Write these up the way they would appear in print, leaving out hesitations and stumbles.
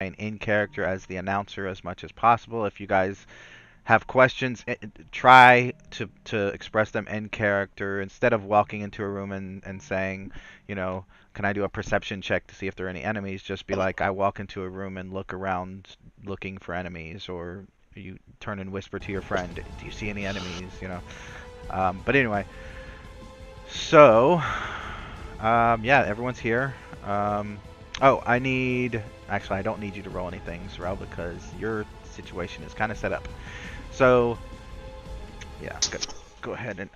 remain in character as the announcer as much as possible. If you guys have questions, try to express them in character instead of walking into a room and saying, you know, can I do a perception check to see if there are any enemies? Just be like, I walk into a room and look around looking for enemies, or you turn and whisper to your friend, do you see any enemies? You know. But anyway, so yeah, everyone's here. Oh, actually, I don't need you to roll anything, Sorrel, because your situation is kind of set up. So, yeah, go ahead and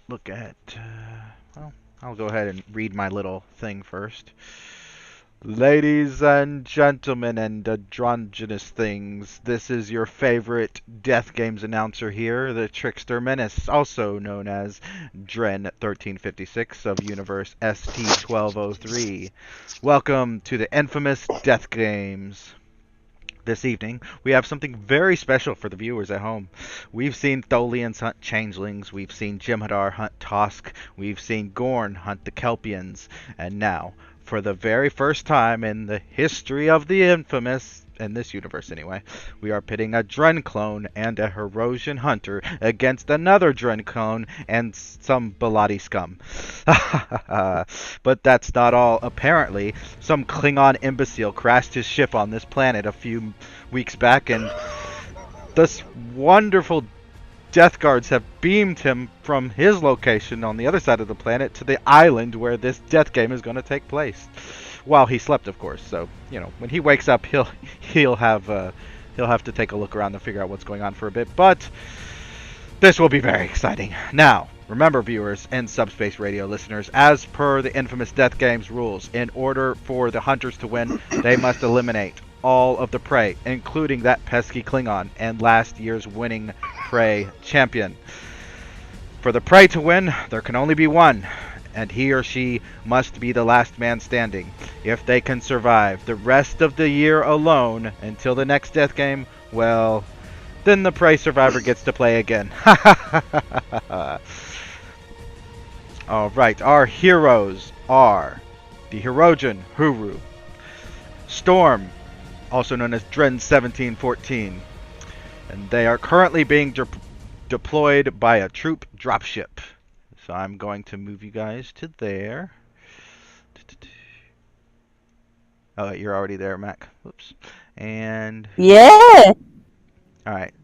look at, well, I'll go ahead and read my little thing first. Ladies and gentlemen and androgynous things, this is your favorite Death Games announcer here, the Trickster Menace, also known as Dren 1356 of Universe ST1203. Welcome to the infamous Death Games. This evening, we have something very special for the viewers at home. We've seen Tholians hunt changelings, we've seen Jem'Hadar hunt Tosk, we've seen Gorn hunt the Kelpians, and now, for the very first time in the history of the infamous, in this universe anyway, we are pitting a Dren clone and a Herosian hunter against another Dren clone and some Belati scum. But that's not all. Apparently, some Klingon imbecile crashed his ship on this planet a few weeks back, and this wonderful Death Guards have beamed him from his location on the other side of the planet to the island where this death game is going to take place. While he slept, of course. So, you know, when he wakes up, he'll have to take a look around to figure out what's going on for a bit. But this will be very exciting. Now, remember, viewers and Subspace Radio listeners, as per the infamous Death Games rules, in order for the hunters to win, they must eliminate all of the prey, including that pesky Klingon and last year's winning prey champion. For the prey to win, there can only be one, and he or she must be the last man standing. If they can survive the rest of the year alone until the next death game, well, then the prey survivor gets to play again. Alright, our heroes are the Herosian Huru, Storm, also known as Dren 1714, and they are currently being deployed by a troop dropship. So I'm going to move you guys to there. Oh, you're already there, Mac. Oops. And Yeah. alright.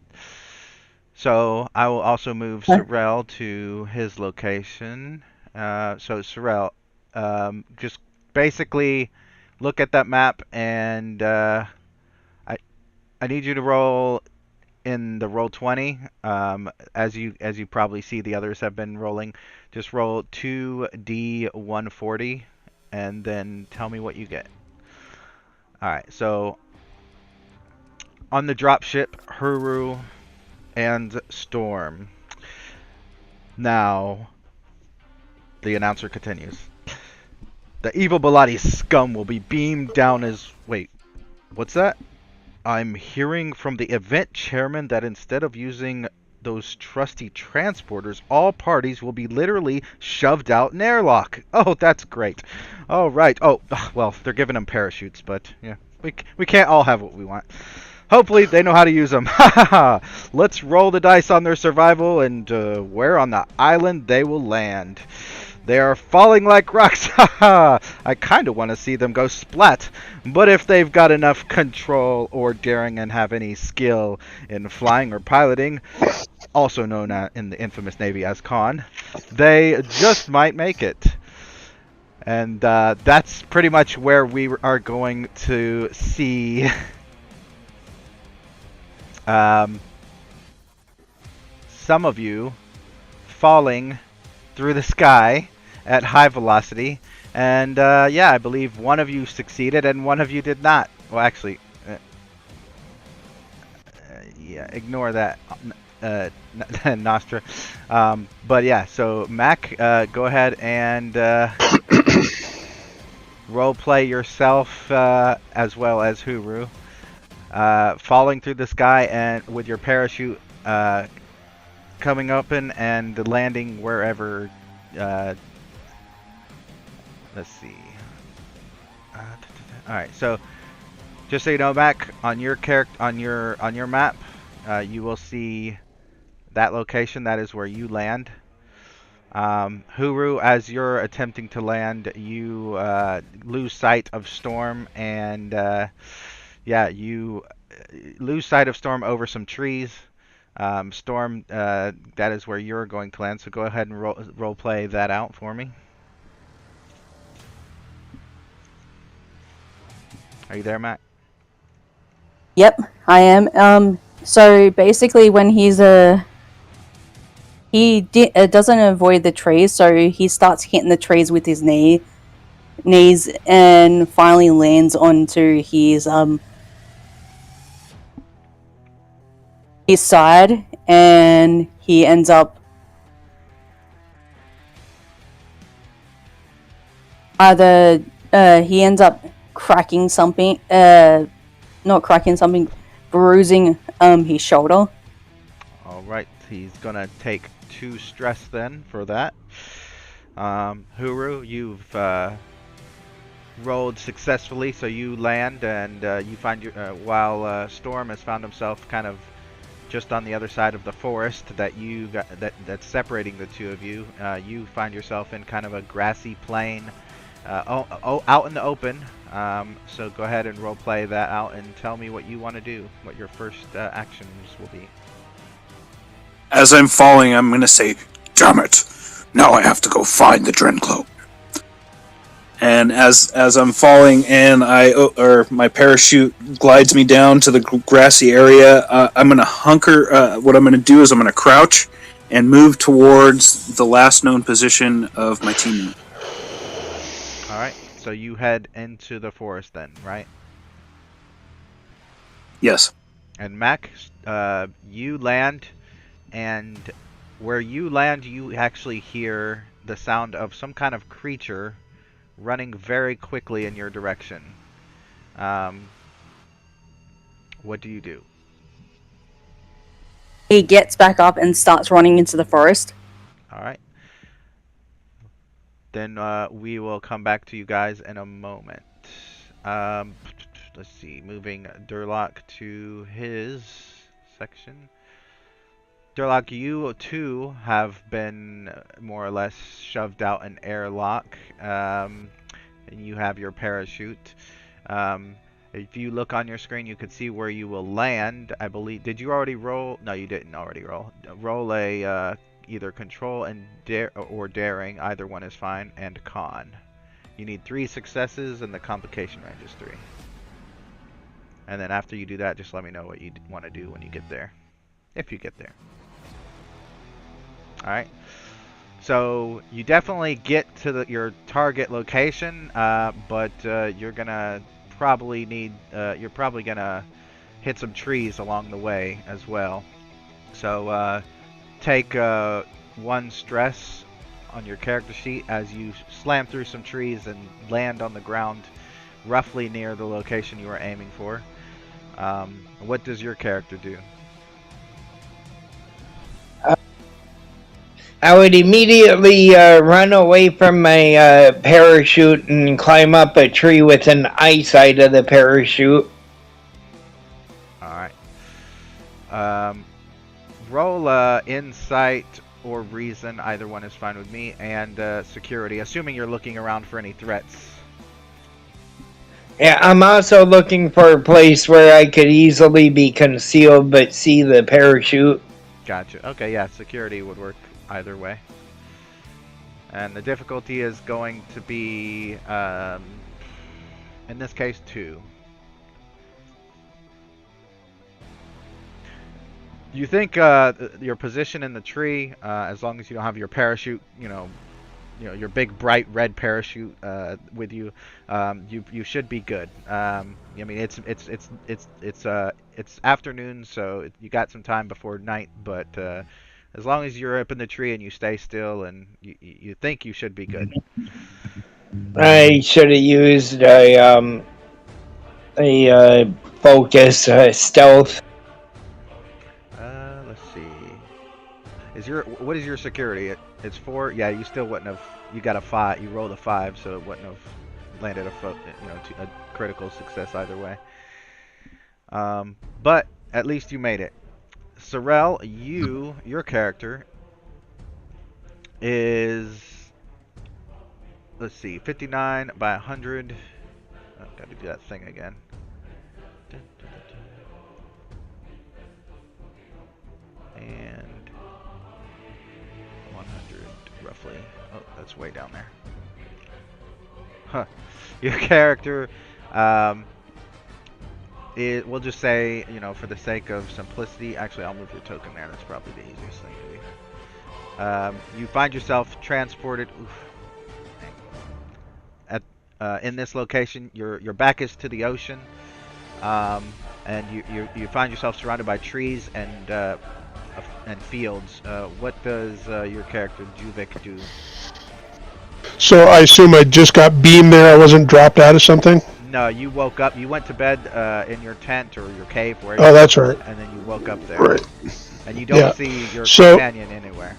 So I will also move Sorrel to his location. So Sorrel, just basically look at that map, and I need you to roll in the roll 20. As you probably see, the others have been rolling. Just roll 2d140, and then tell me what you get. All right. So on the dropship, Huru and Storm. Now, the announcer continues. The evil Belati scum will be beamed down as... Wait, what's that? I'm hearing from the event chairman that instead of using those trusty transporters, all parties will be literally shoved out in airlock. Oh, that's great. All right. Oh, well, they're giving them parachutes, but yeah, we can't all have what we want. Hopefully they know how to use them. Let's roll the dice on their survival and where on the island they will land. They are falling like rocks. I kind of want to see them go splat. But if they've got enough control or daring and have any skill in flying or piloting, also known in the infamous Navy as Con, they just might make it. And that's pretty much where we are going to see some of you falling through the sky at high velocity, and yeah, I believe one of you succeeded and one of you did not. Well, actually, yeah, ignore that, Nostra. But yeah, so Mac, go ahead and role play yourself as well as Huru, falling through the sky and with your parachute coming open and landing wherever. Let's see. Alright, so Just so you know, Mac, on your map, you will see that location. That is where you land. Huru, as you're attempting to land, you lose sight of Storm, and yeah, you lose sight of Storm over some trees. Storm, that is where you're going to land. So go ahead and role play that out for me. Are you there, Mac? Yep, I am. So basically, when doesn't avoid the trees, so he starts hitting the trees with his knees, and finally lands onto his side, and he ends up either he ends up cracking something, not cracking something, bruising his shoulder. All right, he's gonna take 2 stress then for that. Huru, you've rolled successfully, so you land, and you find your while Storm has found himself kind of just on the other side of the forest that's separating the two of you. You find yourself in kind of a grassy plain, out in the open. So go ahead and role play that out and tell me what you want to do, what your first actions will be. As I'm falling, I'm gonna say, "Damn it! Now I have to go find the Drencloak." And as I'm falling, and my parachute glides me down to the grassy area, I'm gonna hunker. What I'm gonna do is I'm gonna crouch and move towards the last known position of my teammate. All right. So you head into the forest then, right? Yes. And Mac, you land, and where you land, you actually hear the sound of some kind of creature running very quickly in your direction. Um, what do you do? He gets back up and starts running into the forest. All right. Then we will come back to you guys in a moment. Um, let's see. Moving Durlock to his section. Durlock, you too have been more or less shoved out an airlock, and you have your parachute. If you look on your screen, you can see where you will land. I believe. Did you already roll? No, you didn't already roll. Roll a either control and or daring. Either one is fine. And con. You need 3 successes, and the complication range is 3. And then after you do that, just let me know what you want to do when you get there, if you get there. All right. So you definitely get to your target location, but you're gonna probably need. You're probably gonna hit some trees along the way as well. So take 1 stress on your character sheet as you slam through some trees and land on the ground, roughly near the location you were aiming for. What does your character do? I would immediately run away from my parachute and climb up a tree with an eyesight of the parachute. Alright. Roll insight or reason, either one is fine with me, and security, assuming you're looking around for any threats. Yeah, I'm also looking for a place where I could easily be concealed but see the parachute. Gotcha. Okay, yeah, security would work either way. And the difficulty is going to be, in this case, 2. You think your position in the tree, as long as you don't have your parachute, your big bright red parachute with you, you should be good. I mean, it's afternoon, so you got some time before night, but as long as you're up in the tree and you stay still, and you think you should be good. I should have used a focus stealth. Let's see. What is your security? It's 4. Yeah, you still wouldn't have. You got a 5. You rolled a 5, so it wouldn't have landed a critical success either way. But at least you made it. Sorrel, your character is, let's see, 59 by 100. Oh, gotta do that thing again. And 100 roughly. Oh, that's way down there. Huh. Your character, we'll just say, for the sake of simplicity, actually I'll move your token there. That's probably the easiest thing to do. You find yourself transported in this location. Your back is to the ocean, and you find yourself surrounded by trees and fields. What does your character Juvik do? So I assume I just got beamed there. I wasn't dropped out of something. No, you woke up. You went to bed in your tent or your cave, wherever. Oh, that's right. And then you woke up there. Right. And you don't see your So, companion anywhere.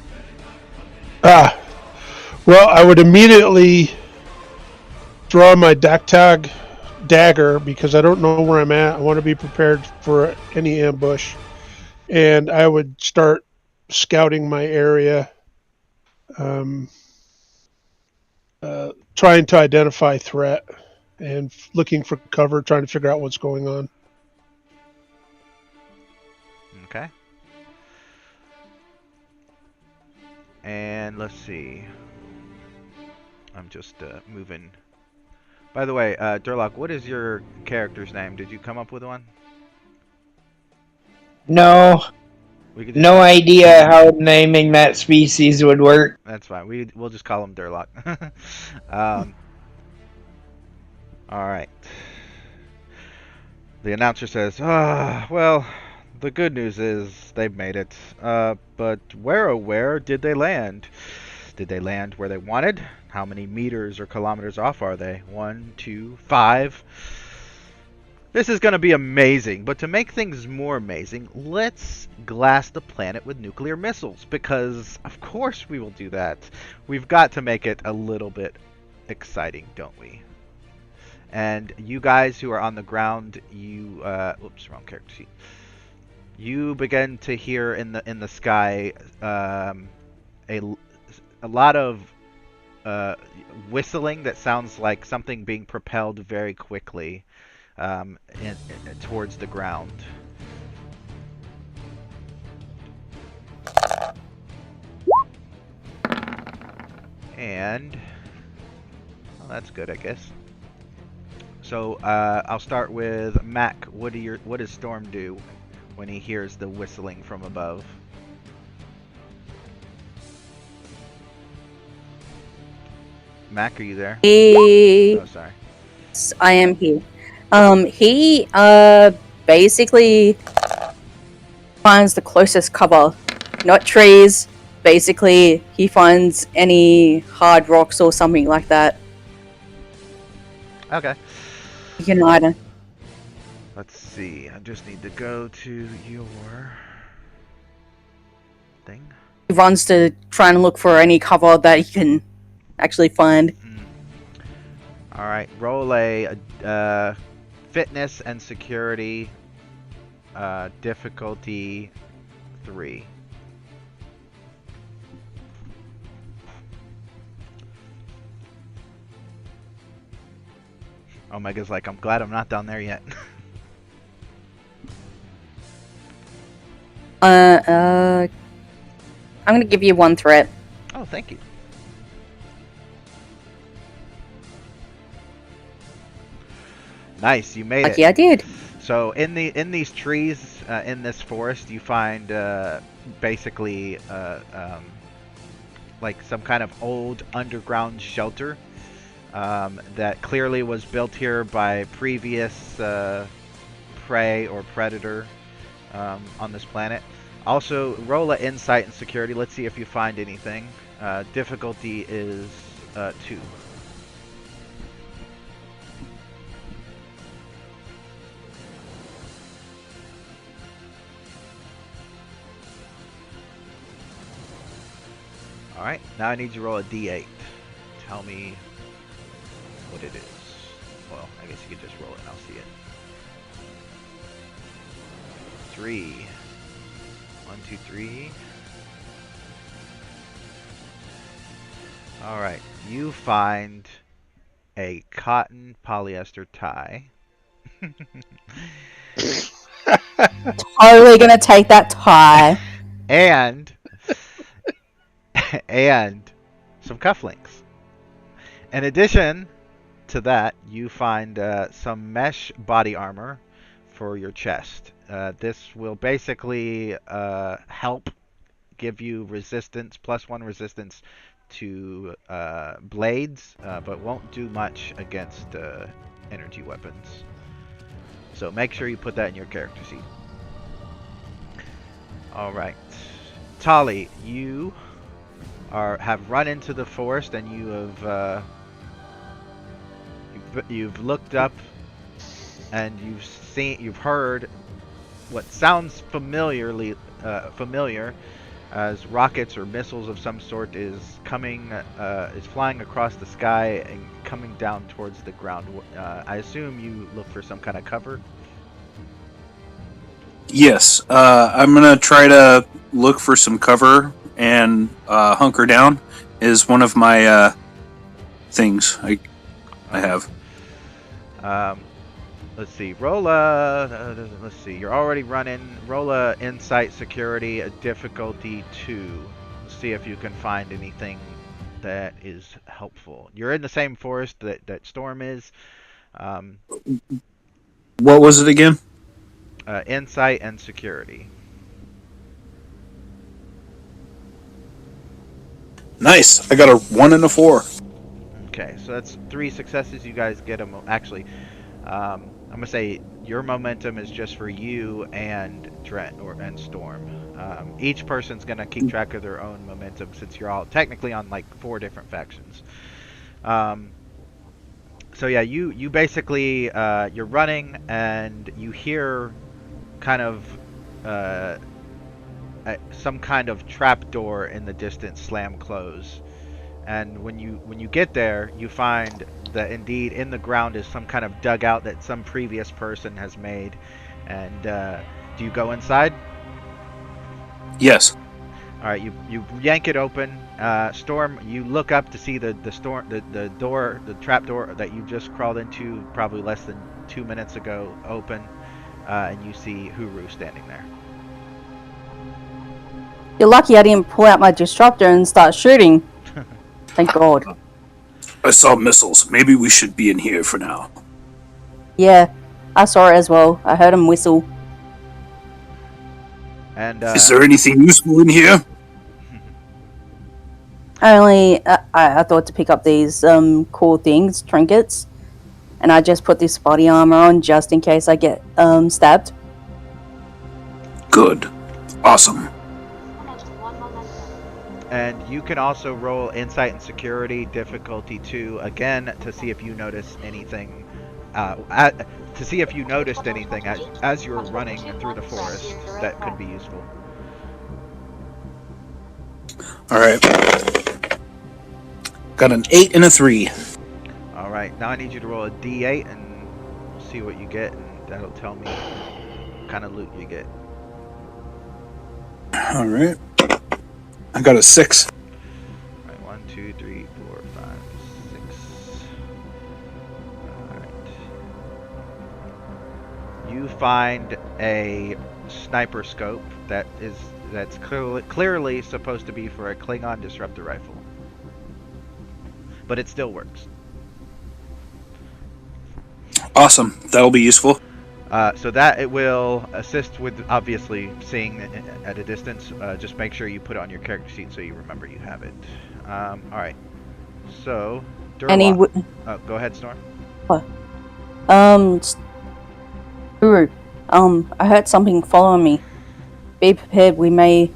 Well, I would immediately draw my Daktag dagger because I don't know where I'm at. I want to be prepared for any ambush. And I would start scouting my area, trying to identify threat and looking for cover, trying to figure out what's going on. Okay. And let's see. I'm just moving. By the way, Durlock, what is your character's name? Did you come up with one? No. No idea how naming that species would work. That's fine. We'll just call him Durlock. All right. The announcer says, well, the good news is they've made it. But where did they land? Did they land where they wanted? How many meters or kilometers off are they? 1, 2, 5? This is going to be amazing, but to make things more amazing, let's glass the planet with nuclear missiles, because of course we will do that. We've got to make it a little bit exciting, don't we? And you guys who are on the ground, you oops, wrong character sheet. You begin to hear in the sky a lot of whistling that sounds like something being propelled very quickly towards the ground. And well, that's good, I guess. So I'll start with Mac. What does Storm do when he hears the whistling from above? Mac, are you there? Oh, sorry. I am here. He basically finds the closest cover, not trees. Basically, he finds any hard rocks or something like that. Okay. You can hide it. Let's see. I just need to go to your thing. He runs to try and look for any cover that he can actually find. All right. Roll a fitness and security difficulty 3. Omega's like, I'm glad I'm not down there yet. I'm gonna give you 1 threat. Oh, thank you. Nice, you made it. Yeah, I did. So in these trees, in this forest, you find basically like some kind of old underground shelter that clearly was built here by previous prey or predator on this planet. Also, roll a insight and security. Let's see if you find anything. Difficulty is 2. Alright, now I need you to roll a d8. Tell me what it is. Well, I guess you could just roll it and I'll see it. 3. 1, 2, 3. Alright, you find a cotton polyester tie. Totally gonna take that tie. and and some cufflinks. In addition to that, you find some mesh body armor for your chest. This will basically help give you resistance, +1 resistance to blades, but won't do much against energy weapons. So make sure you put that in your character sheet. Alright. Tali, you have run into the forest and you have you've looked up and you've heard what sounds familiar as rockets or missiles of some sort is flying across the sky and coming down towards the ground. I assume you look for some kind of cover. Yes, I'm gonna try to look for some cover and hunker down. Is one of my things I have. Let's see. Roll a. Let's see. You're already running. Roll a insight security, a difficulty 2. See if you can find anything that is helpful. You're in the same forest that Storm is. What was it again? Insight and security. Nice. I got a 1 and a 4. Okay, so that's 3 successes. You guys get them. Actually, I'm gonna say your momentum is just for you and Trent and Storm. Each person's gonna keep track of their own momentum since you're all technically on like 4 different factions. So yeah, you basically you're running and you hear kind of some kind of trap door in the distance slam close. And when you get there, you find that indeed in the ground is some kind of dugout that some previous person has made. And do you go inside? Yes. All right, you yank it open. Storm, you look up to see the trap door that you just crawled into probably less than 2 minutes ago open, and you see Huru standing there. You're lucky I didn't pull out my disruptor and start shooting. Thank God. I saw missiles. Maybe we should be in here for now. Yeah, I saw it as well. I heard him whistle. And Is there anything useful in here? I thought to pick up these cool things, trinkets, and I just put this body armor on just in case I get stabbed. Good. Awesome. And you can also roll Insight and Security, difficulty 2, again, to see if you notice anything. To see if you noticed anything as you're running through the forest that could be useful. All right. Got an 8 and a 3. All right, now I need you to roll a D8 and see what you get, and that'll tell me what kind of loot you get. All right. I got a 6. All right, 1, 2, 3, 4, 5, 6. All right. You find a sniper scope that's clearly supposed to be for a Klingon disruptor rifle, but it still works. Awesome. That'll be useful. So that it will assist with obviously seeing at a distance. Just make sure you put it on your character sheet so you remember you have it. All right. So go ahead, Storm. Guru, I heard something following me. Be prepared. We may.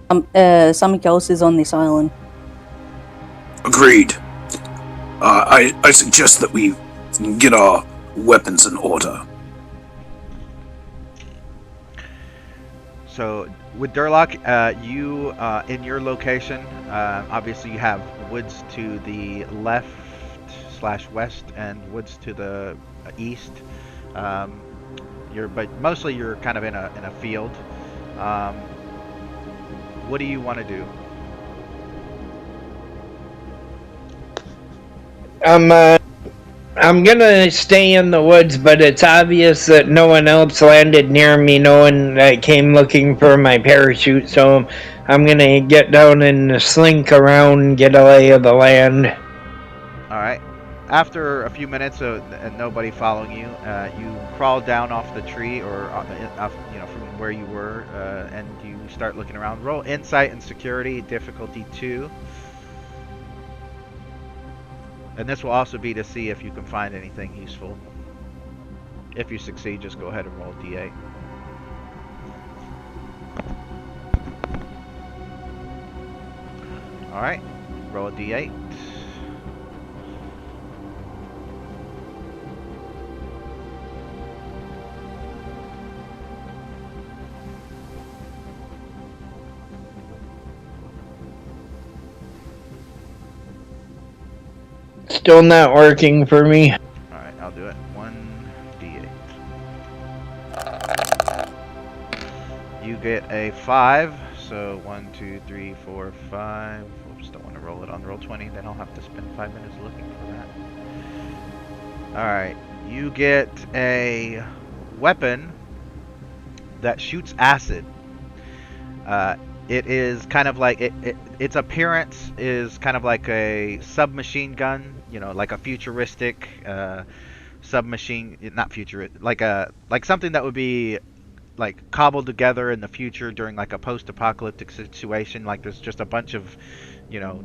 Something else is on this island. Agreed. I suggest that we get our weapons in order. So with Durlock, you in your location, obviously you have woods to the left/west and woods to the east. but mostly you're kind of in a field. What do you want to do? I'm gonna stay in the woods, but it's obvious that no one else landed near me. No one came looking for my parachute, so I'm gonna get down and slink around and get a lay of the land. All right. After a few minutes and nobody following you, you crawl down off the tree or from where you were, and you start looking around. Roll insight and security, difficulty 2. And this will also be to see if you can find anything useful. If you succeed, just go ahead and roll D8. Alright, roll a D8. Still not working for me. Alright, I'll do it. 1d8. You get a 5, so 1, 2, 3, 4, 5. Oops, don't want to roll it on roll 20, then I'll have to spend 5 minutes looking for that. Alright, you get a weapon that shoots acid. It is kind of like its appearance is kind of like a submachine gun, like a futuristic submachine, not futuristic, like something that would be like cobbled together in the future during like a post-apocalyptic situation. Like there's just a bunch of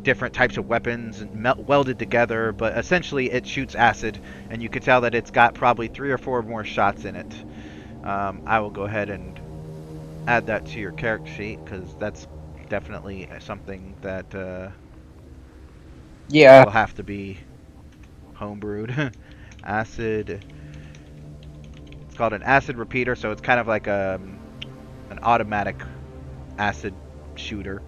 different types of weapons and welded together, but essentially it shoots acid, and you can tell that it's got probably 3 or 4 more shots in it. I will go ahead and add that to your character sheet because that's definitely something that will have to be homebrewed. Acid. It's called an acid repeater, so it's kind of like an automatic acid shooter.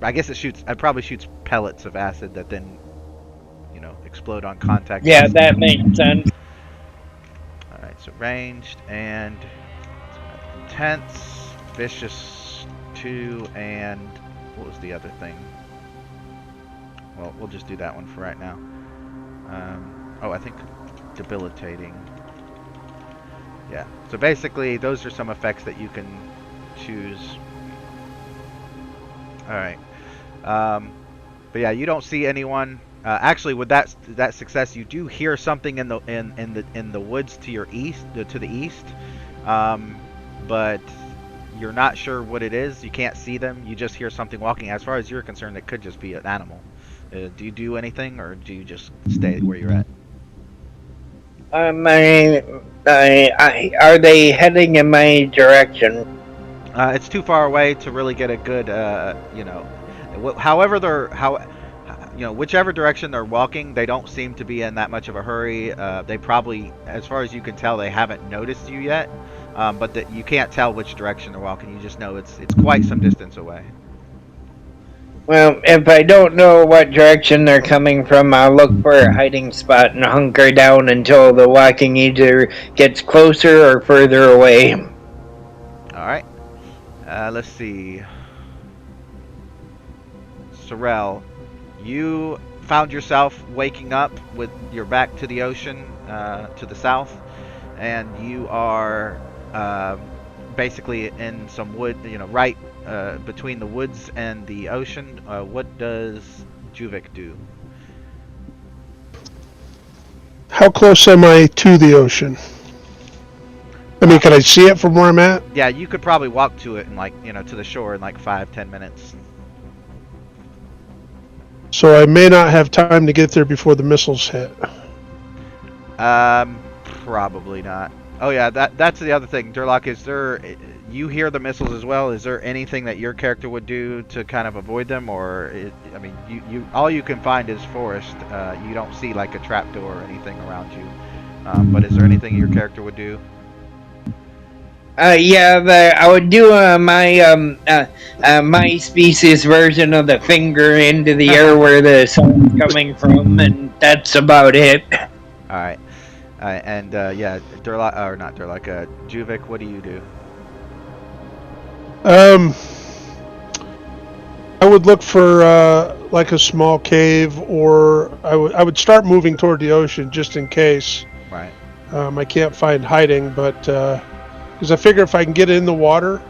I guess it probably shoots pellets of acid that then explode on contact. Yeah, that makes sense. All right, so ranged and intense. Vicious 2, and what was the other thing? Well, we'll just do that one for right now. I think debilitating. Yeah, so basically those are some effects that you can choose. Alright. But yeah, you don't see anyone. Actually, with that success, you do hear something in the woods to your east, to the east. But you're not sure what it is. You can't see them. You just hear something walking. As far as you're concerned, it could just be an animal. Do you do anything, or do you just stay where you're at? Are they heading in my direction? It's too far away to really get a good, whichever direction they're walking, they don't seem to be in that much of a hurry. They probably, as far as you can tell, they haven't noticed you yet. But that you can't tell which direction they're walking. You just know it's quite some distance away. Well, if I don't know what direction they're coming from, I'll look for a hiding spot and hunker down until the walking either gets closer or further away. Alright. Let's see. Sorrel, you found yourself waking up with your back to the ocean, to the south, and you are basically in some wood, right between the woods and the ocean. What does Juvik do? How close am I to the ocean? I mean, can I see it from where I'm at? Yeah, you could probably walk to it and to the shore in like 5-10 minutes. So I may not have time to get there before the missiles hit. Probably not. Oh yeah, that's the other thing. Durlock, you hear the missiles as well? Is there anything that your character would do to kind of avoid them, or you all you can find is forest. You don't see like a trapdoor or anything around you. But is there anything your character would do? I would do my species version of the finger into the air where the sun's coming from, and that's about it. All right. And yeah, Durlock or not Durlock, Juvik, what do you do? I would look for like a small cave, or I would start moving toward the ocean just in case. Right. I can't find hiding, but because I figure if I can get in the water,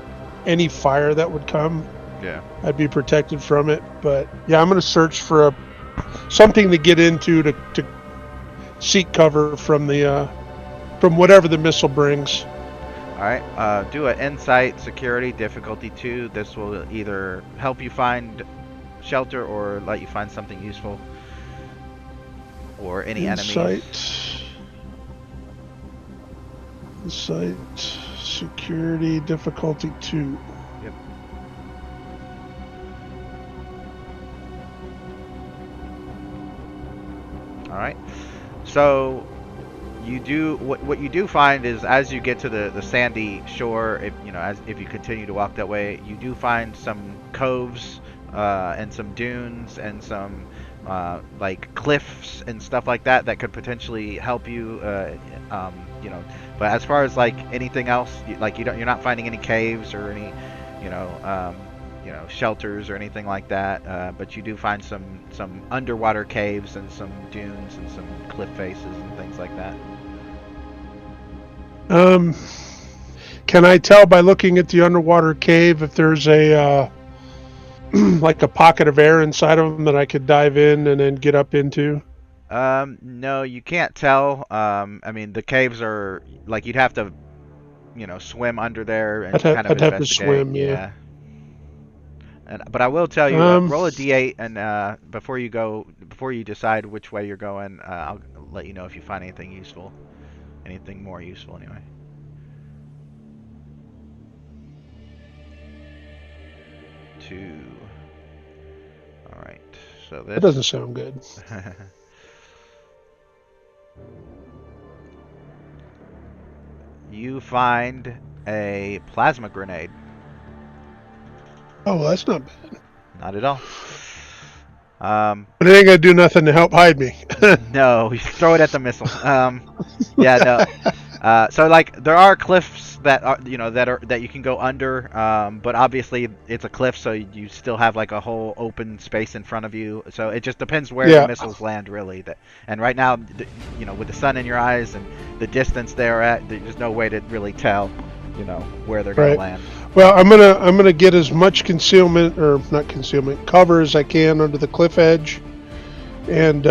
any fire that would come, Yeah. I'd be protected from it. But yeah, I'm going to search for something to get into to seek cover from the from whatever the missile brings. All right. Do an insight security difficulty 2. This will either help you find shelter or let you find something useful, or any enemies. Insight, security difficulty 2. Yep. All right. So you do what you do find is, as you get to the sandy shore, if you continue to walk that way, you do find some coves and some dunes and some like cliffs and stuff like that that could potentially help you. But as far as like anything else, you're not finding any caves or any shelters or anything like that. But you do find some underwater caves and some dunes and some cliff faces and things like that. Can I tell by looking at the underwater cave if there's a like a pocket of air inside of them that I could dive in and then get up into? No, you can't tell. I mean, the caves are like you'd have to, swim under there and kind of I'd have to investigate. swim, yeah. But I will tell you, roll a d8, and before you decide which way you're going, I'll let you know if you find anything useful, anything more useful, anyway. Two. All right. So this. That doesn't sound good. You find a plasma grenade. Oh, well, that's not bad. Not at all. But it ain't gonna do nothing to help hide me. No, you throw it at the missile. Yeah, no. So like there are cliffs that are that you can go under, but obviously it's a cliff, so you still have like a whole open space in front of you. So it just depends where the missiles land, really. And right now, with the sun in your eyes and the distance they're at, there's no way to really tell, where they're gonna land. Well, I'm gonna get as much concealment, or not concealment, cover as I can under the cliff edge, and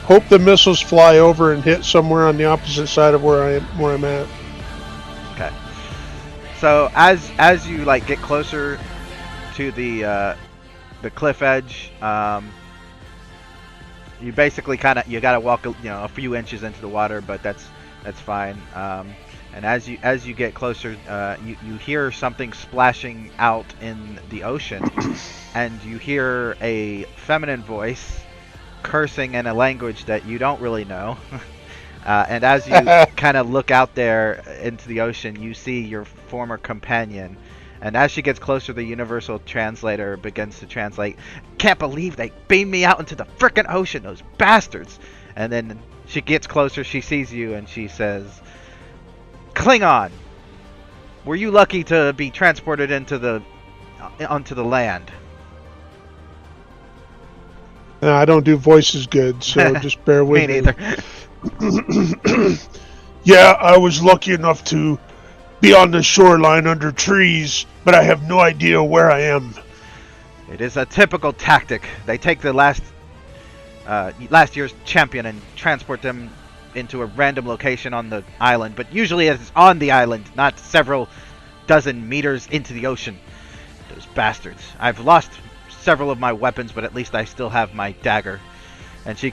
hope the missiles fly over and hit somewhere on the opposite side of where I'm at. Okay. So as you get closer to the cliff edge, you basically you gotta walk a few inches into the water, but that's fine. And as you get closer, you hear something splashing out in the ocean, and you hear a feminine voice cursing in a language that you don't really know. And as you kind of look out there into the ocean, you see your former companion. And as she gets closer, the universal translator begins to translate. "Can't believe they beamed me out into the frickin' ocean, those bastards!" And then she gets closer, she sees you, and she says, "Klingon, were you lucky to be transported onto the land?" I don't do voices good, so just bear with me. Me neither. Yeah, I was lucky enough to be on the shoreline under trees, but I have no idea where I am. It is a typical tactic. They take the last year's champion and transport them into a random location on the island, but usually it's on the island, not several dozen meters into the ocean. Those bastards. I've lost several of my weapons, but at least I still have my dagger. And she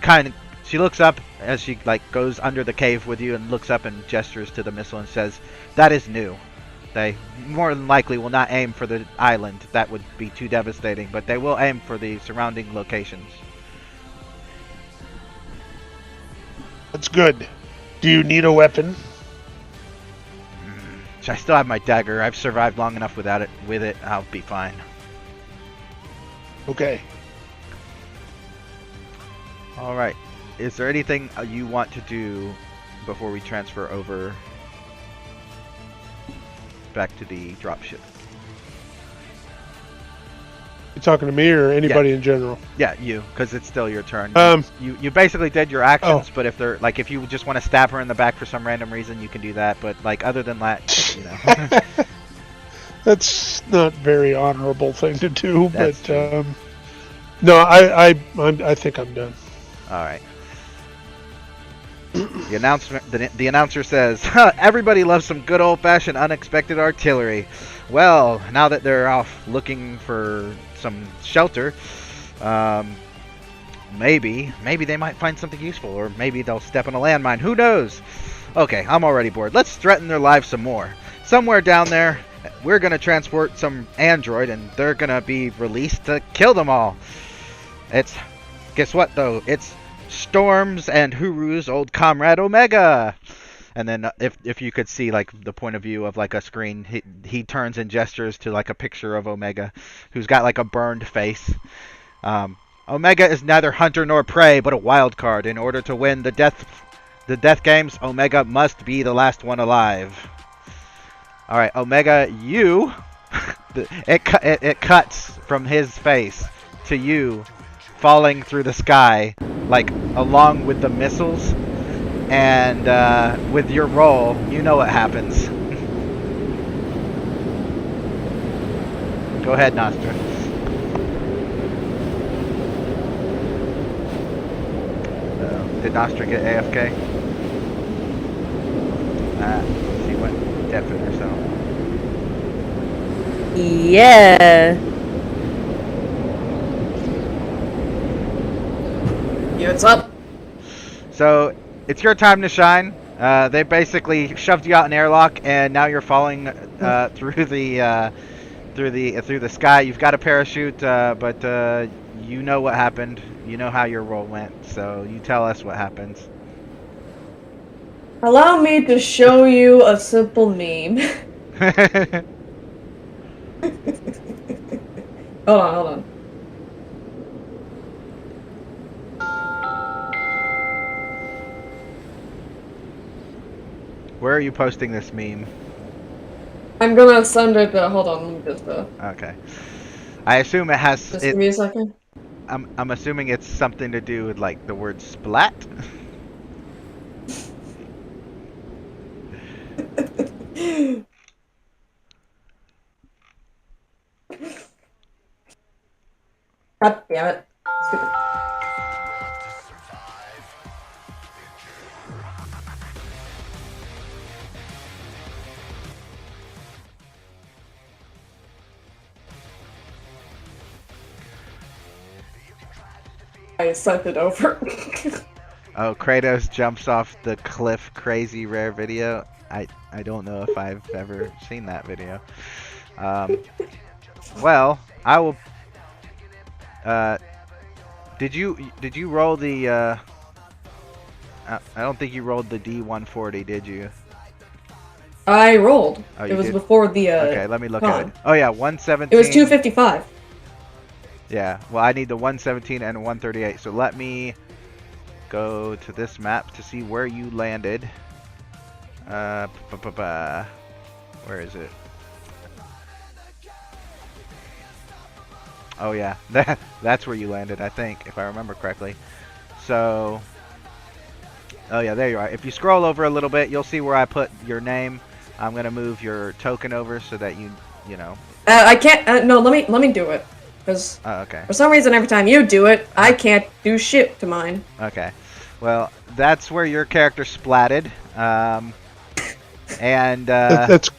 looks up as she goes under the cave with you and looks up and gestures to the missile and says, "That is new. They more than likely will not aim for the island. That would be too devastating, but they will aim for the surrounding locations." That's good. Do you need a weapon? I still have my dagger. I've survived long enough without it. With it, I'll be fine. Okay. All right. Is there anything you want to do before we transfer over back to the dropship? You talking to me or anybody in general? Yeah, you, because it's still your turn. Um, you basically did your actions, but if they're like, if you just want to stab her in the back for some random reason, you can do that. But like, other than that, you know, That's not a very honorable thing to do, That's but true. no, I think I'm done. all right. The announcer says, huh, everybody loves some good old-fashioned unexpected artillery. Well, now that they're off looking for some shelter, maybe they might find something useful, or maybe they'll step on a landmine. Who knows? Okay, I'm already bored. Let's threaten their lives some more. Somewhere down there, we're gonna transport some android, and they're gonna be released to kill them all. Guess what though? It's Storm's and Huru's old comrade Omega. And then if you could see like the point of view of like a screen, he turns and gestures to like a picture of Omega, who's got like a burned face. Omega is neither hunter nor prey, but a wild card. In order to win the death games, Omega must be the last one alive. All right, Omega, you. It cuts from his face to you, falling through the sky, like along with the missiles. And with your roll, you know what happens. Go ahead, Nostra. Did Nostra get AFK? She went deaf in herself. Yeah. Yeah, what's up? So it's your time to shine. They basically shoved you out in airlock, and now you're falling through the sky. You've got a parachute, but you know what happened. You know how your roll went. So you tell us what happens. Allow me to show you a simple meme. Hold on. Where are you posting this meme? I'm gonna send it, hold on, let me just, Okay. I assume it has. just give me a second. I'm assuming it's something to do with like the word splat. God damn it. Stupid. I sent it over. Oh, Kratos jumps off the cliff, crazy rare video. I don't know if I've ever seen that video. Well, I will. Did you roll the? I don't think you rolled the D140, did you? I rolled. Oh, it you was did? before the, Okay, let me look con. at it. Oh yeah, 117. It was 255. Yeah, well I need the 117 and 138, so let me go to this map to see where you landed. Where is it? Oh yeah, that's where you landed, I think, if I remember correctly. So, oh yeah, there you are. If you scroll over a little bit, you'll see where I put your name. I'm gonna move your token over so that you know. I can't, no, let me do it. Because Oh, okay. for some reason, every time you do it, I can't do shit to mine. Okay. Well, that's where your character splatted. And That's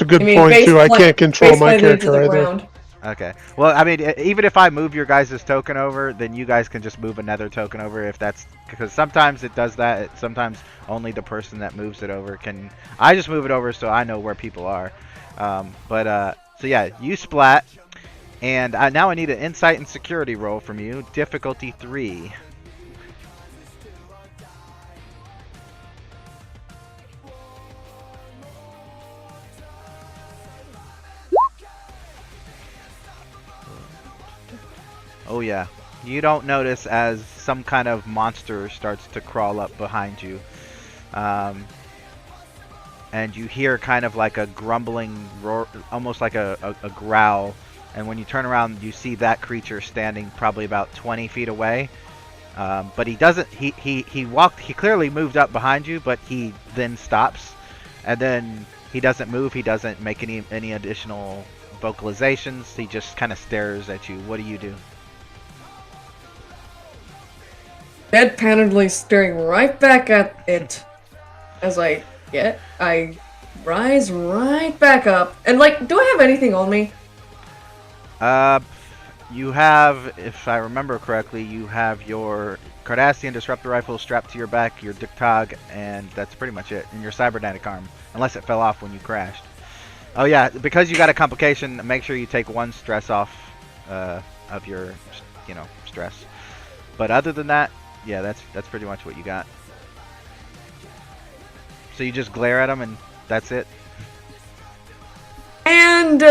a good I mean, point too. I can't control my basically to character the either. ground. okay. Well, I mean, even if I move your guys' token over, then you guys can just move another token over if that's because sometimes it does that. Sometimes only the person that moves it over can. I just move it over so I know where people are. So yeah, you splat, and now I need an insight and security roll from you. Difficulty 3. Oh yeah, you don't notice as some kind of monster starts to crawl up behind you. And you hear kind of like a grumbling roar, almost like a growl. And when you turn around, you see that creature standing probably about 20 feet away. But he doesn't. He walked. He clearly moved up behind you, but he then stops, and then he doesn't move. He doesn't make any additional vocalizations. He just kind of stares at you. What do you do? Deadpanedly staring right back at it as I rise right back up. And, like, do I have anything on me? You have, if I remember correctly, you have your Cardassian Disruptor Rifle strapped to your back, your Diktog, and that's pretty much it. And your Cybernetic Arm, unless it fell off when you crashed. Oh yeah, because you got a complication, make sure you take 1 stress off of your, stress. But other than that, yeah, that's pretty much what you got. So you just glare at him and that's it? And,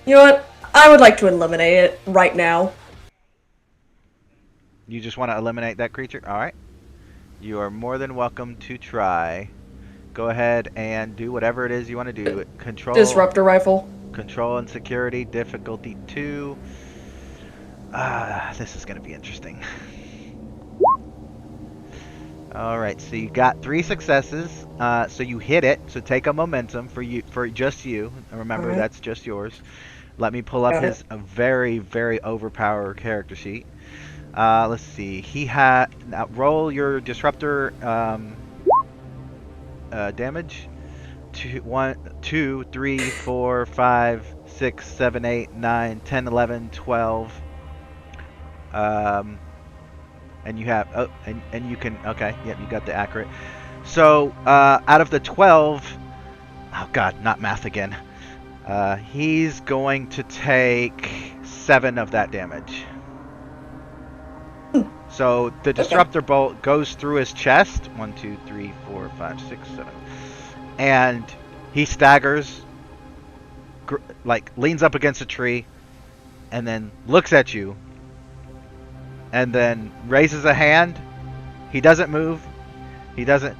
you know what? I would like to eliminate it right now. You just want to eliminate that creature? Alright. You are more than welcome to try. Go ahead and do whatever it is you want to do. Control. Disruptor rifle. Control and security, difficulty 2. This is going to be interesting. Alright, so you got 3 successes. So you hit it. So take a momentum for just you. Remember, that's just yours. Let me pull up his very, very overpowered character sheet. Let's see. He had now roll your disruptor damage. 2, 3, 4, 5, 6, 7, 8, 9, 10, 11, 12. And you have and you can yep, you got the accurate. So out of the 12, oh god, not math again. He's going to take 7 of that damage. So the disruptor bolt goes through his chest. 1, 2, 3, 4, 5, 6, 7. And he staggers, like leans up against a tree, and then looks at you, and then raises a hand. He doesn't move. He doesn't,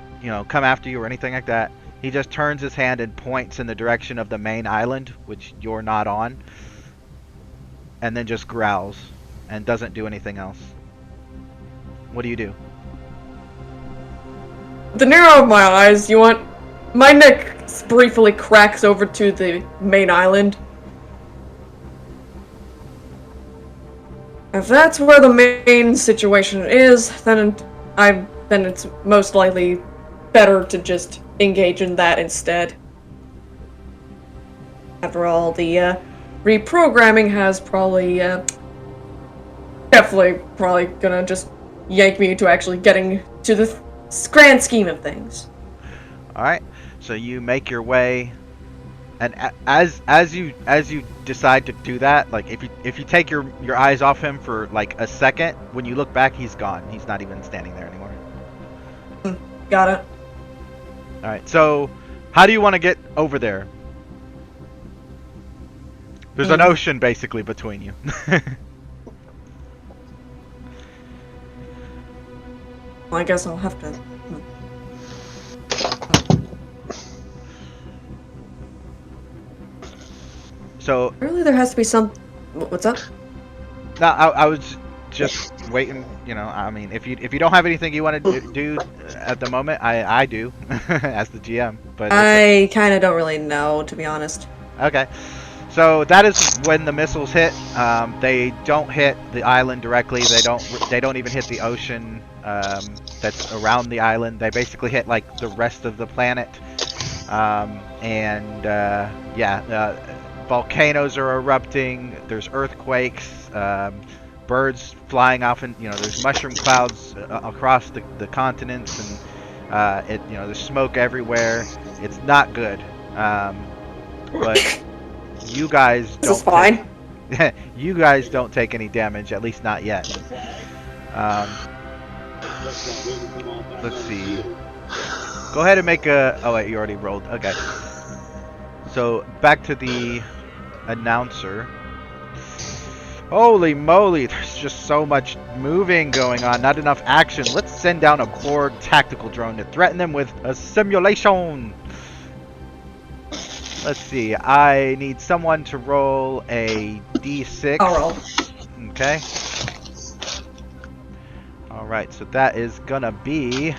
come after you or anything like that. He just turns his hand and points in the direction of the main island, which you're not on, and then just growls and doesn't do anything else. What do you do? The narrow of my eyes, my neck briefly cracks over to the main island. If that's where the main situation is, then it's most likely better to just engage in that instead. After all, the reprogramming has definitely gonna just yank me into actually getting to the grand scheme of things. Alright, so you make your way, and as you decide to do that, like if you take your eyes off him for like a second, when you look back, he's gone. He's not even standing there anymore. Got it. Alright, so how do you want to get over there? There's an ocean basically between you. Well, I guess I'll have to. So Really, there has to be some. What's up? no, I was just waiting. I mean, if you don't have anything you want to do at the moment, I do as the GM. But I kind of don't really know, to be honest. okay. So that is when the missiles hit. They don't hit the island directly. They don't even hit the ocean that's around the island. They basically hit like the rest of the planet. Volcanoes are erupting. There's earthquakes. Birds flying off, and there's mushroom clouds across the continents, and there's smoke everywhere. It's not good. But you guys don't. This is fine. You guys don't take any damage, at least not yet. Let's see. Go ahead and make a. Oh wait, you already rolled. Okay. So back to the announcer. Holy moly, there's just so much moving going on, not enough action. Let's send down a Borg tactical drone to threaten them with a simulation. Let's see, I need someone to roll a d6. I'll roll. Okay. Alright, so that is gonna be...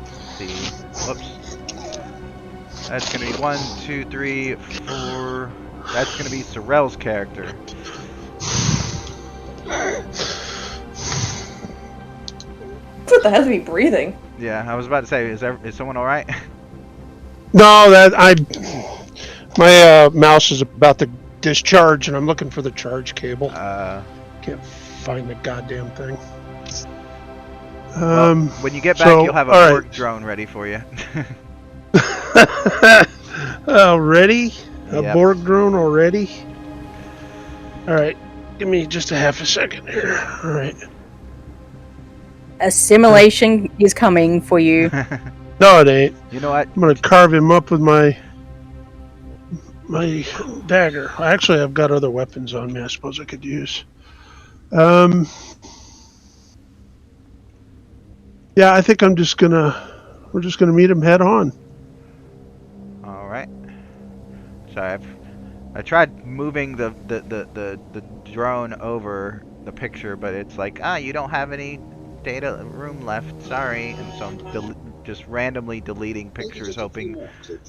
Let's see. Whoops. That's gonna be 1, 2, 3, 4... That's gonna be Sorrel's character. What the hell is he breathing? Yeah, I was about to say, is someone alright? No, my mouse is about to discharge, and I'm looking for the charge cable. Can't find the goddamn thing. Well, when you get back, you'll have a Borg drone ready for you. Already? A Yep. Borg drone already? Alright, give me just a half a second here. Alright. A simulation is coming for you. No, it ain't. You know what? I'm gonna carve him up with my dagger. Actually, I've got other weapons on me I suppose I could use. Yeah, I think we're just gonna meet him head on. Alright. Sorry, I tried moving the drone over the picture, but it's like, you don't have any data room left, sorry, and so I'm just randomly deleting pictures, hoping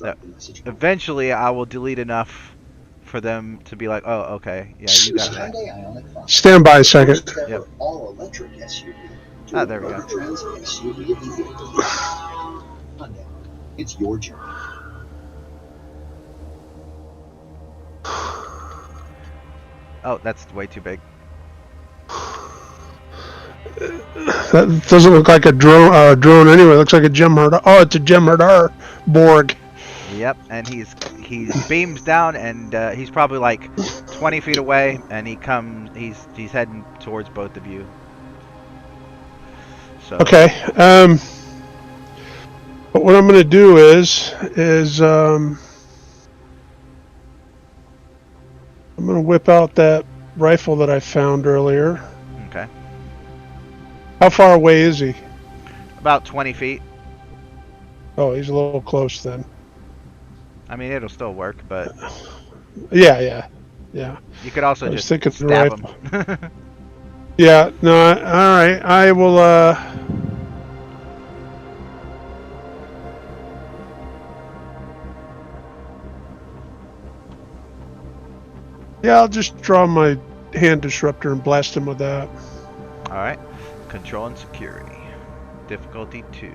that eventually I will delete enough for them to be like, oh, okay, yeah, you got that. Stand by a second. Yep. There we go. It's your journey. Oh, that's way too big. That doesn't look like a drone anyway. It looks like a Jem'Hadar. Oh, it's a Jem'Hadar Borg. Yep, and he beams down, and he's probably like 20 feet away, and he's heading towards both of you. So. Okay. But what I'm gonna do is I'm gonna whip out that rifle that I found earlier. Okay. How far away is he? About 20 feet. Oh, he's a little close then. I mean, it'll still work, but Yeah. you could also just thinking the stab him. Yeah. No. All right. I will. Yeah, I'll just draw my hand disruptor and blast him with that. Alright. Control and security. Difficulty 2.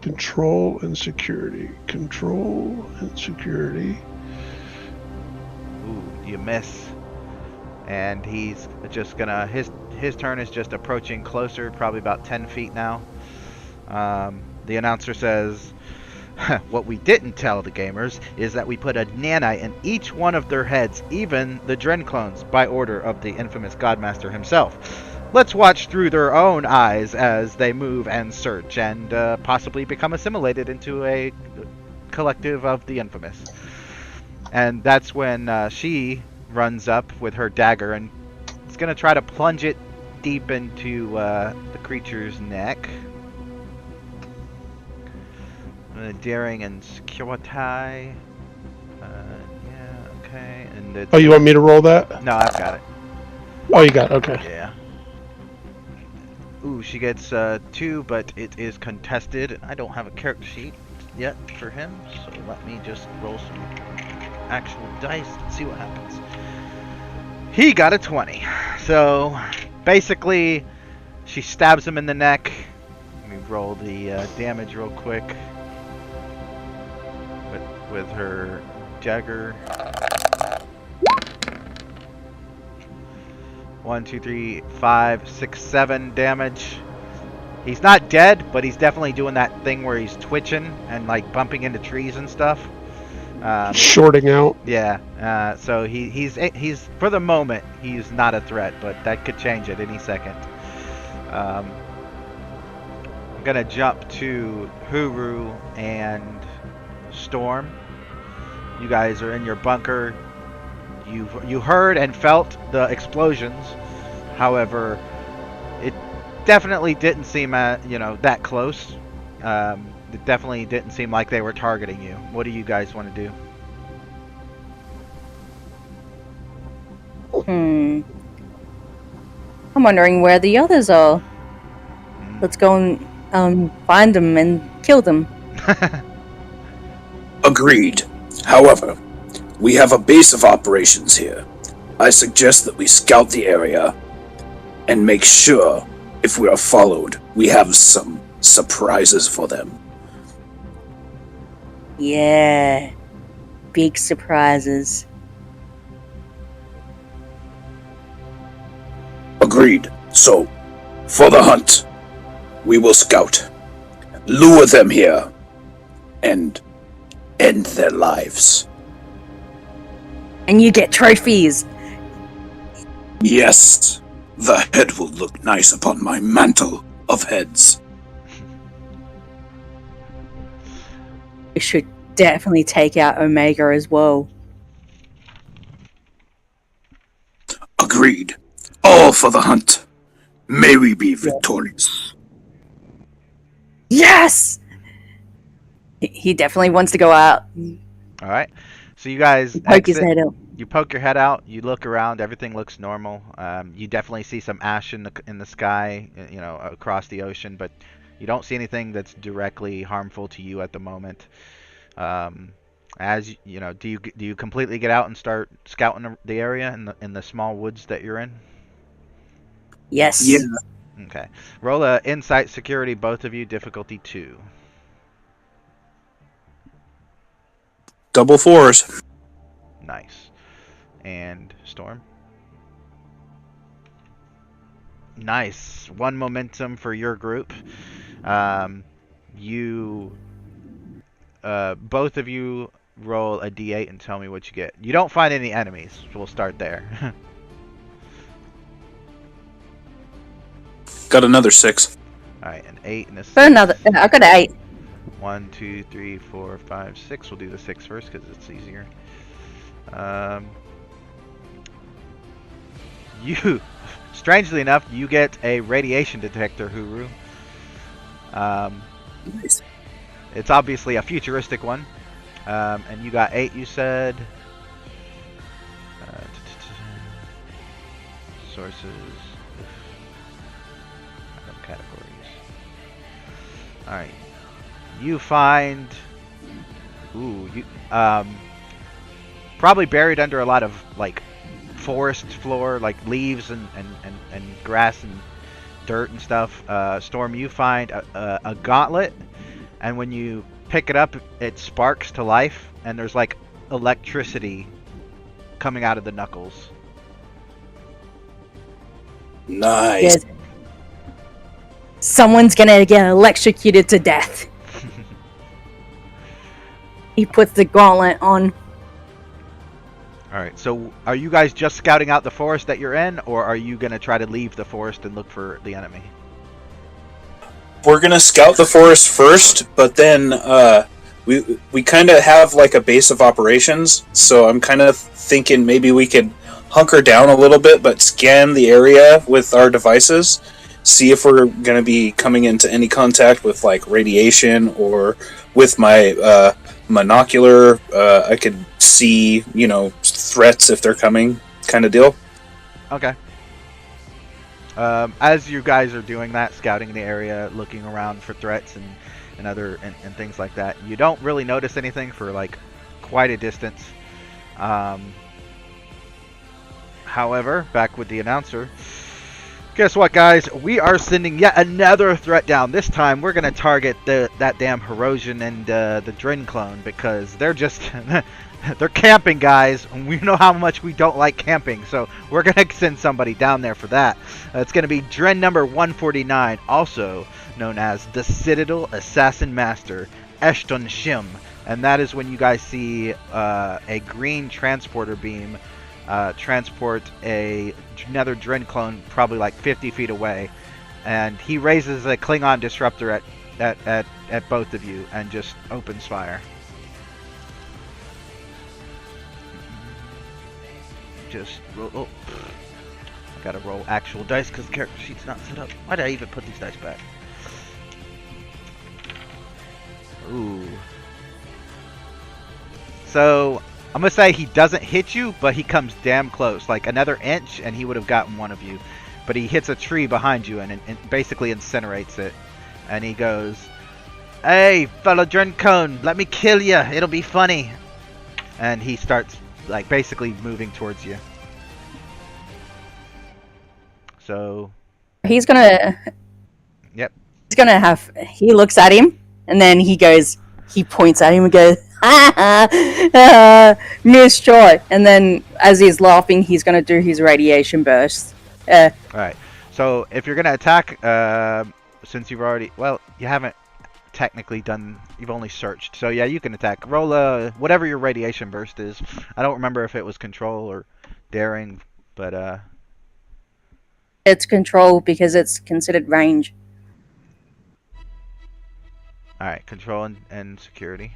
Control and security. Control and security. Ooh, you miss. And he's just gonna... His turn is just approaching closer, probably about 10 feet now. The announcer says... What we didn't tell the gamers is that we put a nanite in each one of their heads, even the Dren clones, by order of the infamous Godmaster himself. Let's watch through their own eyes as they move and search, and possibly become assimilated into a collective of the infamous. And that's when she runs up with her dagger and is going to try to plunge it deep into the creature's neck. Daring and security. Yeah, okay. And it's, Oh, you want me to roll that? No, I've got it. Oh, you got it. Okay. Yeah. Ooh, she gets 2, but it is contested. I don't have a character sheet yet for him, so let me just roll some actual dice and see what happens. He got a 20. So, basically, she stabs him in the neck. Let me roll the damage real quick. With her dagger. 1, 2, 3, 5, 6, 7 damage. He's not dead, but he's definitely doing that thing where he's twitching and like bumping into trees and stuff. Shorting out. Yeah. So he's for the moment he's not a threat, but that could change at any second. I'm gonna jump to Huru and Storm. You guys are in your bunker. You heard and felt the explosions. However, it definitely didn't seem that close. It definitely didn't seem like they were targeting you. What do you guys want to do? I'm wondering where the others are. Let's go and find them and kill them. Agreed. However, we have a base of operations here. I suggest that we scout the area and make sure, if we are followed, we have some surprises for them. Yeah. Big surprises. Agreed. So, for the hunt, we will scout, lure them here, and end their lives. And you get trophies. Yes, the head will look nice upon my mantle of heads. We should definitely take out Omega as well. Agreed. All for the hunt. May we be victorious. Yes! He definitely wants to go out. All right. So you guys Poke his exit. head out. You poke your head out. You look around. Everything looks normal. You definitely see some ash in the sky, across the ocean, but you don't see anything that's directly harmful to you at the moment. As you know, do you completely get out and start scouting the area in the small woods that you're in? Yes. Yeah. Okay. Roll a insight security, both of you, difficulty 2. Double fours. Nice. And Storm? Nice. 1 momentum for your group. Both of you roll a d8 and tell me what you get. You don't find any enemies. We'll start there. Got another 6. Alright, an 8 and a 6. But another. I got an 8. 1, 2, 3, 4, 5, 6. We'll do the 6 first because it's easier. Strangely enough, you get a radiation detector, Huru. Nice. It's obviously a futuristic one. And you got 8, you said. Sources. Categories. Alright. You find... probably buried under a lot of, forest floor, leaves and grass and dirt and stuff. Storm, you find a gauntlet, and when you pick it up, it sparks to life, and there's, electricity coming out of the knuckles. Nice. Yes. Someone's gonna get electrocuted to death. He puts the gauntlet on. Alright, so are you guys just scouting out the forest that you're in, or are you going to try to leave the forest and look for the enemy? We're gonna scout the forest first, but then we kind of have a base of operations, so I'm kind of thinking maybe we could hunker down a little bit, but scan the area with our devices, see if we're gonna be coming into any contact with radiation, or with my monocular, I could see threats if they're coming, kind of deal. Okay. As you guys are doing that, scouting the area, looking around for threats and other and things like that, you don't really notice anything for quite a distance. However, back with the announcer. Guess what, guys? We are sending yet another threat down. This time, we're gonna target that damn Herosian and the Dren clone, because they're just they're camping, guys. And we know how much we don't like camping, so we're gonna send somebody down there for that. It's gonna be Dren number 149, also known as the Citadel Assassin Master, Eshton Shim, and that is when you guys see a green transporter beam transport another Dren clone probably 50 feet away, and he raises a Klingon disruptor at both of you and just opens fire. just roll. Oh, I gotta roll actual dice because the character sheet's not set up. Why did I even put these dice back? Ooh. So I'm gonna say he doesn't hit you, but he comes damn close, like another inch, and he would have gotten one of you. But he hits a tree behind you and basically incinerates it. And he goes, "Hey, fellow Drencone, let me kill you. It'll be funny." And he starts like basically moving towards you. So. He's gonna. Yep. He's gonna have. He looks at him, and then he goes. He points at him and goes, "Ha ha, Miss Joy." And then, as he's laughing, he's gonna do his radiation burst. All right. So if you're gonna attack, since you've already, well, you haven't technically done. You've only searched. So yeah, you can attack. Roll whatever your radiation burst is. I don't remember if it was control or daring, but It's control because it's considered range. All right, control and security.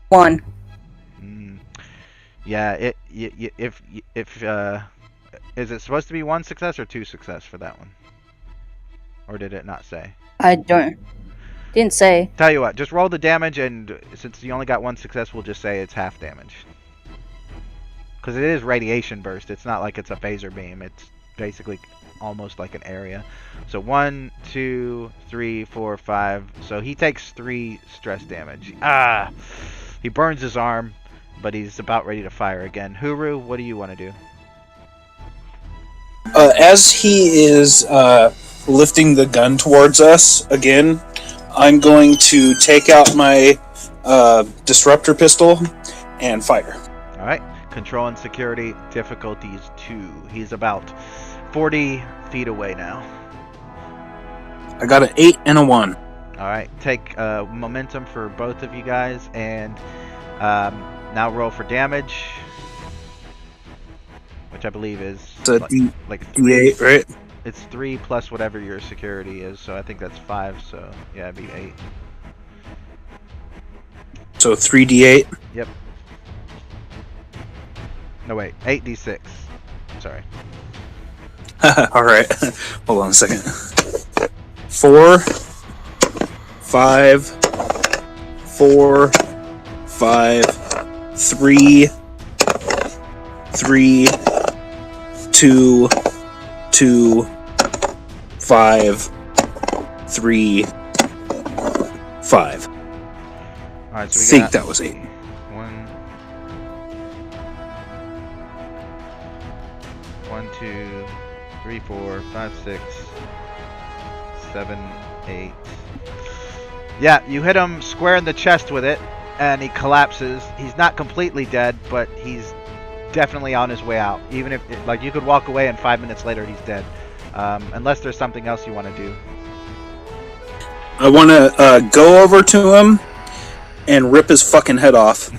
One. Yeah, if is it supposed to be 1 success or 2 success for that one? Or did it not say? I don't. Didn't say. Tell you what, just roll the damage, and since you only got 1 success, we'll just say it's half damage. Because it is radiation burst. It's not like it's a phaser beam. It's basically almost like an area. So 1, 2, 3, 4, 5. So he takes 3 stress damage. Ah! He burns his arm, but he's about ready to fire again. Huru, what do you want to do? As he is lifting the gun towards us again, I'm going to take out my disruptor pistol and fire. All right. Control and security, difficulty is 2. He's about 40 feet away now. I got an 8 and a 1. All right. Take momentum for both of you guys, and now roll for damage, which I believe is like 3, D8, right? It's 3 plus whatever your security is, so I think that's 5. So yeah, it'd be 8. So 3d8. Yep. No wait, 8d6. Sorry. All right. Hold on a second. 4, 5, 4, 5, 3, 3, 2, 2, 5, 3, 5. All right, so we think got that was 8. 1, 2, 3, 4, 5, 6, 7, 8. Yeah, you hit him square in the chest with it, and he collapses. He's not completely dead, but he's definitely on his way out. Even if, like, you could walk away and 5 minutes later he's dead. Unless there's something else you want to do. I want to go over to him and rip his fucking head off.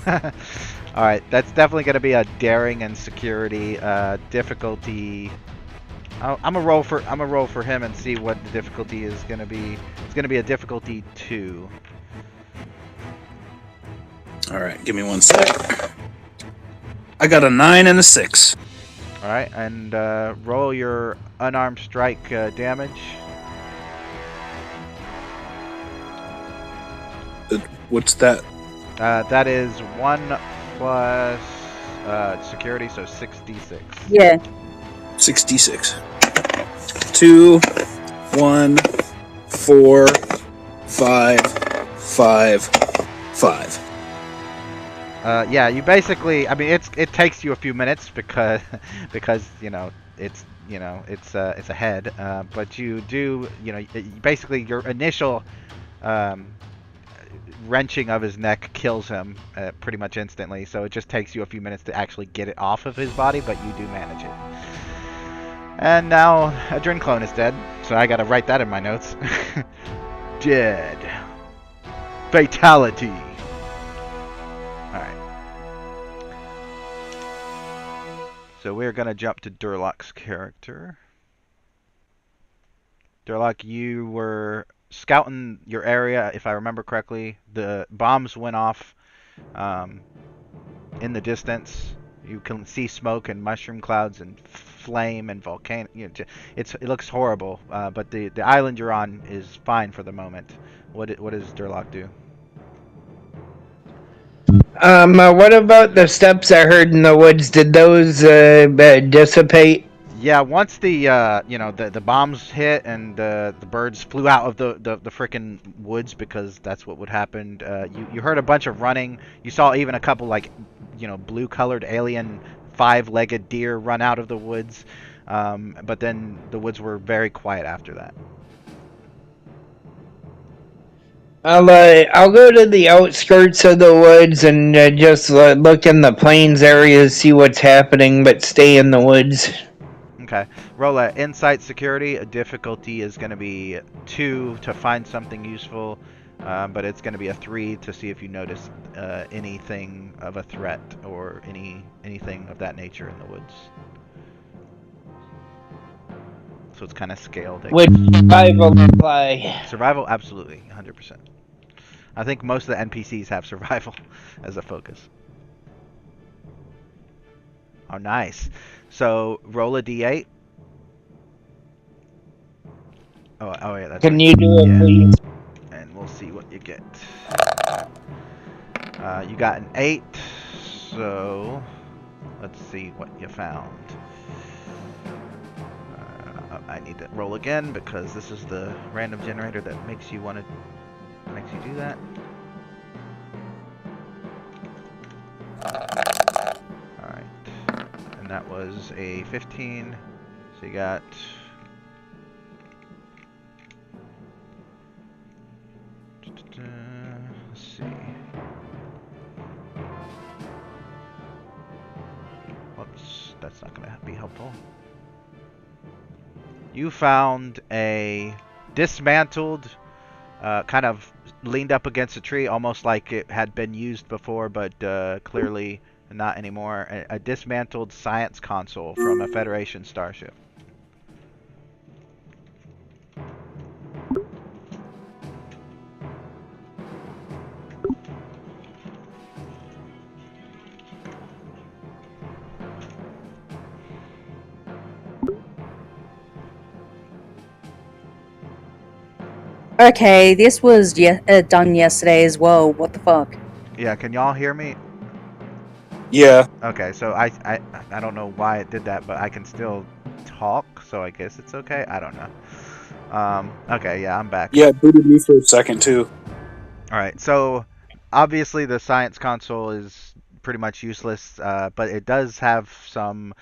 All right, that's definitely going to be a daring and security difficulty. I'm gonna roll for him and see what the difficulty is going to be. It's going to be a difficulty 2. All right, give me 1 sec. I got a 9 and a 6. All right, and roll your unarmed strike damage. What's that? That is 1 plus security, so 6d6. Yeah. 66. 2, 1, 4, 5, 5, 5. Yeah, you basically. I mean, it takes you a few minutes because you know it's a head. But you do basically your initial wrenching of his neck kills him pretty much instantly. So it just takes you a few minutes to actually get it off of his body, but you do manage it. And now a Drenclone is dead, so I gotta write that in my notes. Dead. Fatality. Alright. So we're gonna jump to Durlock's character. Durlock, you were scouting your area, if I remember correctly. The bombs went off in the distance. You can see smoke and mushroom clouds and flame and volcano. It looks horrible, but the island you're on is fine for the moment. What does Durlock do? What about the steps I heard in the woods? Did those dissipate? Yeah, once the the bombs hit and the birds flew out of the frickin' woods, because that's what would happen. You heard a bunch of running. You saw even a couple blue colored alien 5-legged deer run out of the woods. But then the woods were very quiet after that. I'll go to the outskirts of the woods and just look in the plains areas, see what's happening, but stay in the woods. Okay. Roll a insight security. A difficulty is going to be 2 to find something useful, but it's going to be a 3 to see if you notice anything of a threat or anything of that nature in the woods. So it's kind of scaled. Would survival apply? Survival, absolutely, 100%. I think most of the NPCs have survival as a focus. Oh, nice. So roll a d8. Oh yeah, that's Can right. you do it, please? And we'll see what you get. You got an 8, so let's see what you found. I need to roll again because this is the random generator that makes you do that. Alright. And that was a 15. So you got... Let's see. Whoops, that's not going to be helpful. You found a dismantled, kind of leaned up against a tree, almost like it had been used before, but clearly not anymore. A dismantled science console from a Federation starship. Okay, this was done yesterday as well. What the fuck? Yeah, can y'all hear me? Yeah. Okay, so I don't know why it did that, but I can still talk, so I guess it's okay. I don't know. Okay, yeah, I'm back. Yeah, it booted me for a second too. Alright, so obviously the science console is pretty much useless, but it does have some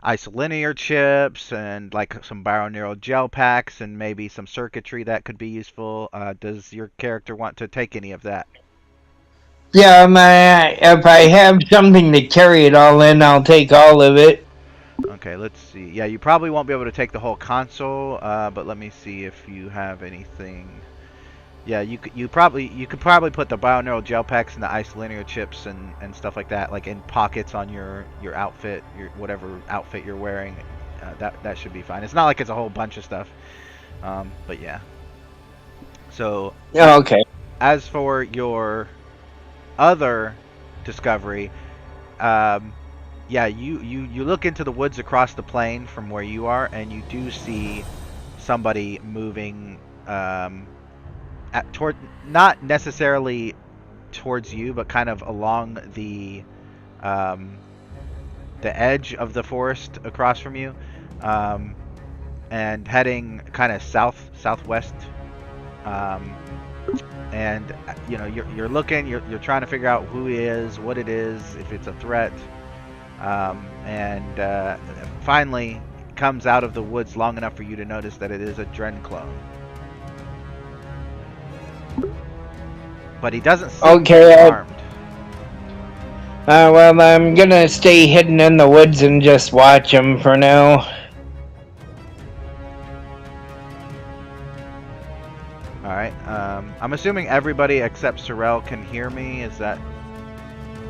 isolinear chips and like some bioneural gel packs and maybe some circuitry that could be useful. Does your character want to take any of that? Yeah, if I have something to carry it all in, I'll take all of it. Okay, let's see. Yeah, you probably won't be able to take the whole console, but let me see if you have anything. Yeah, you could probably put the bioneural gel packs and the isolinear chips and stuff like that, like in pockets on your outfit, your whatever outfit you're wearing. That should be fine. It's not like it's a whole bunch of stuff, but yeah. So Yeah, okay. as for your other discovery, yeah, you look into the woods across the plain from where you are, and you do see somebody moving. Toward, not necessarily towards you, but kind of along the edge of the forest across from you, and heading kind of southwest. And you know you're looking, you're trying to figure out who he is, what it is, if it's a threat, and finally comes out of the woods long enough for you to notice that it is a Dren clone. But he doesn't seem to be armed. Well, I'm gonna stay hidden in the woods and just watch him for now. Alright, I'm assuming everybody except Sorrel can hear me. Is that...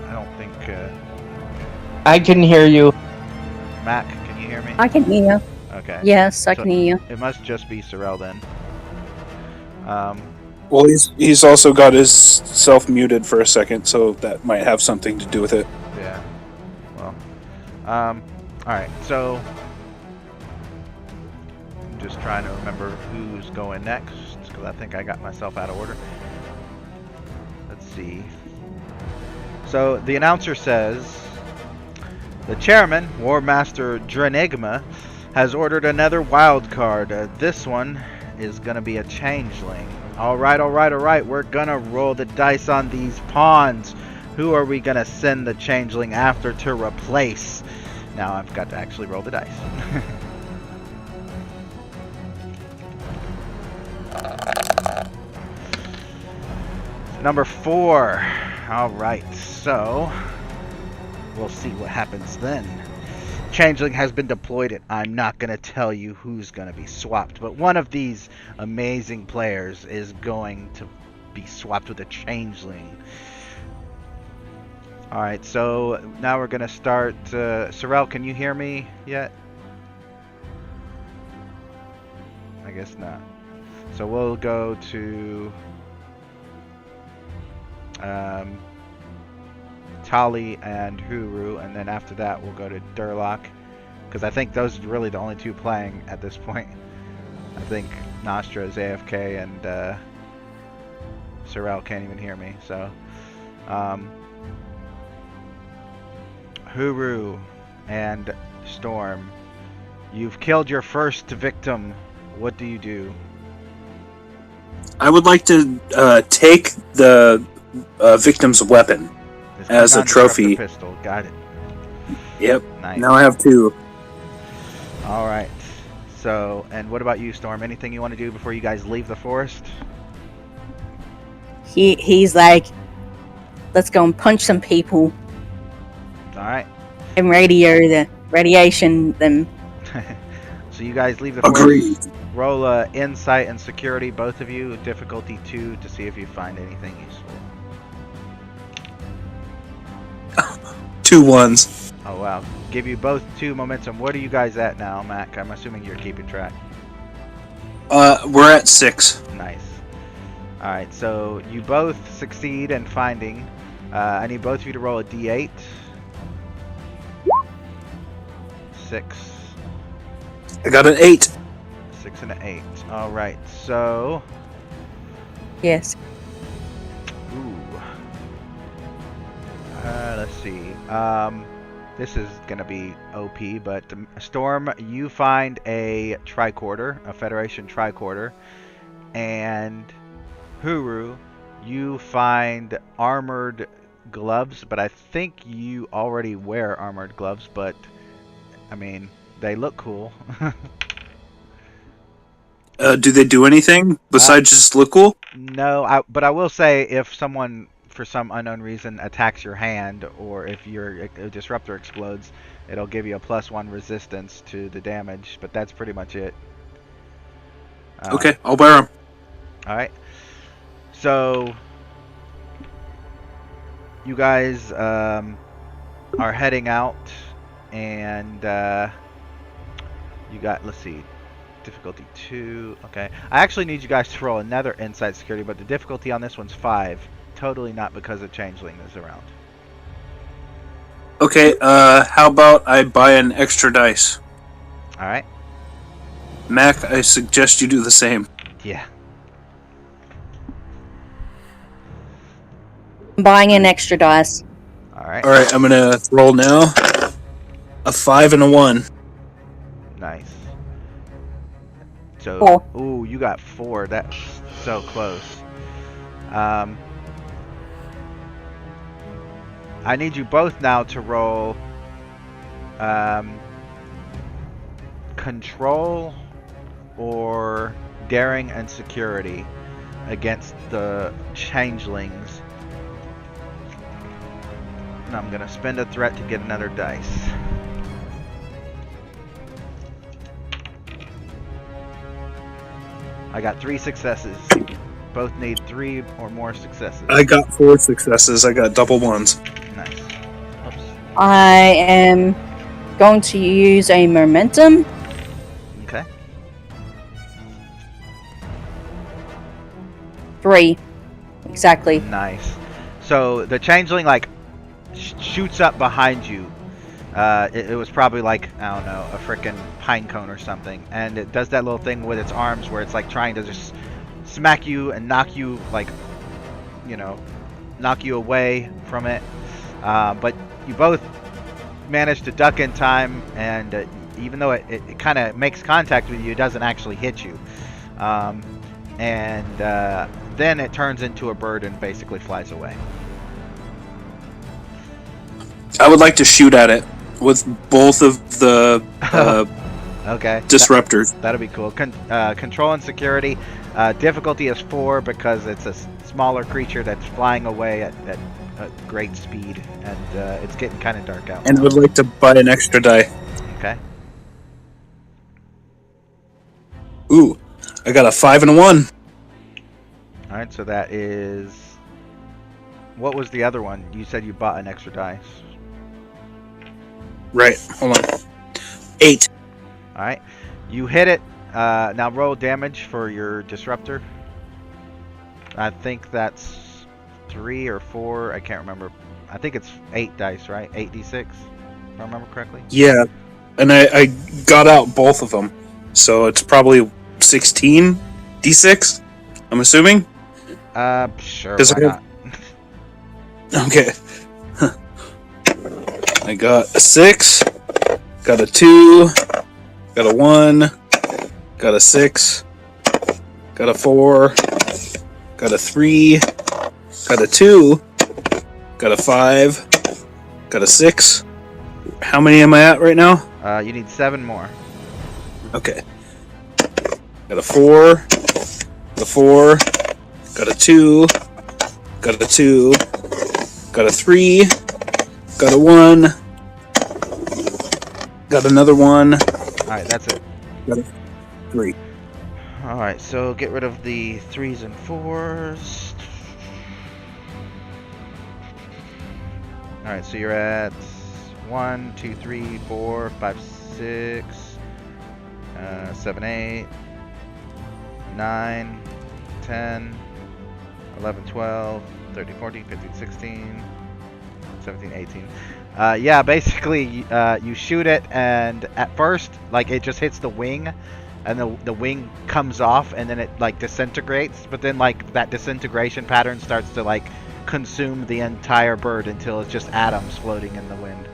I don't think... I can hear you. Mac, can you hear me? I can hear you. Okay. Yes, I So can hear you. it must just be Sorrel then. Well, he's also got his self muted for a second, so that might have something to do with it. Yeah. Well. All right. So I'm just trying to remember who's going next because I think I got myself out of order. Let's see. So the announcer says, the chairman, War Master Drenigma, has ordered another wild card. This one is going to be a changeling. All right. We're going to roll the dice on these pawns. Who are we going to send the changeling after to replace? Now I've got to actually roll the dice. Number 4. All right, so we'll see what happens then. Changeling has been deployed, and I'm not going to tell you who's going to be swapped, but one of these amazing players is going to be swapped with a changeling. Alright, so now we're going to start. Sorrel, can you hear me yet? I guess not. So we'll go to Tali and Huru, and then after that we'll go to Durlock, because I think those are really the only two playing at this point. I think Nostra is AFK and Sorrel can't even hear me, so Huru and Storm, you've killed your first victim. What do you do? I would like to take the victim's weapon This as a non-disruptor trophy. pistol. Got it. Yep. Nice. Now I have 2. All right. So, and what about you, Storm? Anything you want to do before you guys leave the forest? He's like, let's go and punch some people All right. and radiation them. So you guys leave the forest. Agreed. Roll insight and security, both of you, difficulty 2, to see if you find anything useful. 2 1s. Oh wow. Give you both 2 momentum. What are you guys at now, Mac? I'm assuming you're keeping track. We're at 6. Nice. Alright, so you both succeed in finding. I need both of you to roll a d8. 6. I got an 8. 6 and an 8. Alright, so... Yes. Ooh. Let's see. This is gonna be OP, but Storm, you find a tricorder, a Federation tricorder, and Huru, you find armored gloves, but I think you already wear armored gloves, but I mean, they look cool. Do they do anything besides just look cool? No, but I will say if someone, for some unknown reason, attacks your hand, or if your disruptor explodes, it'll give you a +1 resistance to the damage, but that's pretty much it. Okay, I'll wear them. Alright. So, you guys are heading out, and you got, let's see, difficulty 2. Okay. I actually need you guys to roll another insight security, but the difficulty on this one's 5. Totally not because a changeling is around. Okay, how about I buy an extra dice? Alright. Mac, I suggest you do the same. Yeah. I'm buying an extra dice. Alright. Alright, I'm gonna roll now. A 5 and a 1. Nice. So, 4. ooh, you got 4. That's so close. I need you both now to roll control or daring and security against the changelings. And I'm gonna spend a threat to get another dice. I got 3 successes. Both need 3 or more successes. I got 4 successes. I got double 1s. Nice. Oops. I am going to use a momentum. Okay. 3. Exactly. Nice. So the changeling like shoots up behind you. It was probably like, I don't know, a frickin' pine cone or something, and it does that little thing with its arms where it's like trying to just smack you and knock you, like, you know, knock you away from it. But you both manage to duck in time, and even though it kind of makes contact with you, it doesn't actually hit you. Then it turns into a bird and basically flies away. I would like to shoot at it with both of the Okay. disruptors. That'll be cool. Control and security. Difficulty is 4 because it's a smaller creature that's flying away at great speed, and it's getting kind of dark out. And I would like to buy an extra die. Okay. Ooh, I got a 5 and a 1. All right, so that is. What was the other one? You said you bought an extra dice. Right, hold on. 8. All right, you hit it. Now roll damage for your disruptor. I think that's 3 or 4. I can't remember. I think it's 8 dice, right? 8d6, if I remember correctly. Yeah, and I got out both of them, so it's probably 16 d6. I'm assuming. Sure. 'Cause Why I not? Okay. I got a 6, got a 2, got a 1, got a 6, got a 4, got a 3, got a 2, got a 5, got a 6. How many am I at right now? You need 7 more. Okay. Got a 4, got a 4, got a 2, got a 2, got a 3, got a 1, got another 1, All right, that's it. got a 3. All right, so get rid of the 3s and 4s. All right, so you're at 1, 2, 3, 4, 5, 6, 7, 8, 9, 10, 11, 12, 13, 14, 15, 16, 17, 18. Yeah, basically, you shoot it, and at first, like, it just hits the wing, and the wing comes off, and then it, like, disintegrates, but then, like, that disintegration pattern starts to, like, consume the entire bird until it's just atoms floating in the wind.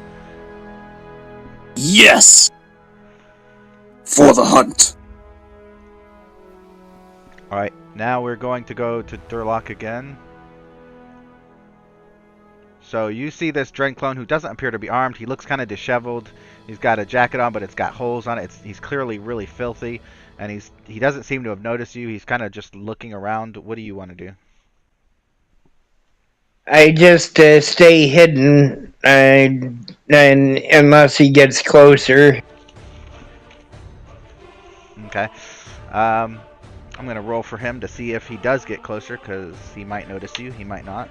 Yes! For the hunt. Alright, now we're going to go to Durlock again. So you see this Dren clone who doesn't appear to be armed. He looks kind of disheveled. He's got a jacket on, but it's got holes on it. He's clearly really filthy, and he doesn't seem to have noticed you. He's kind of just looking around. What do you want to do? I just stay hidden, and unless he gets closer. Okay. I'm going to roll for him to see if he does get closer, because he might notice you. He might not.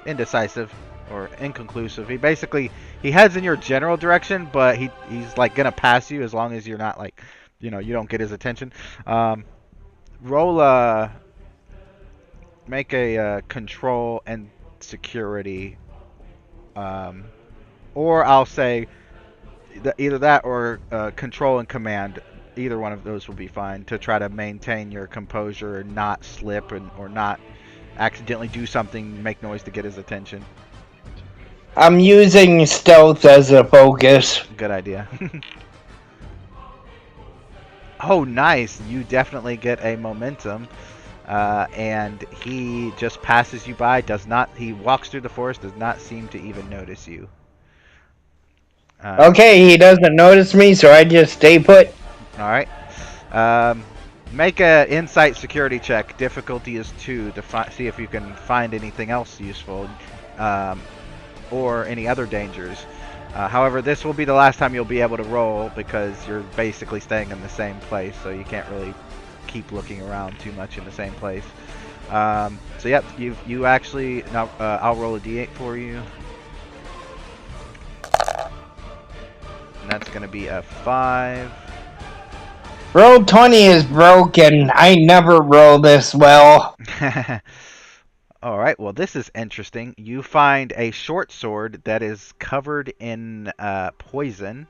Indecisive or inconclusive. He heads in your general direction, but he's like going to pass you as long as you're not, like, you don't get his attention. Roll make a control and security, or I'll say either that or control and command. Either one of those will be fine to try to maintain your composure and not slip or not accidentally do something, make noise to get his attention. I'm using stealth as a focus. Good idea. Oh, nice. You definitely get a momentum. And he just passes you by, he walks through the forest, does not seem to even notice you. Okay, he doesn't notice me, so I just stay put. Alright. Make a insight security check. Difficulty is 2 to see if you can find anything else useful, or any other dangers. However, this will be the last time you'll be able to roll because you're basically staying in the same place, so you can't really keep looking around too much in the same place. So yep, you actually now I'll roll a d8 for you, and that's going to be a 5, Roll 20 is broken. I never roll this well. All right, well, this is interesting. You find a short sword that is covered in poison.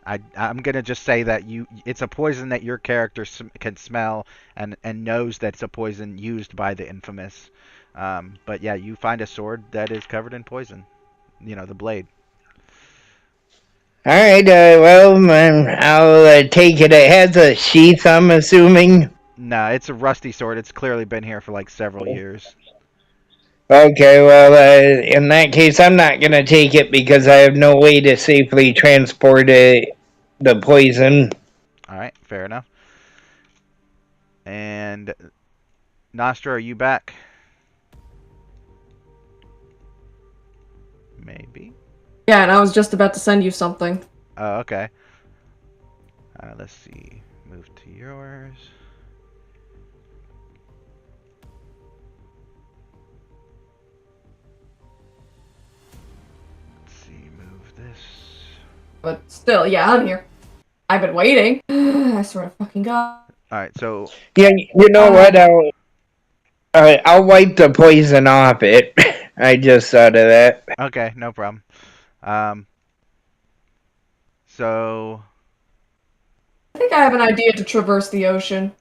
I'm gonna just say that it's a poison that your character can smell and knows that it's a poison used by the infamous. But yeah, you find a sword that is covered in poison. You know, the blade. Alright, I'll take it. It has a sheath, I'm assuming. No, it's a rusty sword. It's clearly been here for like several years. Okay, well, in that case, I'm not gonna take it because I have no way to safely transport the poison. All right, fair enough. And Nostra, are you back? Maybe. Yeah, and I was just about to send you something. Oh, okay. Let's see. Move to yours. Let's see. Move this. But still, yeah, I'm here. I've been waiting. I swear to fucking God. All right. So Yeah, you know what? I'll wipe the poison off it. I just thought of that. okay, no problem. So I think I have an idea to traverse the ocean.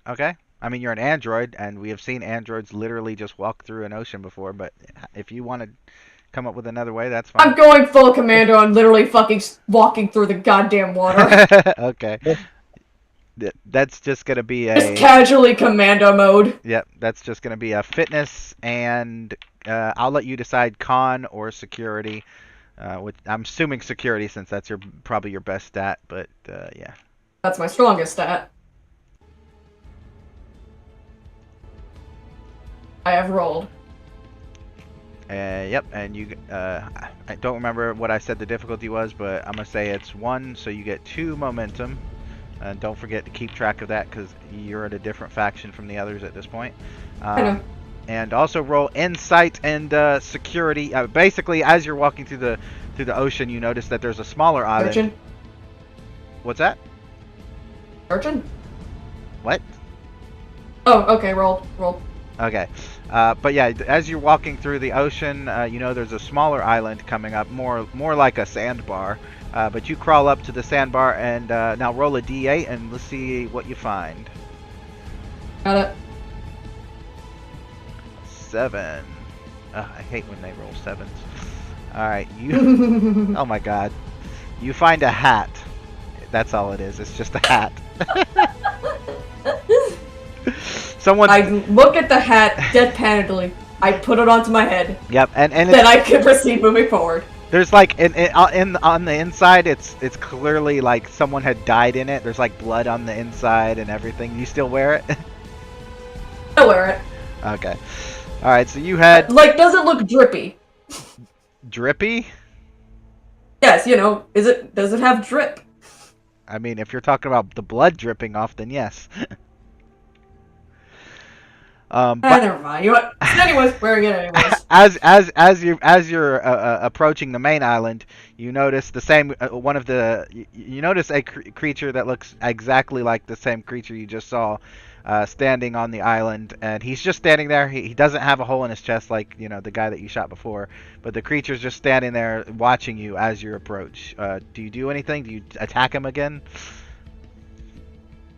okay. I mean, you're an android, and we have seen androids literally just walk through an ocean before. But if you want to come up with another way, that's fine. I'm going full commando. I'm literally fucking walking through the goddamn water. okay. That's just gonna be Just casually commando mode. Yep, that's just gonna be a fitness, and I'll let you decide con or security. Which I'm assuming security since that's probably your best stat, but yeah. That's my strongest stat. I have rolled. Yep, and you. I don't remember what I said the difficulty was, but I'm gonna say it's 1, so you get 2 momentum. And don't forget to keep track of that because you're at a different faction from the others at this point. I know. And also roll insight and security. Basically, as you're walking through the ocean, you notice that there's a smaller island. Urchin? What's that? Urchin? What? Oh, okay, roll. Okay. But yeah, as you're walking through the ocean, you know there's a smaller island coming up, more like a sandbar. But you crawl up to the sandbar and now roll a d8 and let's see what you find. Got it. 7. I hate when they roll 7s. Alright, you... oh my god. You find a hat. That's all it is. It's just a hat. I look at the hat deadpanedly. I put it onto my head. Yep, and then I can proceed moving forward. There's like on the inside, it's clearly like someone had died in it. There's like blood on the inside and everything. You still wear it? I wear it. Okay. All right. So you had does it look drippy? Drippy? Yes. You know, does it have drip? I mean, if you're talking about the blood dripping off, then yes. But never mind. Anyways, wearing it anyways. As you're approaching the main island, you notice the same you notice a creature that looks exactly like the same creature you just saw, standing on the island, and he's just standing there. He doesn't have a hole in his chest like the guy that you shot before, but the creature's just standing there watching you as you approach. Do you do anything? Do you attack him again?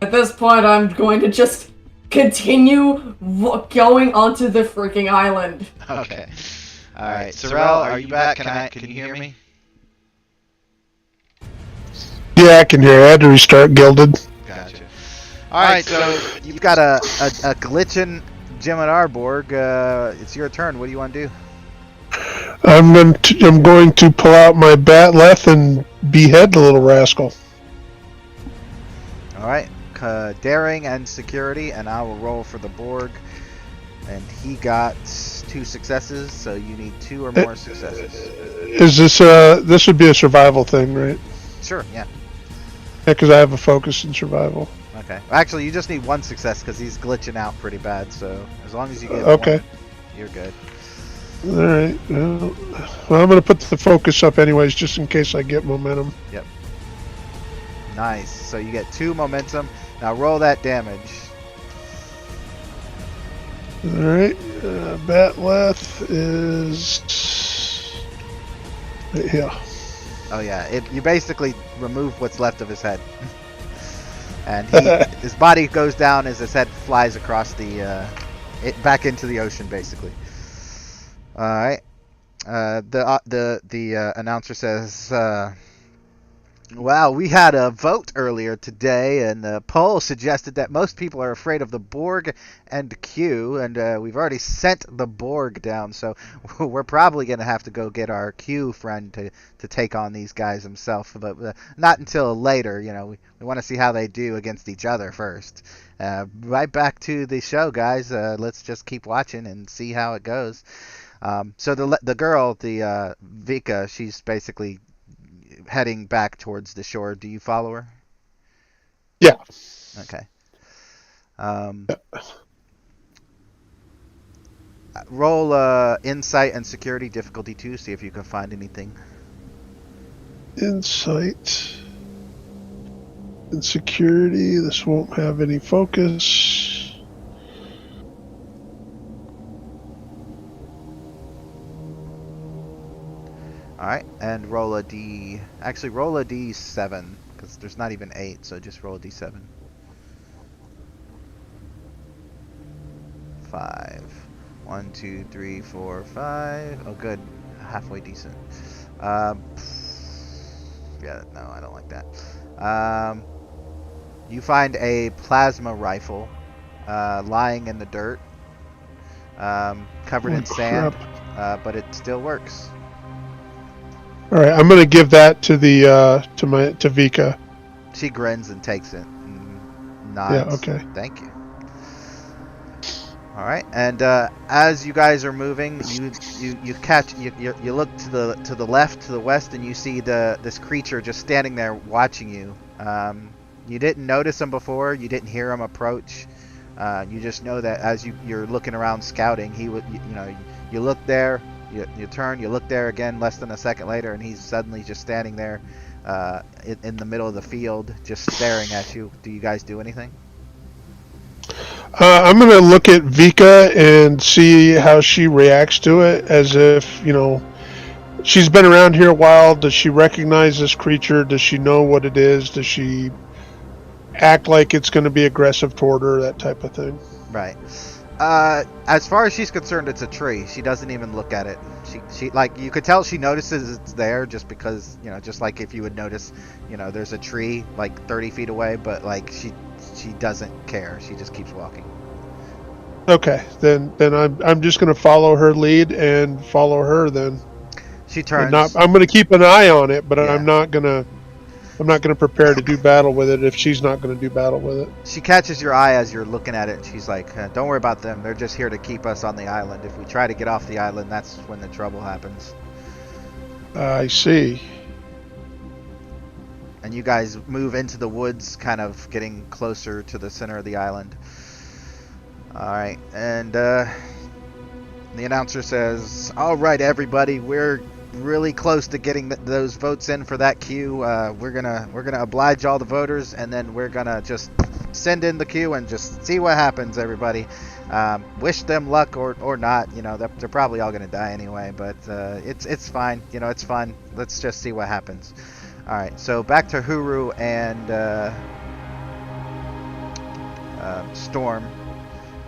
At this point, I'm going to just continue going onto the freaking island. Okay. All right, Sorrel, are you back? Can you hear me? Yeah, I can hear. I had to restart Gilded. Gotcha. All right, so you've got a glitching Jem'Hadar Borg. It's your turn. What do you want to do? I'm going to pull out my batleth and behead the little rascal. All right. Daring and security, and I will roll for the Borg, and he got 2 successes, so you need 2 or more successes. Is this would be a survival thing, right? Sure, yeah. Yeah, because I have a focus in survival. Okay. Actually, you just need 1 success because he's glitching out pretty bad, so as long as you get 1, you're good. Alright, well, I'm going to put the focus up anyways, just in case I get momentum. Yep. Nice. So you get 2 momentum. Now roll that damage. Alright. Batleth is right here. Oh yeah, you basically remove what's left of his head. And his body goes down as his head flies across back into the ocean, basically. All right. The announcer says, "Wow, we had a vote earlier today, and the poll suggested that most people are afraid of the Borg and Q, and we've already sent the Borg down, so we're probably going to have to go get our Q friend to take on these guys himself, but not until later. You know, we want to see how they do against each other first. Right back to the show, guys. Let's just keep watching and see how it goes." So the girl, the Vika, she's basically heading back towards the shore. Do you follow her? Yeah. Okay. Roll insight and security difficulty 2. See if you can find anything. Insight and security. This won't have any focus. All right, and roll a d. Actually, roll a d7 because there's not even 8, so just roll a d7. 5. 1, 2, 3, 4, 5. Oh, good. Halfway decent. Yeah, no, I don't like that. You find a plasma rifle lying in the dirt, covered Holy in sand, crap. but it still works. All right, I'm gonna give that to the to Vika. She grins and takes it and nods. Yeah. Okay. Thank you. All right, and as you guys are moving, you catch you look to the left, to the west, and you see this creature just standing there watching you. You didn't notice him before. You didn't hear him approach. You just know that as you're looking around scouting, he would you look there, you turn, you look there again. Less than a second later, and he's suddenly just standing there in the middle of the field, just staring at you. Do you guys do anything? I'm gonna look at Vika and see how she reacts to it, as if she's been around here a while. Does she recognize this creature? Does she know what it is? Does she act like it's going to be aggressive toward her? That type of thing. Right. As far as she's concerned, it's a tree. She doesn't even look at it. She like, you could tell she notices it's there just because, just like if you would notice, there's a tree like 30 feet away, but like she doesn't care. She just keeps walking. Okay, then I'm just going to follow her lead and follow her then. She turns. I'm going to keep an eye on it, but Yeah. I'm not going to prepare to do battle with it if she's not going to do battle with it. She catches your eye as you're looking at it, and she's like, "Don't worry about them. They're just here to keep us on the island. If we try to get off the island, that's when the trouble happens." I see. And you guys move into the woods, kind of getting closer to the center of the island. All right, and the announcer says, "All right, everybody, we're really close to getting those votes in for that queue. We're gonna oblige all the voters, and then we're gonna just send in the queue and just see what happens. Everybody, wish them luck or not. They're probably all gonna die anyway, but it's fine. It's fun. Let's just see what happens." All right, so back to Huru and Storm.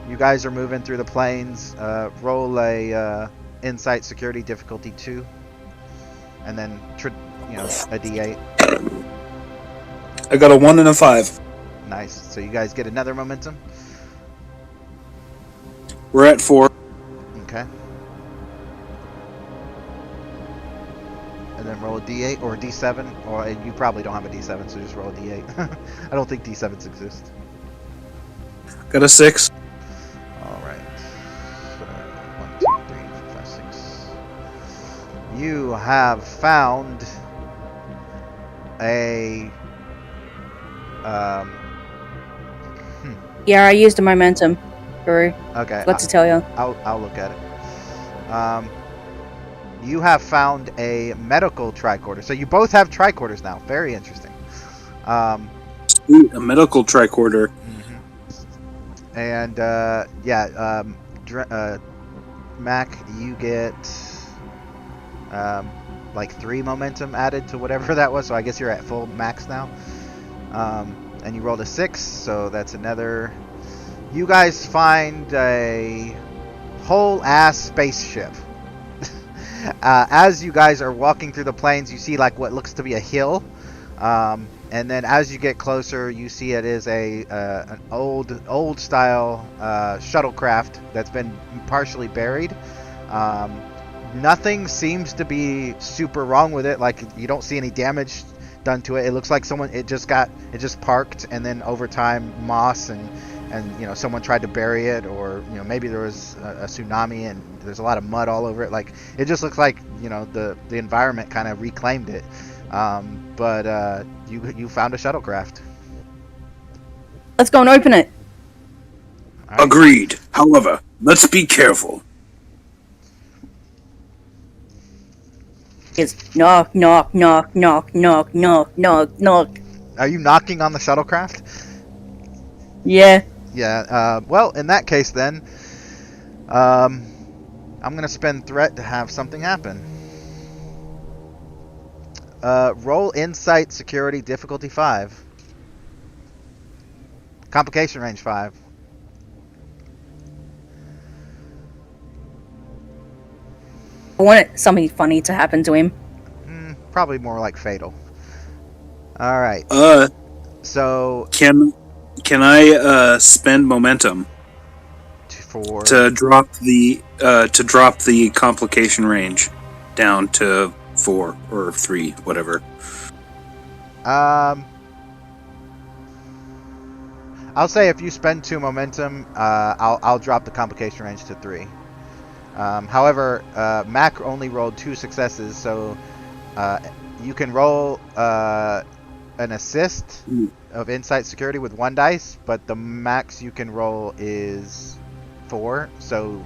You guys are moving through the plains. Roll a insight security difficulty 2, and then a d8. I got a 1 and a 5. Nice. So you guys get another momentum. We're at 4. Okay. And then roll a d8 or a d7, or you probably don't have a d7, so just roll a d8. I don't think d7s exist. Got a 6. All right. 1, 2, 3, 4, 5, 6. You have found a Yeah, I used the momentum. Sorry. Okay. What to tell you? I'll look at it. You have found a medical tricorder. So you both have tricorders now. Very interesting. Sweet, a medical tricorder. Mhm. And yeah, Mac, you get like 3 momentum added to whatever that was. So I guess you're at full max now. And you rolled a 6, so that's another. You guys find a whole ass spaceship. As you guys are walking through the plains, you see like what looks to be a hill. And then as you get closer, you see it is an old style shuttlecraft that's been partially buried. Nothing seems to be super wrong with it. Like you don't see any damage done to it. It looks like it just parked, and then over time moss and someone tried to bury it, or maybe there was a tsunami and there's a lot of mud all over it. Like it just looks like the environment kind of reclaimed it. But you found a shuttlecraft. Let's go and open it. All right. Agreed. However, let's be careful. It's knock, knock, knock, knock, knock, knock, knock, knock. Are you knocking on the shuttlecraft? Yeah. Yeah. Well, in that case, then, I'm gonna spend threat to have something happen. Roll insight, security, difficulty 5. Complication range 5. I want something funny to happen to him. Probably more like fatal. All right. So Can I spend momentum to drop the complication range down to 4 or 3, whatever? I'll say if you spend 2 momentum, I'll drop the complication range to 3. However, Mac only rolled 2 successes, so you can roll an assist of insight security with 1 dice, but the max you can roll is 4. So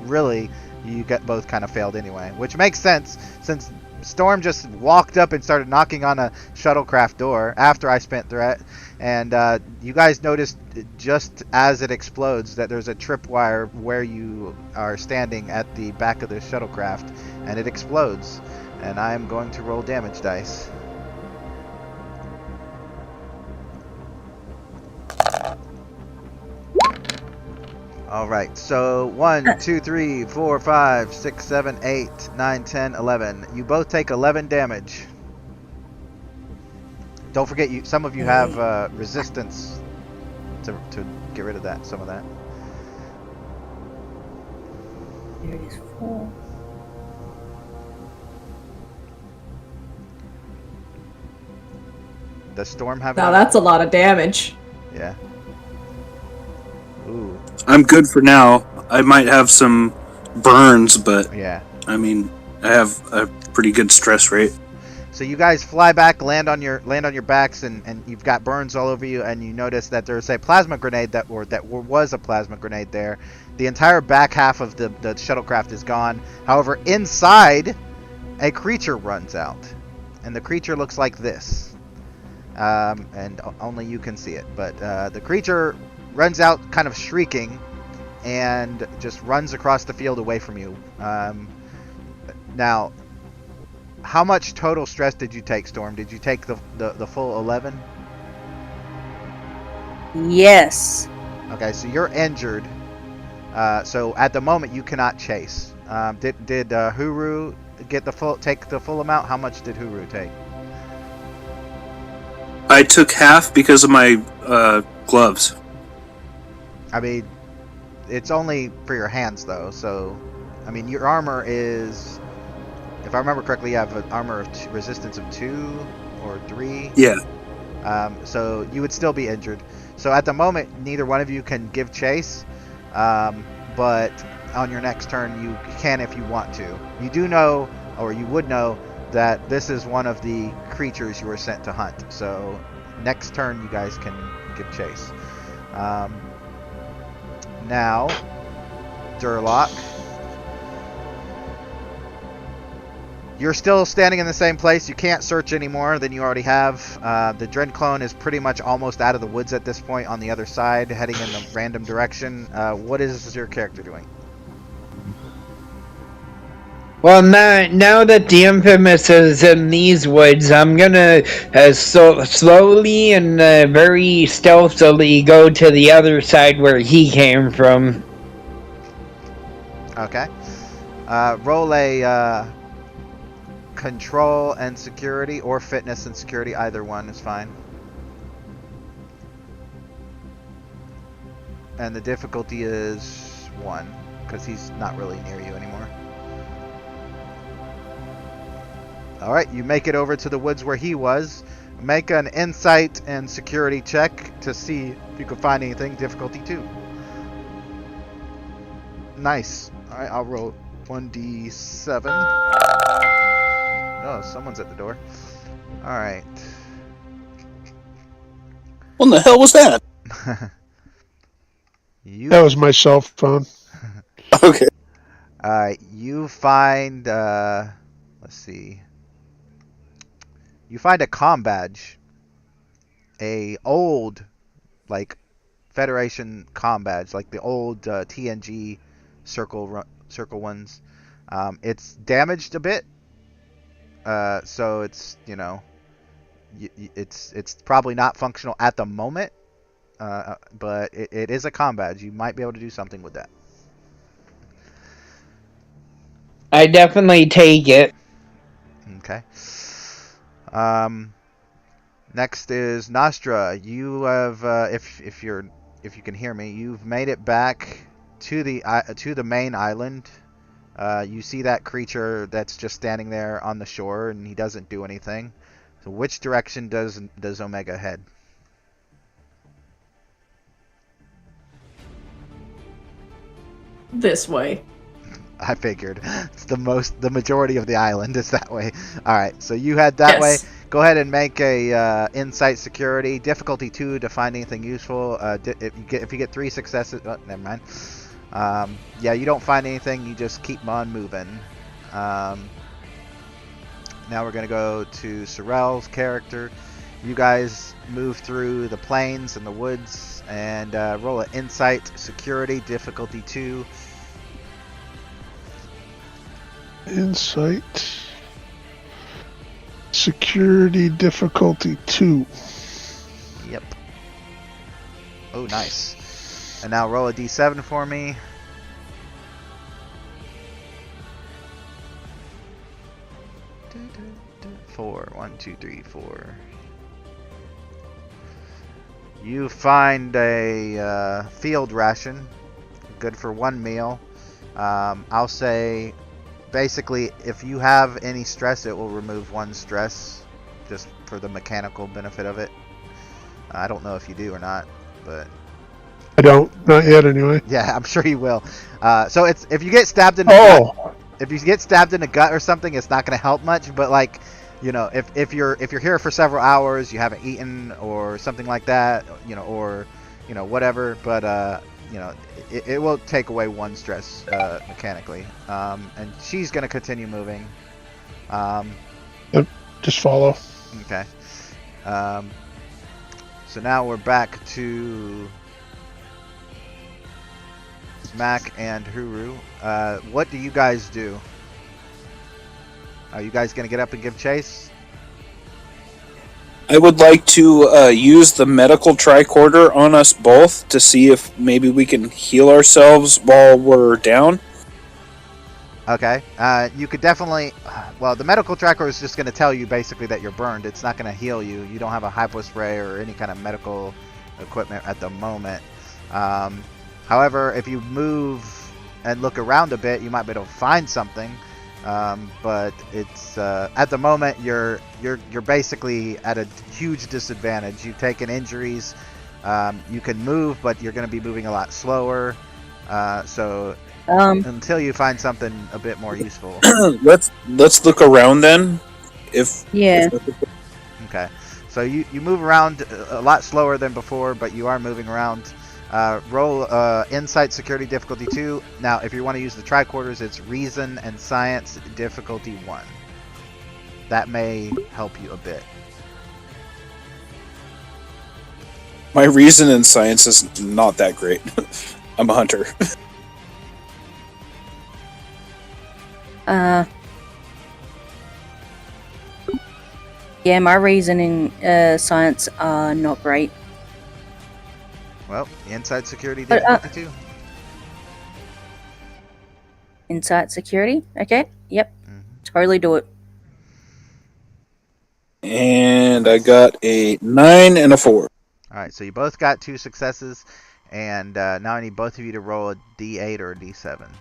really, you get both kind of failed anyway, which makes sense since Storm just walked up and started knocking on a shuttlecraft door after I spent threat, and you guys noticed just as it explodes that there's a tripwire where you are standing at the back of the shuttlecraft, and it explodes. And I am going to roll damage dice. Alright, so 1, 2, 3, 4, 5, 6, 7, 8, 9, 10, 11. You both take 11 damage. Don't forget, some of you have resistance to get rid of that, some of that. There it is. 4. Does Storm have Now any? that's a lot of damage. Yeah. Ooh. I'm good for now. I might have some burns, but Yeah. I mean, I have a pretty good stress rate. So you guys fly back, land on your backs, and you've got burns all over you, and you notice that there's a plasma grenade that was a plasma grenade there. The entire back half of the shuttlecraft is gone. However, inside, a creature runs out, and the creature looks like this. And only you can see it, but the creature runs out kind of shrieking and just runs across the field away from you. Now, how much total stress did you take, Storm? Did you take the full 11? Yes. Okay, so you're injured. So at the moment you cannot chase. Did Huru take the full amount? How much did Huru take? I took half because of my gloves. I mean, it's only for your hands though. So, I mean, your armor is, if I remember correctly, you have an armor of resistance of 2 or 3. Yeah. So you would still be injured. So at the moment, neither one of you can give chase. But on your next turn, you can if you want to. You do know, or you would know, that this is one of the creatures you were sent to hunt. So next turn, you guys can give chase. Now, Durlock. You're still standing in the same place. You can't search any more than you already have. The Dread Clone is pretty much almost out of the woods at this point on the other side, heading in the random direction. What is your character doing? Well, now that the infamous is in these woods, I'm gonna slowly and very stealthily go to the other side where he came from. Okay. Roll a control and security, or fitness and security. Either one is fine. And the difficulty is 1, because he's not really near you anymore. Alright, you make it over to the woods where he was. Make an insight and security check to see if you can find anything. Difficulty 2. Nice. Alright, I'll roll 1d7. Oh, someone's at the door. Alright. What in the hell was that? That was my cell phone. Okay. Alright, you find, let's see. You find a comm badge. A old, like, Federation comm badge, like the old TNG circle ones. It's damaged a bit, so it's, you know, it's probably not functional at the moment, but it is a comm badge. You might be able to do something with that. I definitely take it. Okay. Next is Nostra. You have, if you can hear me, you've made it back to the main island. You see that creature that's just standing there on the shore, and he doesn't do anything. So, which direction does Omega head? This way. I figured. It's the majority of the island is that way. All right, so you head that way. Go ahead and make a insight security difficulty 2 to find anything useful. If you get 3 successes, oh, never mind. Yeah, you don't find anything. You just keep on moving. Now we're gonna go to Sorrel's character. You guys move through the plains and the woods and roll an insight security difficulty 2. Insight. Security difficulty 2. Yep. Oh, nice. And now roll a d7 for me. Four. 1, 2, 3, 4. You find a field ration, good for 1 meal. I'll say, basically, if you have any stress, it will remove 1 stress, just for the mechanical benefit of it. I don't know if you do or not, but I don't. Not yet, anyway. yeah, I'm sure you will. So it's if you get stabbed in the gut, if you get stabbed in the gut or something, it's not going to help much. But like, you know, if you're here for several hours, you haven't eaten or something like that, you know, or you know whatever, but you know, it will take away 1 stress mechanically. And she's going to continue moving. Just follow. Okay. So now we're back to Mac and Huru. What do you guys do? Are you guys going to get up and give chase? I would like to use the medical tricorder on us both to see if maybe we can heal ourselves while we're down. Okay. You could definitely... Well, the medical tracker is just going to tell you basically that you're burned. It's not going to heal you. You don't have a hypo spray or any kind of medical equipment at the moment. However, if you move and look around a bit, you might be able to find something. But it's at the moment you're basically at a huge disadvantage. You've taken injuries. You can move, but you're going to be moving a lot slower. So until you find something a bit more useful. Let's look around then. Yeah. Okay. So you move around a lot slower than before, but you are moving around. Roll Insight Security difficulty 2. Now, if you want to use the tricorders, it's Reason and Science difficulty 1. that may help you a bit. My reason in science is not that great. I'm a hunter. Yeah, my reasoning science are not great. Well, inside security But, difficulty 2. Insight security. Okay. Yep. Mhm. Totally do it. And I got a 9 and a 4. All right, so you both got 2 successes, and now I need both of you to roll a D8 or a D7.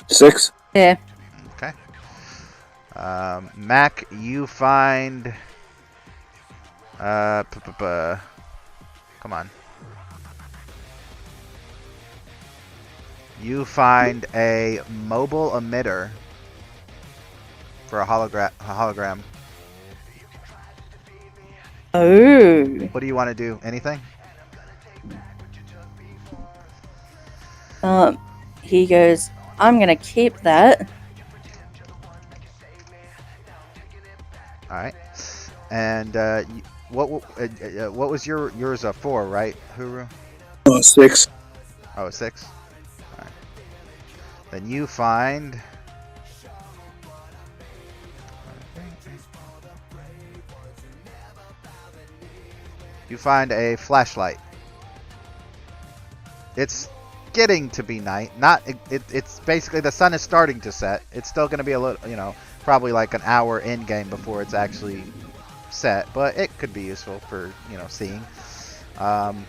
6. Yeah. Okay. Mac, you find. Come on. You find a mobile emitter for a hologram. Oh. What do you want to do? Anything? He goes, I'm gonna keep that. All right. And what was yours a 4, right, Huru? 6. Oh, a 6. All right. Then you find. You find a flashlight. It's getting to be night. It's basically the sun is starting to set. It's still going to be a little, probably like an hour in game before it's actually set, but it could be useful for, seeing. And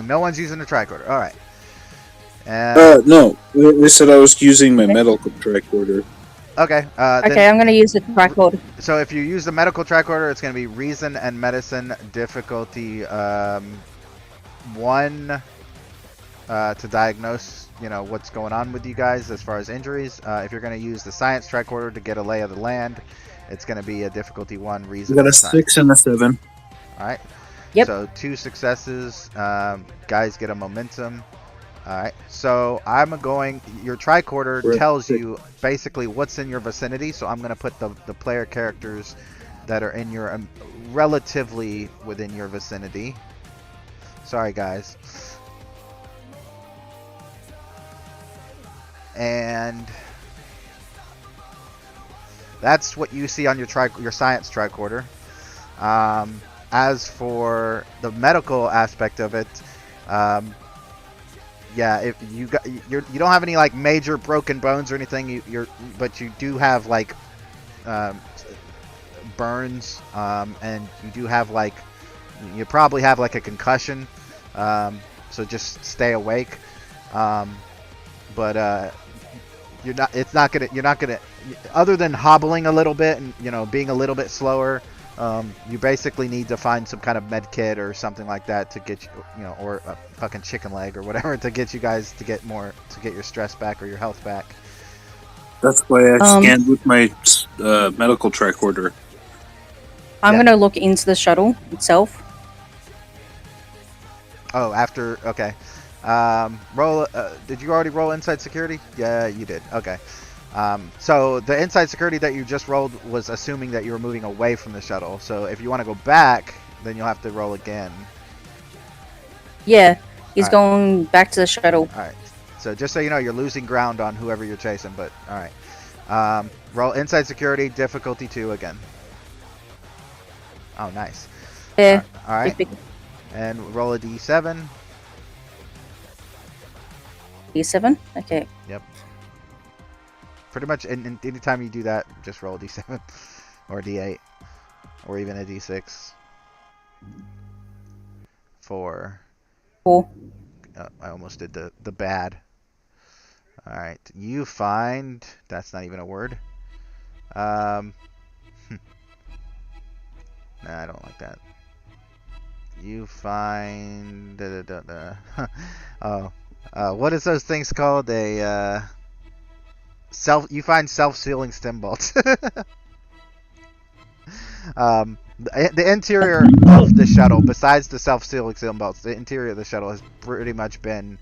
no one's using the tricorder. All right. And No. They said I was using my medical tricorder. okay. Okay, I'm gonna use the tricord. So if you use the medical tricorder, it's going to be reason and medicine difficulty 1 to diagnose, what's going on with you guys as far as injuries. If you're going to use the science tricorder to get a lay of the land, it's going to be a difficulty 1 I reason. got a and 6 and a 7. All right. Yep. So 2 successes. Guys get a momentum. All right. So I'm going. Your tricorder Right. tells you basically what's in your vicinity. So I'm going to put the player characters that are in your relatively within your vicinity. Sorry, guys. And that's what you see on your science tricorder. As for the medical aspect of it, yeah, if you don't have any like major broken bones or anything, but you do have like burns, and you do have like you probably have like a concussion. So just stay awake. But you're not gonna other than hobbling a little bit and being a little bit slower. You basically need to find some kind of med kit or something like that to get you, or a fucking chicken leg or whatever to get you guys to get your stress back or your health back. That's why I scanned with my medical tricorder. I'm Yeah. gonna look into the shuttle itself. Oh, after okay. Roll. Did you already roll inside security? Yeah, you did. Okay. So the inside security that you just rolled was assuming that you were moving away from the shuttle. So if you want to go back, then you'll have to roll again. Yeah, he's Alright. going back to the shuttle. All right. So just so you know, you're losing ground on whoever you're chasing. But all right. Roll inside security difficulty 2 again. Oh, nice. Yeah. All right. And roll a d7. D7. Okay. Pretty much, and anytime you do that, just roll a d7 or a d8 or even a d6. 4. 4. I almost did the bad. All right, you find that's not even a word. Nah, I don't like that. You find oh, what is those things called? You find self-sealing stem bolts. The interior of the shuttle, besides the self-sealing stem belts, the interior of the shuttle has pretty much been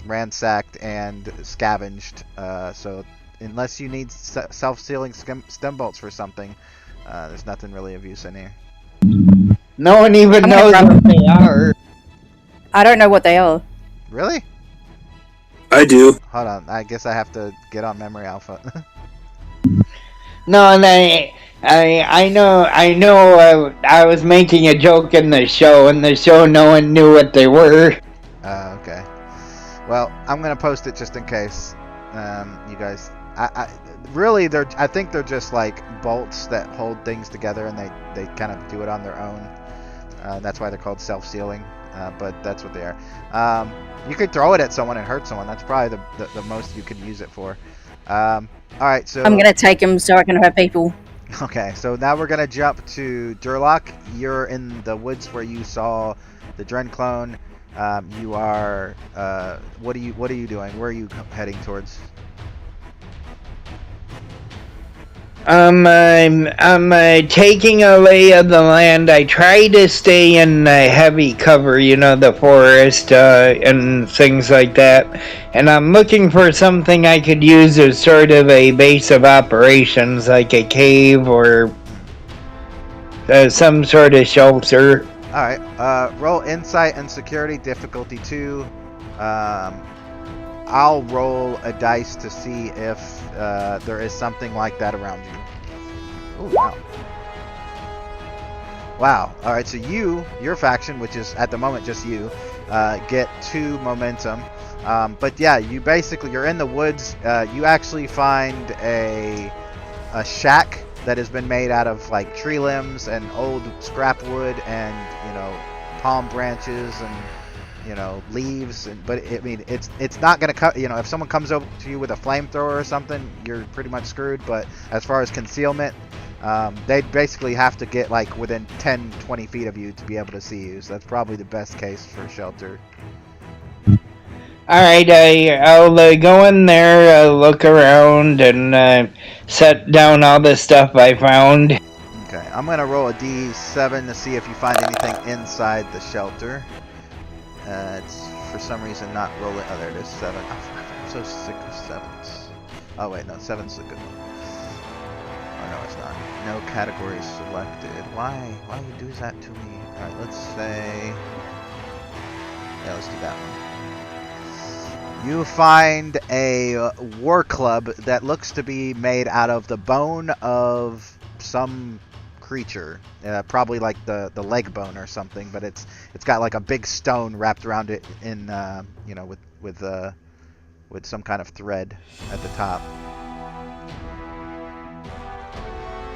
ransacked and scavenged. So unless you need self-sealing stem bolts for something, there's nothing really of use in here. No one even I'm knows gonna what they are. I don't know what they are. Really? I do. Hold on. I guess I have to get on Memory Alpha. No, and I know, I was making a joke in the show, no one knew what they were. Okay. Well, I'm gonna post it just in case. You guys, really, I think they're just like bolts that hold things together, and they kind of do it on their own. That's why they're called self-sealing. But that's what they are. You could throw it at someone and hurt someone. That's probably the most you could use it for. All right, so I'm gonna take him so I can hurt people. okay, so now we're gonna jump to Durlock. You're in the woods where you saw the Dren clone. You are. What are you doing? Where are you heading towards? I'm taking a lay of the land. I try to stay in heavy cover, the forest and things like that. And I'm looking for something I could use as sort of a base of operations, like a cave or some sort of shelter. All right. Roll insight and security, difficulty 2. I'll roll a dice to see if there is something like that around you. Oh, wow. Wow. All right, so your faction, which is at the moment just you, get 2 momentum. But yeah, you're in the woods. You actually find a shack that has been made out of like tree limbs and old scrap wood and palm branches and leaves, but I mean it's not gonna cut. If someone comes over to you with a flamethrower or something, you're pretty much screwed. But as far as concealment, they basically have to get like within 10-20 feet of you to be able to see you. So that's probably the best case for shelter. All right, I'll go in there, look around, and set down all the stuff I found. Okay, I'm gonna roll a d7 to see if you find anything inside the shelter. It's for some reason not rolling. Oh, there it is. 7. Oh, I'm so sick of 7s. Oh wait, no, 7's a good one. Oh no, it's not. No categories selected. Why would you do that to me? All right, let's say. Yeah, let's do that one. You find a war club that looks to be made out of the bone of some creature, probably like the leg bone or something, but it's got like a big stone wrapped around it in with some kind of thread at the top.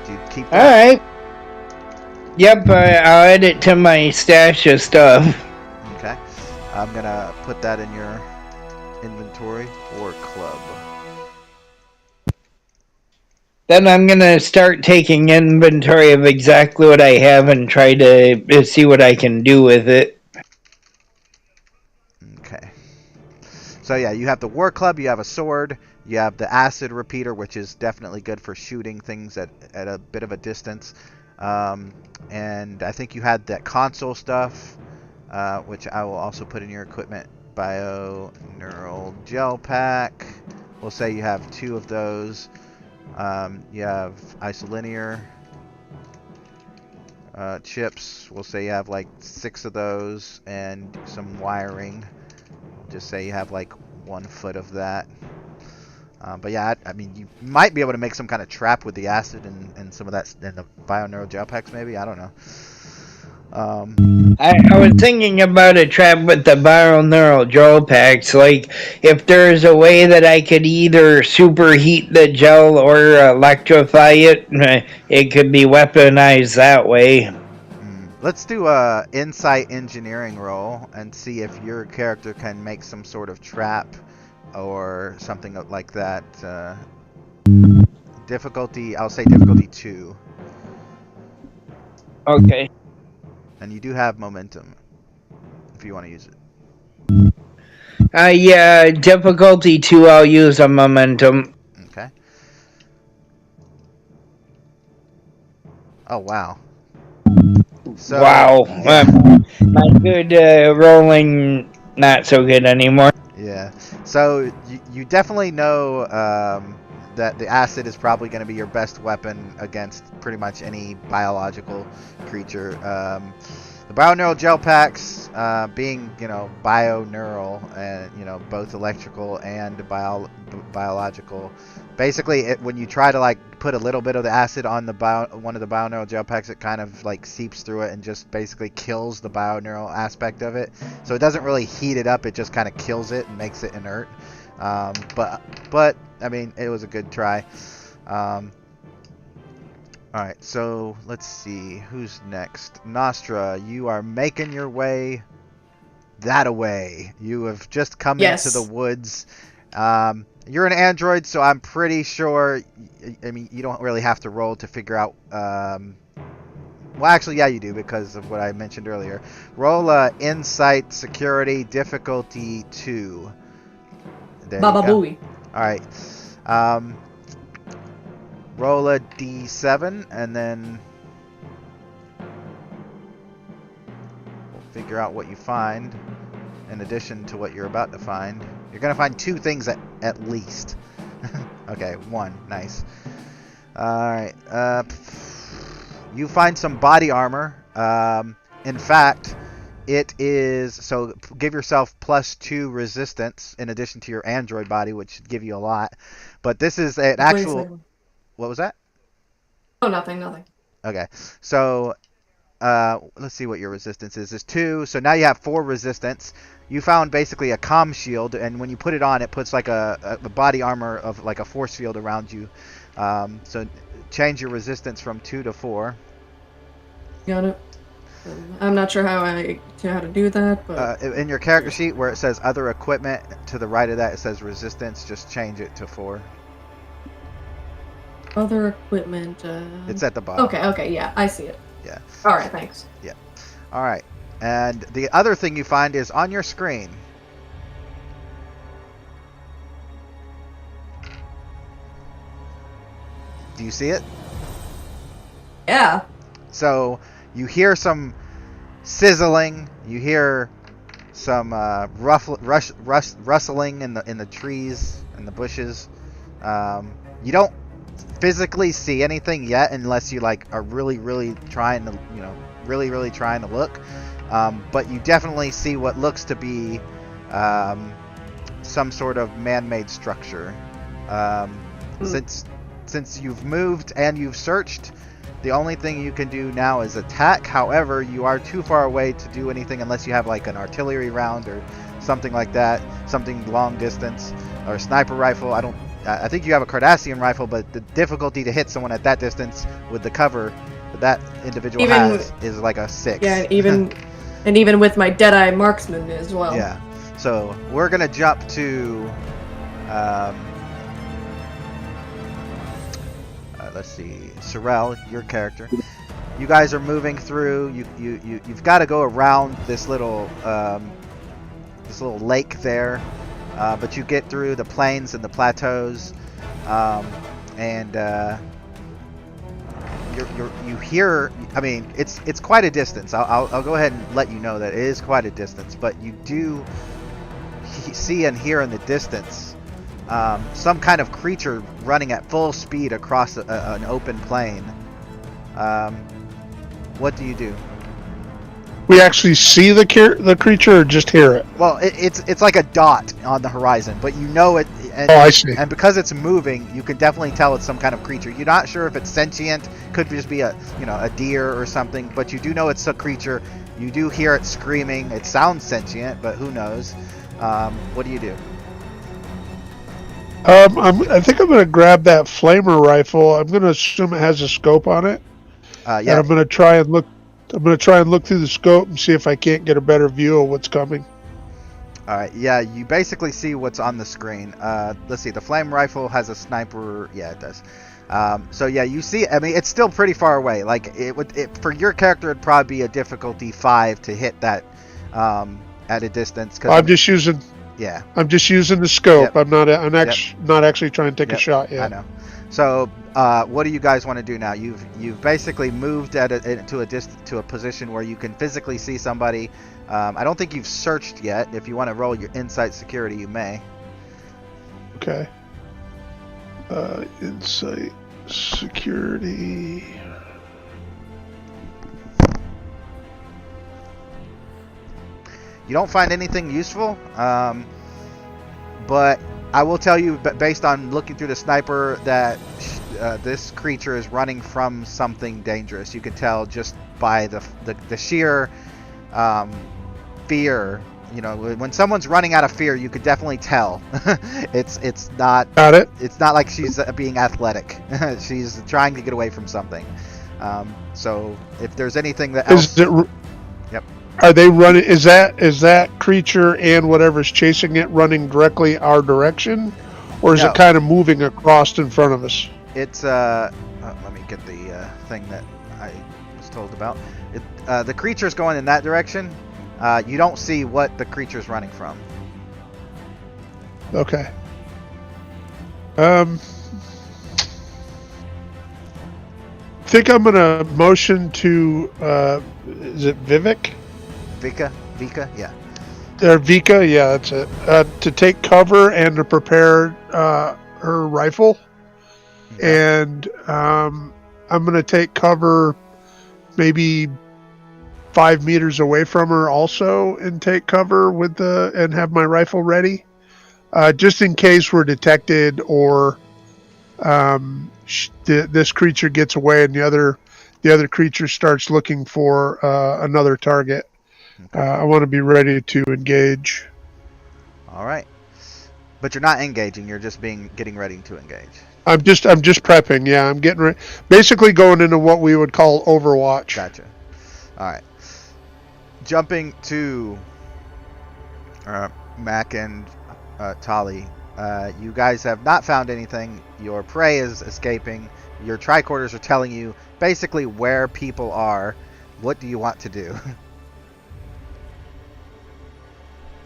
Do you keep that? All right. Yep, I'll add it to my stash of stuff. Okay, I'm gonna put that in your inventory. War club. Then I'm gonna start taking inventory of exactly what I have and try to see what I can do with it. Okay. So yeah, you have the war club, you have a sword, you have the acid repeater, which is definitely good for shooting things at a bit of a distance. And I think you had that console stuff, which I will also put in your equipment. Bio-neural gel pack. We'll say you have 2 of those. You have isolinear chips. We'll say you have like 6 of those, and some wiring. Just say you have like 1 foot of that. But yeah, I mean, you might be able to make some kind of trap with the acid and some of that, and the bio-neural gel packs maybe. I don't know. I was thinking about a trap with the bio-neural gel packs. Like, if there's a way that I could either superheat the gel or electrify it, it could be weaponized that way. Let's do a insight engineering roll and see if your character can make some sort of trap or something like that. Difficulty, I'll say difficulty 2. Okay. And you do have momentum if you want to use it. Yeah, difficulty 2, I'll use a momentum. Okay. Oh, wow. So Wow. yeah, My good rolling not so good anymore. yeah. So you definitely know that the acid is probably going to be your best weapon against pretty much any biological creature. The bioneural gel packs, being bioneural and both electrical and biological. Basically, when you try to like put a little bit of the acid on the one of the bioneural gel packs, it kind of like seeps through it and just basically kills the bioneural aspect of it. So it doesn't really heat it up; it just kind of kills it and makes it inert. But I mean, it was a good try. Alright, so let's see. Who's next? Nostra, you are making your way that-a-way. You have just come into the Yes. woods. You're an android, so I'm pretty sure. I mean, you don't really have to roll to figure out. Well, actually, yeah, you do because of what I mentioned earlier. Roll Insight Security Difficulty 2. There you Baba go. Booey. Alright. Roll a d7 and then we'll figure out what you find in addition to what you're about to find. You're going to find 2 things at least. Okay, 1. Nice. Alright. You find some body armor. In fact, it is... So give yourself +2 resistance in addition to your android body, which should give you a lot. But this is an actual... What was that? Oh, nothing. Okay, so let's see what your resistance is. It's 2, so now you have 4 resistance. You found basically a comm shield, and when you put it on, it puts like a body armor of like a force field around you. So change your resistance from 2 to 4. Got it. I'm not sure how to do that, but In your character sheet where it says other equipment, to the right of that it says resistance. Just change it to 4. other equipment. It's at the bottom. Okay, yeah, I see it. Yeah. All right, thanks. Yeah. All right. And the other thing you find is on your screen. Do you see it? Yeah. So you hear some sizzling. You hear some rustling in the trees and the bushes. You don't physically see anything yet, unless you like are really trying to really trying to look. But you definitely see what looks to be some sort of man-made structure. Since you've moved and you've searched, the only thing you can do now is attack. However, you are too far away to do anything unless you have like an artillery round or something like that, something long distance, or a sniper rifle. I think you have a Cardassian rifle, but the difficulty to hit someone at that distance with the cover that individual has is like a 6. Yeah, and even with my Deadeye marksman as well. Yeah. So we're gonna jump to let's see, Sorrel, your character. You guys are moving through. You've got to go around this little lake there, but you get through the plains and the plateaus, and you hear. I mean, it's quite a distance. I'll go ahead and let you know that it is quite a distance, but you do see and hear in the distance some kind of creature running at full speed across an open plain. What do you do? We actually see the creature or just hear it? Well, it's like a dot on the horizon, but you know it. And, I see. And because it's moving, you can definitely tell it's some kind of creature. You're not sure if it's sentient, could just be a deer or something, but you do know it's a creature. You do hear it screaming. It sounds sentient, but who knows? What do you do? I think I'm going to grab that flamer rifle. I'm going to assume it has a scope on it. Yeah. And I'm going to try and look. I'm going to try and look through the scope and see if I can't get a better view of what's coming. All right. Yeah, you basically see what's on the screen. Let's see. The flame rifle has a sniper. Yeah, it does. So yeah, you see. I mean, it's still pretty far away. Like for your character, it'd probably be a difficulty 5 to hit that at a distance. I'm just using Yeah. I'm just using the scope. Yep. I'm not actually trying to take a Yep, shot I yet. know. So, what do you guys want to do now? You've basically moved to a position where you can physically see somebody. I don't think you've searched yet. If you want to roll your insight security, you may. Okay. Insight security. You don't find anything useful, but I will tell you, based on looking through the sniper, that this creature is running from something dangerous. You can tell just by the sheer fear. You know, when someone's running out of fear, you could definitely tell. It's not. Got it. It's not like she's being athletic. She's trying to get away from something. So if there's anything that else, yep. Are they running? Is that creature and whatever's chasing it running directly our direction, or is No. it kind of moving across in front of us? It's let me get the thing that I was told about. The creature's going in that direction. You don't see what the creature's running from. Okay. Think I'm gonna motion to is it Vivek? Vika, yeah. Or Vika, yeah, that's it. To take cover and to prepare her rifle. Okay. And I'm gonna take cover maybe 5 meters away from her also and take cover and have my rifle ready. Just in case we're detected or this creature gets away and the other creature starts looking for another target. Okay. I want to be ready to engage. All right. But you're not engaging. You're just getting ready to engage. I'm just prepping. Yeah, I'm getting ready. Basically going into what we would call Overwatch. Gotcha. All right. Jumping to Mac and Tali. You guys have not found anything. Your prey is escaping. Your tricorders are telling you basically where people are. What do you want to do?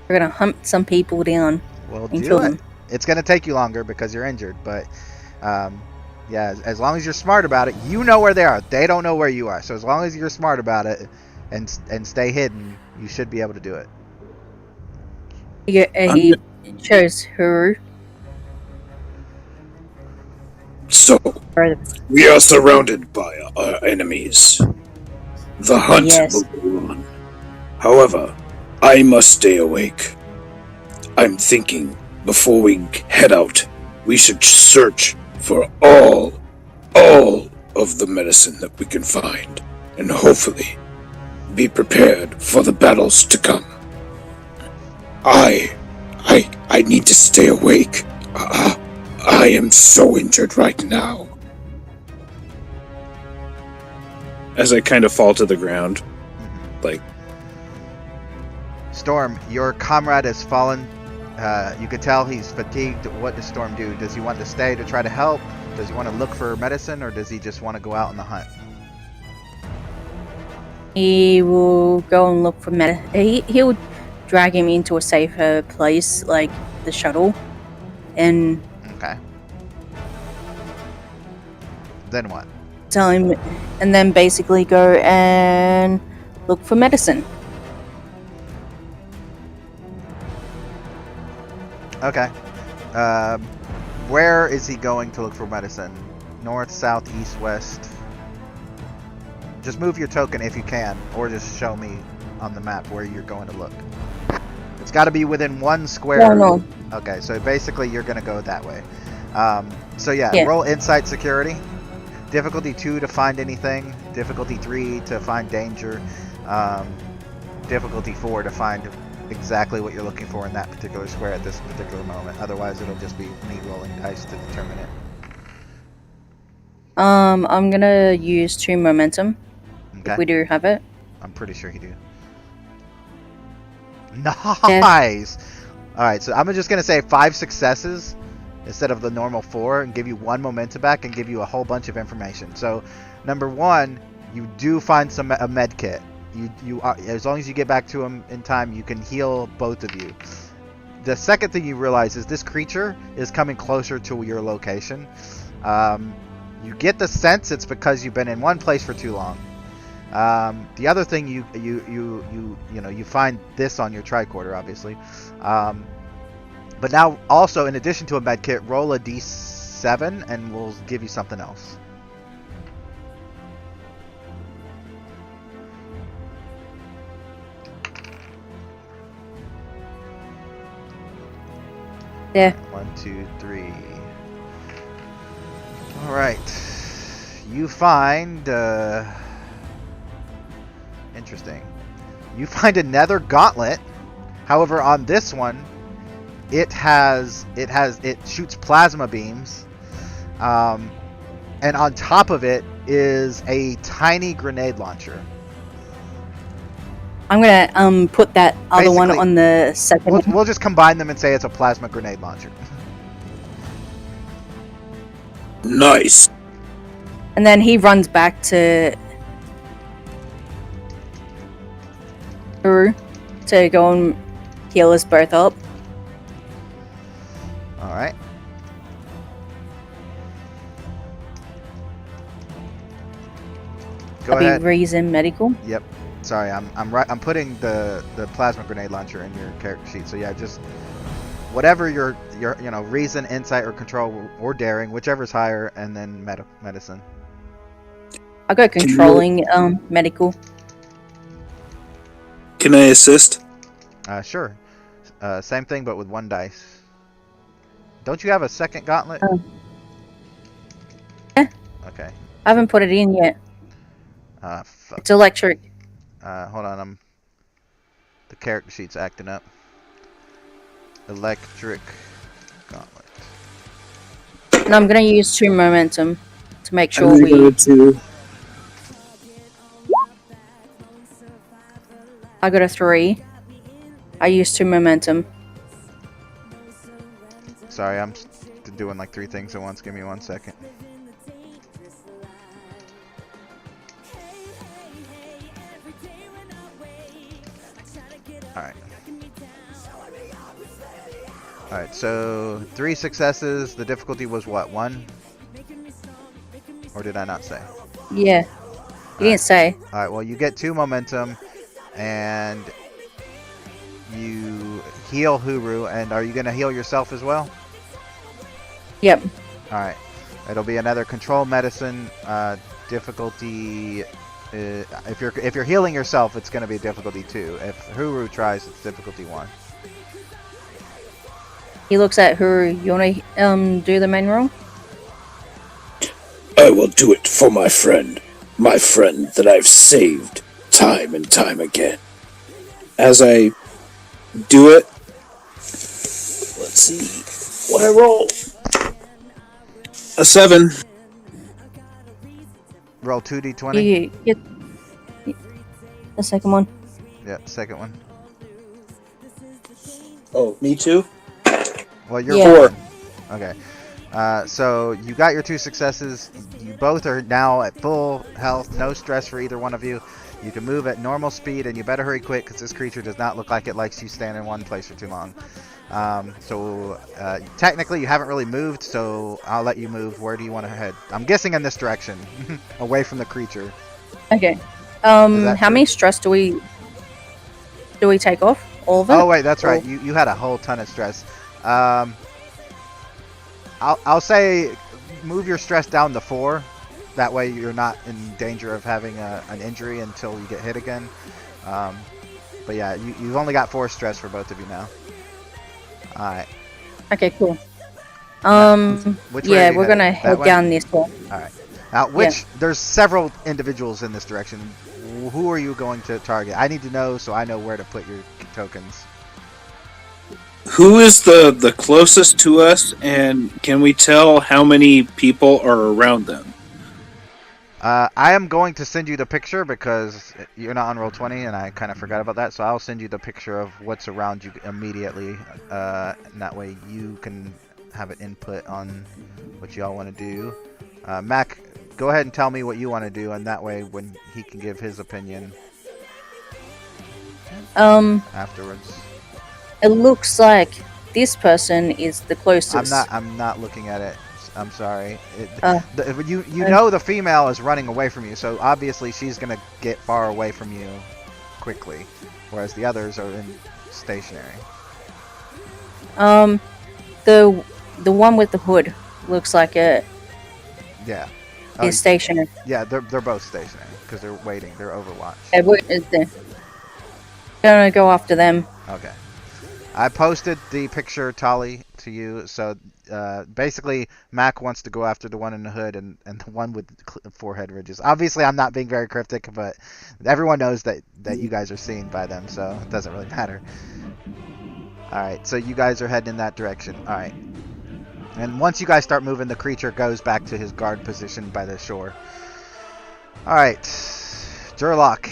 We're gonna hunt some people down Well, and do kill it. them. It's going to take you longer because you're injured, but yeah, as long as you're smart about it, you know where they are. They don't know where you are. So as long as you're smart about it and stay hidden, you should be able to do it. He chose her. So, we are surrounded by our enemies. The hunt Yes. will go on. However, I must stay awake. I'm thinking before we head out, we should search for all of the medicine that we can find, and hopefully be prepared for the battles to come. I need to stay awake. I am so injured right now. As I kind of fall to the ground, like, Storm, your comrade has fallen. You could tell he's fatigued. What does Storm do? Does he want to stay to try to help? Does he want to look for medicine, or does he just want to go out on the hunt? He will go and look for he'll drag him into a safer place, like the shuttle, and Okay. Then what? tell him, and then basically go and look for medicine. Okay. Where is he going to look for medicine? North, south, east, west? Just move your token if you can, or just show me on the map where you're going to look. It's got to be within 1 square. No. Okay, so basically you're going to go that way. So yeah, Yeah. roll insight security. Difficulty 2 to find anything. Difficulty 3 to find danger. Difficulty 4 to find exactly what you're looking for in that particular square at this particular moment. Otherwise, it'll just be me rolling dice to determine it. I'm gonna use 2 momentum. Okay. If we do have it. I'm pretty sure you do. Nice! Alright, so I'm just going to say 5 successes instead of the normal 4 and give you 1 momentum back and give you a whole bunch of information. So, number 1, you do find a med kit. You are, as long as you get back to him in time, you can heal both of you. the second thing you realize is this creature is coming closer to your location. You get the sense it's because you've been in one place for too long. The other thing you find this on your tricorder, obviously. But now also, in addition to a med kit, roll a d7 and we'll give you something else. Yeah. 1, 2, 3. All right. You find interesting. You find a nether gauntlet. However, on this one, it shoots plasma beams, and on top of it is a tiny grenade launcher. I'm gonna put that other one Basically, on the second. We'll just combine them and say it's a plasma grenade launcher. Nice. And then he runs back to Uru to go and heal us both up. All right. Go That'd ahead. be reason medical. Yep. Sorry, I'm putting the plasma grenade launcher in your character sheet. So yeah, just whatever your reason, insight, or control, or daring, whichever's higher, and then medicine. I got controlling medical. Can I assist? Sure. Same thing, but with 1 dice. Don't you have a second gauntlet? Yeah. Okay. I haven't put it in yet. Fuck. It's electric. Hold on, the character sheet's acting up. Electric gauntlet. And I'm gonna use 2 momentum to make sure I'm we. gonna go to. I got a 3. I used 2 momentum. Sorry, I'm doing like 3 things at once. Give me 1 second. Alright, so 3 successes. The difficulty was what, 1? Or did I not say? Yeah. You didn't say. Alright, well, you get 2 momentum, and you heal Huru, and are you going to heal yourself as well? Yep. Alright, it'll be another control medicine, difficulty... if you're healing yourself, it's going to be difficulty 2. If Huru tries, it's difficulty 1. He looks at Huru. You wanna do the main roll? I will do it for my friend that I've saved time and time again. As I do it, let's see what I roll. A 7. Roll 2d20. You get the second one. Yeah, second one. Oh, me too? Well, you're Yeah. 4. Okay. So you got your 2 successes. You both are now at full health, no stress for either one of you. You can move at normal speed, and you better hurry quick because this creature does not look like it likes you standing in one place for too long. Technically you haven't really moved, so I'll let you move. Where do you want to head? I'm guessing in this direction, away from the creature. Okay. that How true? many stress do we take off? All of it? Oh wait, that's right. Or- You had a whole ton of stress. I'll say move your stress down to 4. That way you're not in danger of having an injury until you get hit again. But yeah, you've only got 4 stress for both of you now. Alright. Okay, cool. Which way are Yeah, you we're gonna headed? That head way? down this way. Alright. Now, there's several individuals in this direction. Who are you going to target? I need to know so I know where to put your tokens. Who is the closest to us, and can we tell how many people are around them? I am going to send you the picture because you're not on Roll20 and I kind of forgot about that. So I'll send you the picture of what's around you immediately. And that way you can have an input on what you all want to do. Mac, go ahead and tell me what you want to do, and that way when he can give his opinion Um, afterwards. it looks like this person is the closest. I'm not looking at it. I'm sorry. Uh, You know the female is running away from you, so obviously she's gonna get far away from you quickly, whereas the others are in stationary. The one with the hood looks like it Yeah. is stationary. Yeah, they're both stationary because they're waiting. They're Overwatch. Gonna go after them. Okay. I posted the picture, Tali, to you. So basically, Mac wants to go after the one in the hood and the one with forehead ridges. Obviously, I'm not being very cryptic, but everyone knows that you guys are seen by them, so it doesn't really matter. Alright, so you guys are heading in that direction. Alright. And once you guys start moving, the creature goes back to his guard position by the shore. Alright. Durlock.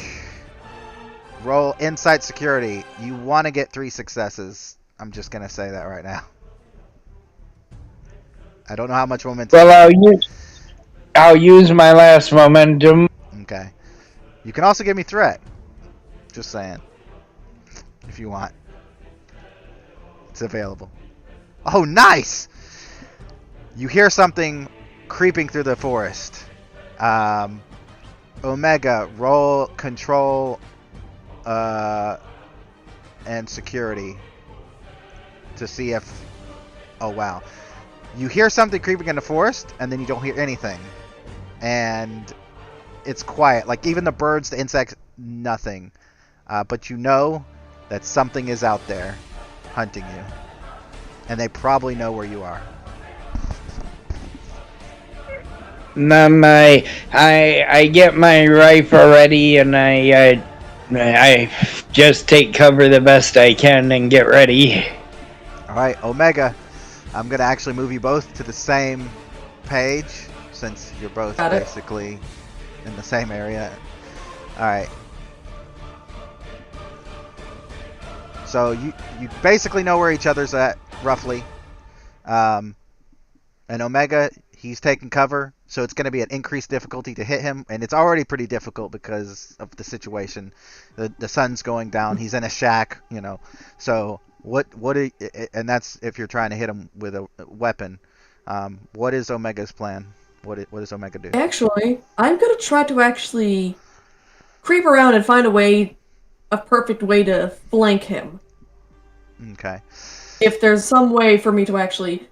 Roll Insight Security. You want to get 3 successes. I'm just going to say that right now. I don't know how much momentum. Well, I'll use my last momentum. Okay. You can also give me threat. Just saying. If you want. It's available. Oh, nice! You hear something creeping through the forest. Omega, roll control and security to see if... Oh, wow. You hear something creeping in the forest, and then you don't hear anything. And it's quiet. Like, even the birds, the insects, nothing. But you know that something is out there hunting you. And they probably know where you are. I get my rifle ready, and I just take cover the best I can and get ready. Alright, Omega. I'm going to actually move you both to the same page, since you're both basically in the same area. Alright. So you basically know where each other's at, roughly. And Omega, he's taking cover, so it's going to be an increased difficulty to hit him, and it's already pretty difficult because of the situation. The sun's going down, he's in a shack, you know. So and that's if you're trying to hit him with a weapon. What is Omega's plan? What does Omega do? Actually, I'm gonna try to actually creep around and find a perfect way to flank him. Okay. If there's some way for me to actually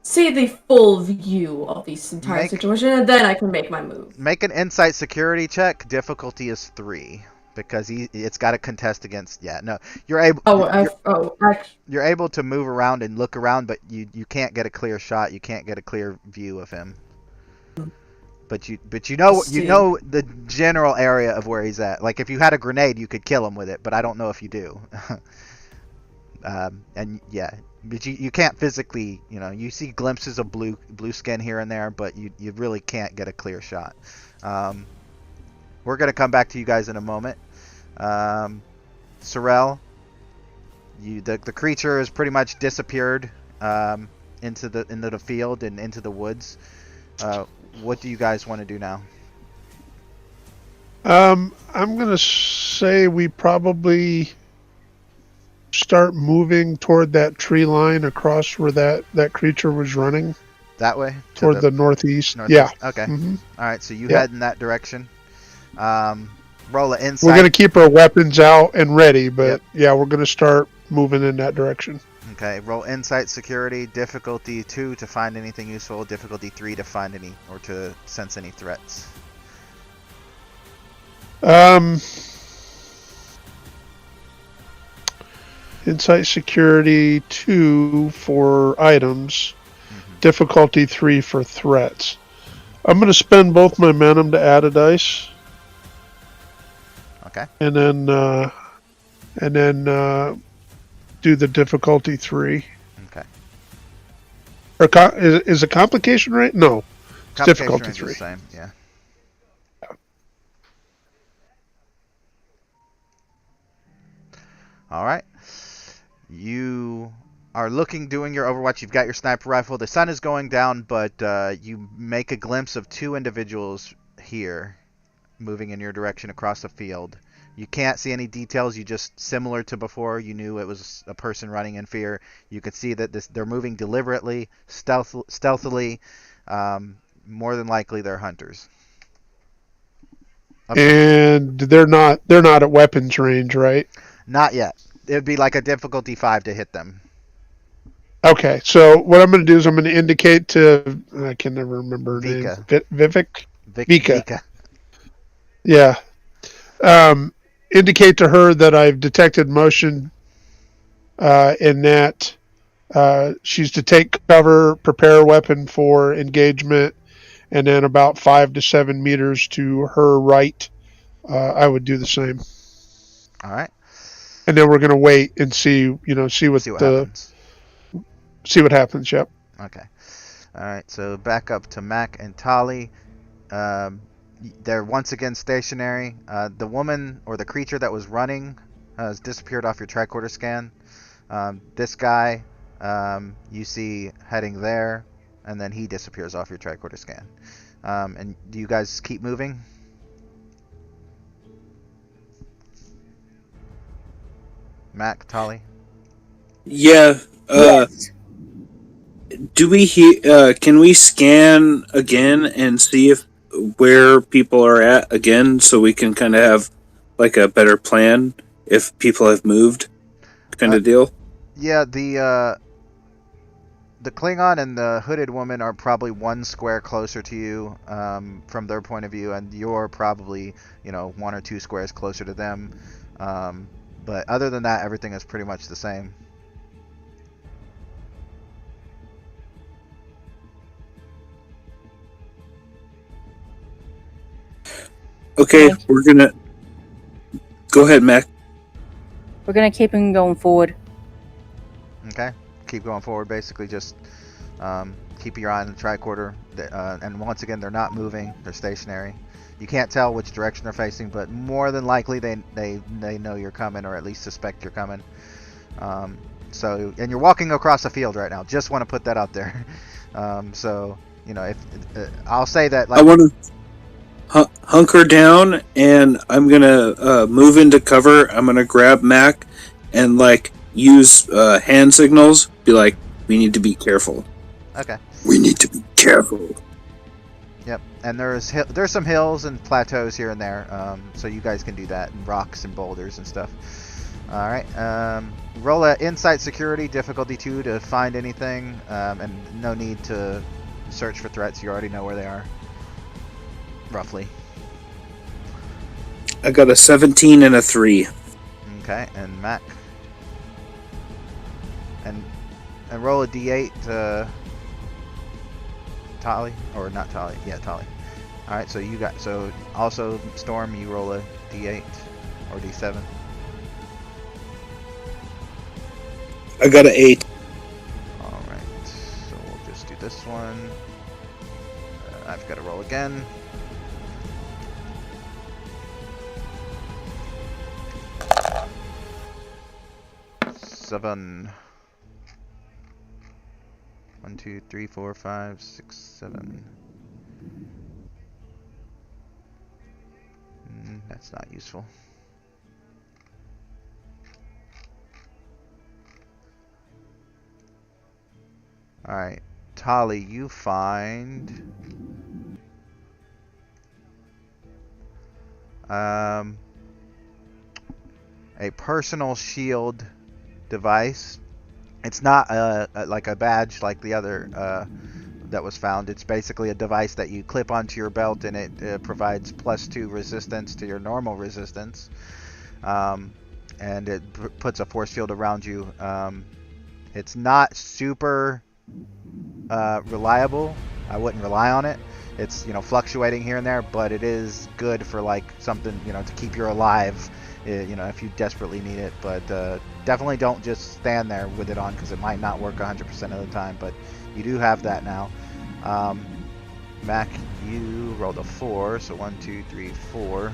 see the full view of this entire situation, and then I can make my move. Make an insight security check. Difficulty is 3 because it's got to contest against. Yeah, no, you're able. You're able to move around and look around, but you can't get a clear shot. You can't get a clear view of him. But you know the general area of where he's at. Like if you had a grenade, you could kill him with it, but I don't know if you do. And yeah, but you can't physically, you know, you see glimpses of blue skin here and there, but you really can't get a clear shot. We're gonna come back to you guys in a moment. Sorrel, the creature has pretty much disappeared into the field and into the woods. What do you guys want to do now? I'm gonna say we probably start moving toward that tree line across where that creature was running. That way? Toward the northeast. Yeah. Okay. Mm-hmm. All right, so you head in that direction. Roll an insight. We're going to keep our weapons out and ready, but yeah, we're going to start moving in that direction. Okay, roll insight security. Difficulty 2 to find anything useful. Difficulty 3 to find any or to sense any threats. Insight security 2 for items. Mm-hmm. Difficulty 3 for threats. I'm going to spend both my momentum to add a dice. Okay. And then do the difficulty 3. Okay. Or is a complication rate? No. It's difficulty 3. The same. Yeah. All right. You are doing your Overwatch. You've got your sniper rifle. The sun is going down, but you make a glimpse of 2 individuals here moving in your direction across the field. You can't see any details. You just, similar to before, you knew it was a person running in fear. You could see that they're moving deliberately, stealthily. More than likely, they're hunters. And they're not at weapons range, right? Not yet. It would be like a difficulty 5 to hit them. Okay, so what I'm going to do is I'm going to indicate to, I can never remember her name, Vika. Vivek? Vika. Vika. Yeah. Indicate to her that I've detected motion and that she's to take cover, prepare a weapon for engagement, and then about 5 to 7 meters to her right, I would do the same. All right. And then we're going to wait and see what happens. see what happens. Yep. Okay. All right. So back up to Mac and Tali. They're once again stationary. The woman or the creature that was running has disappeared off your tricorder scan. This guy, you see heading there, and then he disappears off your tricorder scan. And do you guys keep moving? Mac, Tali? Yeah. Yes. Do we can we scan again and see if where people are at again, so we can kind of have like a better plan if people have moved, kind of deal? Yeah, the Klingon and the hooded woman are probably 1 square closer to you from their point of view, and you're probably 1 or 2 squares closer to them. But other than that, everything is pretty much the same. Okay, we're gonna go ahead, Mac. We're gonna keep him going forward. Okay, keep going forward. Basically, just keep your eye on the tricorder. And once again, they're not moving; they're stationary. You can't tell which direction they're facing, but more than likely, they know you're coming, or at least suspect you're coming. So, and you're walking across a field right now. Just want to put that out there. So, if I'll say that, like, I want to hunker down, and I'm gonna move into cover. I'm gonna grab Mac and like use hand signals. Be like, we need to be careful. Okay. We need to be careful. Yep. And there's some hills and plateaus here and there, so you guys can do that, and rocks and boulders and stuff. All right. Roll a insight security difficulty 2 to find anything, and no need to search for threats. You already know where they are. Roughly. I got a 17 and a 3. Okay, and Mac. And roll a d8 Tali, or not Tali? Yeah, Tali. All right, so also Storm, you roll a d8 or d7. I got an 8. All right, so we'll just do this one. I've got to roll again. Seven. 1, 2, 3, 4, 5, 6, 7. That's not useful. Alright, Tali, you find a personal shield device. It's not like a badge like the other that was found. It's basically a device that you clip onto your belt, and it provides +2 resistance to your normal resistance, and it puts a force field around you. It's not super reliable. I wouldn't rely on it. It's fluctuating here and there, but it is good for like something to keep you alive. If you desperately need it, but definitely don't just stand there with it on, because it might not work 100% of the time, but you do have that now. Mac, you rolled a 4, so 1, 2, 3, 4.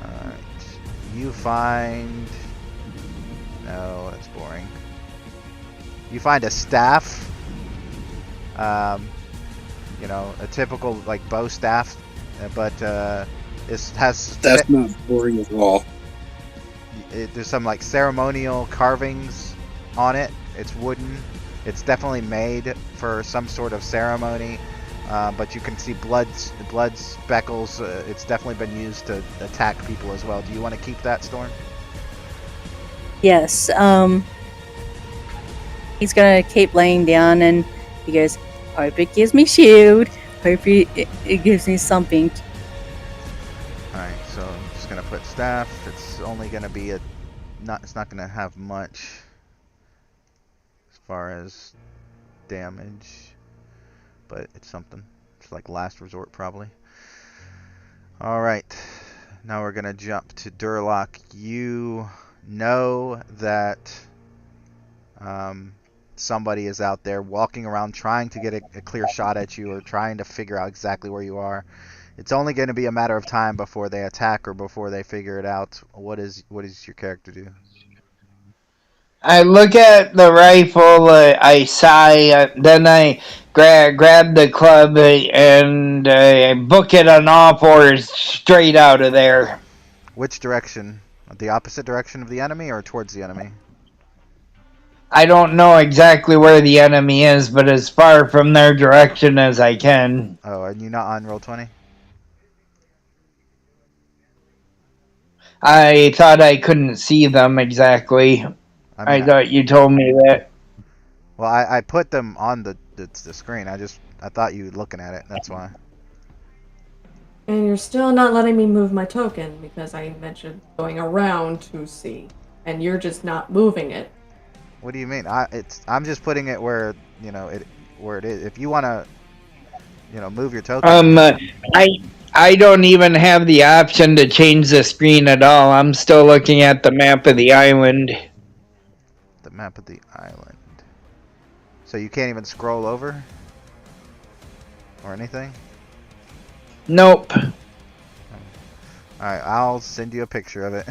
Alright, you find... No, that's boring. You find a staff, a typical like bow staff, but It has That's not boring at all. there's some like ceremonial carvings on it. It's wooden. It's definitely made for some sort of ceremony. But you can see blood speckles. It's definitely been used to attack people as well. Do you want to keep that, Storm? Yes. He's gonna keep laying down, and he goes, "Hope it gives me shield. Hope it gives me something." All right. So I'm just gonna put staff. It's only gonna be it's not gonna have much as far as damage, but it's something. It's like last resort probably. All right. Now we're gonna jump to Durlock. You know that somebody is out there walking around trying to get a clear shot at you or trying to figure out exactly where you are. It's only going to be a matter of time before they attack or before they figure it out. What does your character do? I look at the rifle, I sigh, then I grab the club and book it on all fours straight out of there. Which direction? The opposite direction of the enemy or towards the enemy? I don't know exactly where the enemy is, but as far from their direction as I can. Oh, are you not on Roll20? I thought I couldn't see them exactly. I mean, I thought you told me that. well, I put them on the screen. I thought you were looking at it. That's why. And you're still not letting me move my token because I mentioned going around to see, and you're just not moving it. What do you mean? I'm just putting it where where it is. If you want to move your token. I don't even have the option to change the screen at all. I'm still looking at the map of the island. The map of the island. So you can't even scroll over or anything? Nope. Alright, I'll send you a picture of it.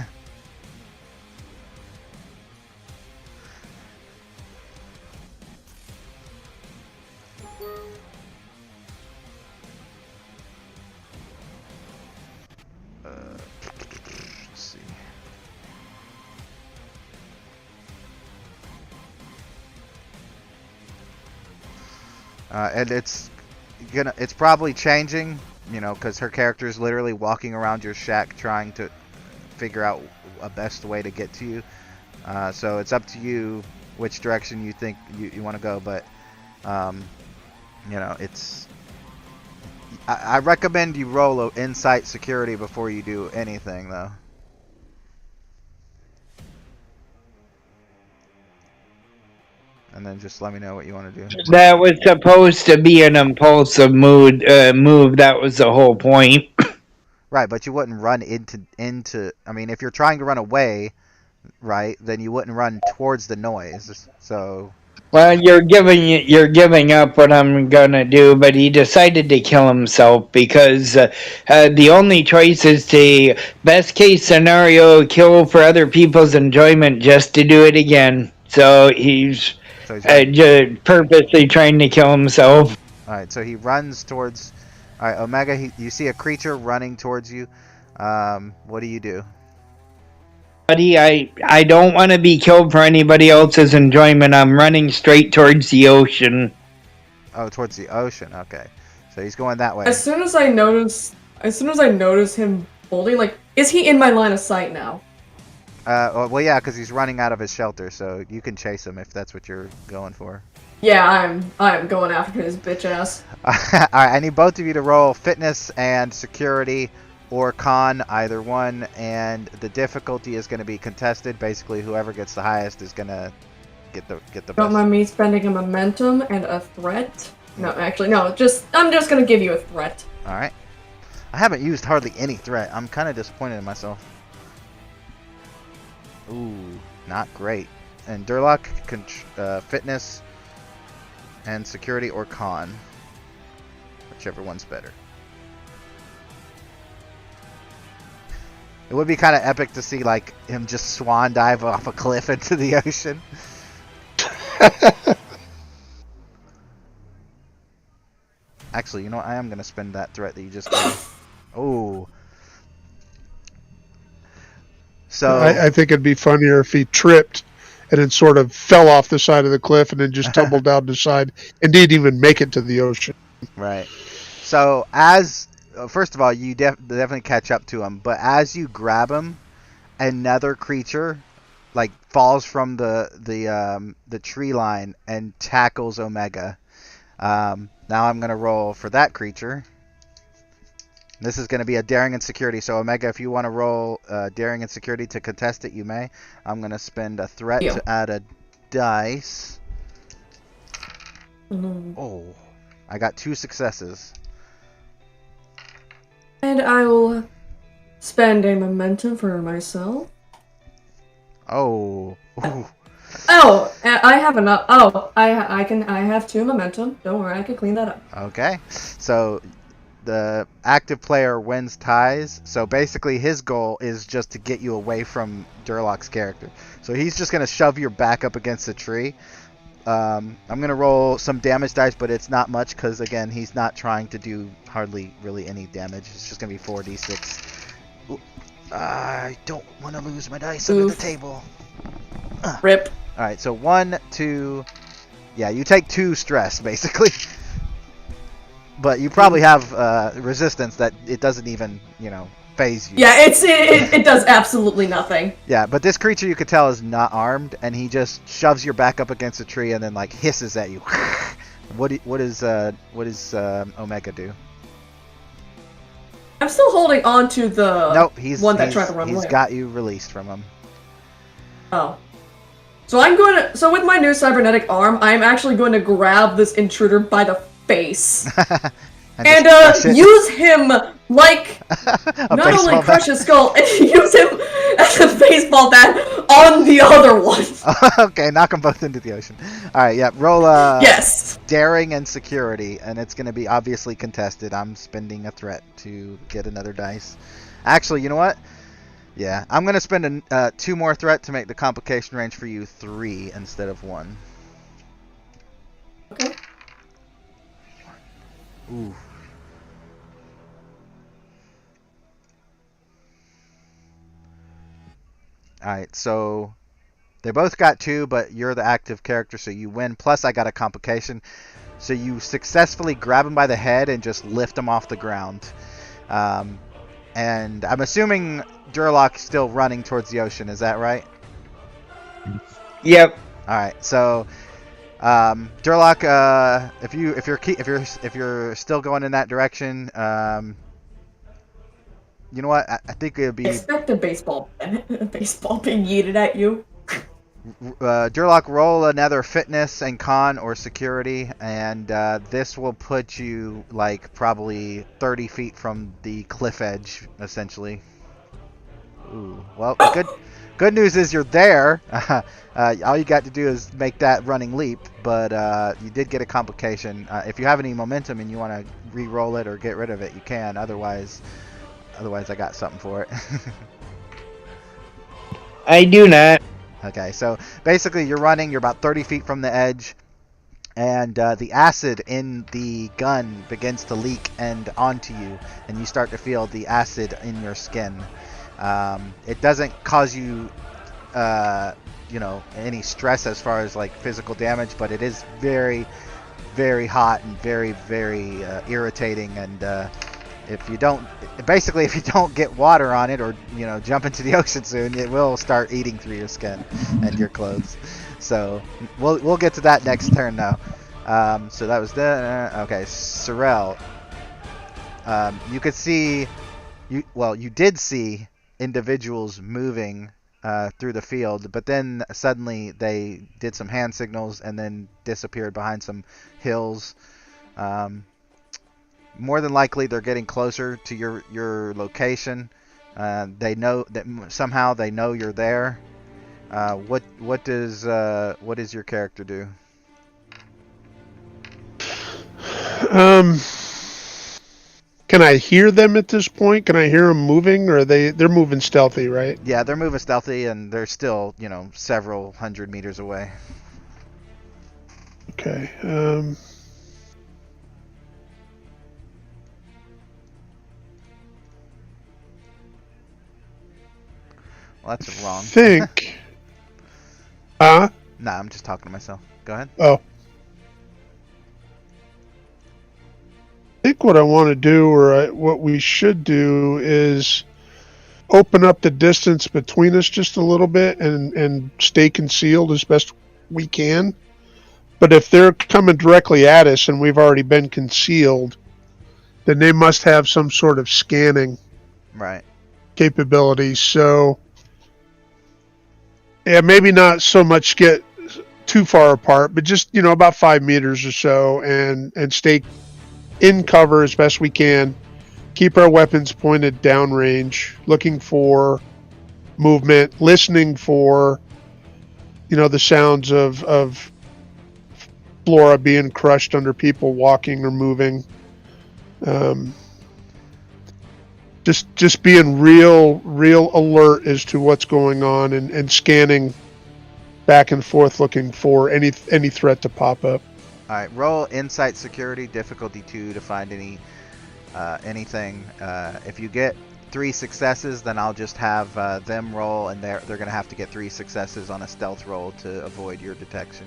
Let's see. And it's probably changing, because her character is literally walking around your shack trying to figure out a best way to get to you. So it's up to you which direction you think you want to go, but it's. I recommend you roll a insight security before you do anything, though. And then just let me know what you want to do. That was supposed to be an impulsive move. That was the whole point. Right, but you wouldn't run into. I mean, if you're trying to run away, right, then you wouldn't run towards the noise. So. Well, you're giving up what I'm gonna do, but he decided to kill himself because the only choice is to best case scenario kill for other people's enjoyment just to do it again. So he's purposely trying to kill himself. All right, so he runs towards. All right, Omega. You see a creature running towards you. What do you do? Buddy, I don't want to be killed for anybody else's enjoyment. I'm running straight towards the ocean. Oh, towards the ocean. Okay, so he's going that way. As soon as I notice him holding, like, is he in my line of sight now? Well, yeah, because he's running out of his shelter, so you can chase him if that's what you're going for. Yeah, I'm going after his bitch ass. All right, I need both of you to roll fitness and security or con, either one, and the difficulty is going to be contested. Basically, whoever gets the highest is going to get the best. Don't mind me spending a momentum and a threat. No, actually, no. I'm just going to give you a threat. All right. I haven't used hardly any threat. I'm kind of disappointed in myself. Ooh, not great. And Durlock, fitness and security or con, whichever one's better. It would be kind of epic to see like him just swan dive off a cliff into the ocean. Actually, you know what? I am gonna spend that threat that you just gave. Oh, So I think it'd be funnier if he tripped and then sort of fell off the side of the cliff and then just tumbled down the side and didn't even make it to the ocean. right. So as first of all, you definitely catch up to him, but as you grab him, another creature like falls from the tree line and tackles Omega. Now I'm gonna roll for that creature. This is going to be a daring and security. So Omega, if you want to roll daring and security to contest it, you may. I'm going to spend a threat Deal. to add a dice. Mhm. Oh, I got 2 successes. And I will spend a momentum for myself. Oh, ooh. Oh, I have enough. Oh, I have 2 momentum. Don't worry, I can clean that up. Okay. So the active player wins ties. So basically, his goal is just to get you away from Durlock's character. So he's just going to shove your back up against the tree. I'm going to roll some damage dice, but it's not much because, again, he's not trying to do hardly really any damage. It's just going to be 4d6. Ooh, I don't want to lose my dice under the Oof. table. Rip. All right, so 1, 2... Yeah, you take 2 stress, basically. But you probably have resistance that it doesn't even, phase you. Yeah, it does absolutely nothing. Yeah, but this creature you could tell is not armed, and he just shoves your back up against a tree and then like hisses at you. What does Omega do? I'm still holding on to the Nope, he's one that tried to run he's away. got you released from him. Oh. So with my new cybernetic arm, I'm actually going to grab this intruder by the face. And use him like not only crush his skull, and use him as a baseball bat on the other one. Okay, knock them both into the ocean. All right, yeah, roll Yes. daring and security, and it's going to be obviously contested. I'm spending a threat to get another dice. Actually, you know what? Yeah, I'm going to spend 2 more threat to make the complication range for you 3 instead of 1. Okay. Ooh. Alright, so they both got 2, but you're the active character, so you win. Plus, I got a complication. So you successfully grab him by the head and just lift him off the ground. And I'm assuming Durlock's still running towards the ocean. Is that right? Yep. Alright, so Durlock, if you're still going in that direction, you know what? I think it would be Expect a baseball being yeeted at you. Durlock, roll another fitness and con or security, and this will put you like probably 30 feet from the cliff edge, essentially. Ooh, well, the good news is you're there. All you got to do is make that running leap, but you did get a complication. If you have any momentum and you want to re-roll it or get rid of it, you can. Otherwise, I got something for it. I do not. Okay, so basically you're running, you're about 30 feet from the edge, and the acid in the gun begins to leak and onto you, and you start to feel the acid in your skin. It doesn't cause you, any stress as far as like physical damage, but it is very, very hot and very, very irritating, and if you don't get water on it or jump into the ocean soon, it will start eating through your skin and your clothes. So we'll get to that next turn now. So that was okay. Sorrel, you could see you did see individuals moving through the field, but then suddenly they did some hand signals and then disappeared behind some hills. More than likely, they're getting closer to your location. They know that somehow they know you're there. What does your character do? Can I hear them at this point? Can I hear them moving, or they're moving stealthy, right? Yeah, they're moving stealthy, and they're still several hundred meters away. Okay. Well, that's wrong. Think. Huh? Nah, I'm just talking to myself. Go ahead. Oh. I think what I want to do, what we should do, is open up the distance between us just a little bit and stay concealed as best we can. But if they're coming directly at us and we've already been concealed, then they must have some sort of scanning Right. capability. So, yeah, maybe not so much get too far apart, but just, about 5 meters or so, and stay in cover as best we can. Keep our weapons pointed downrange, looking for movement, listening for, the sounds of flora being crushed under people walking or moving. Just being real alert as to what's going on, and scanning back and forth, looking for any threat to pop up. All right. Roll insight security difficulty 2 to find anything. If you get 3 successes, then I'll just have them roll, and they're gonna have to get 3 successes on a stealth roll to avoid your detection.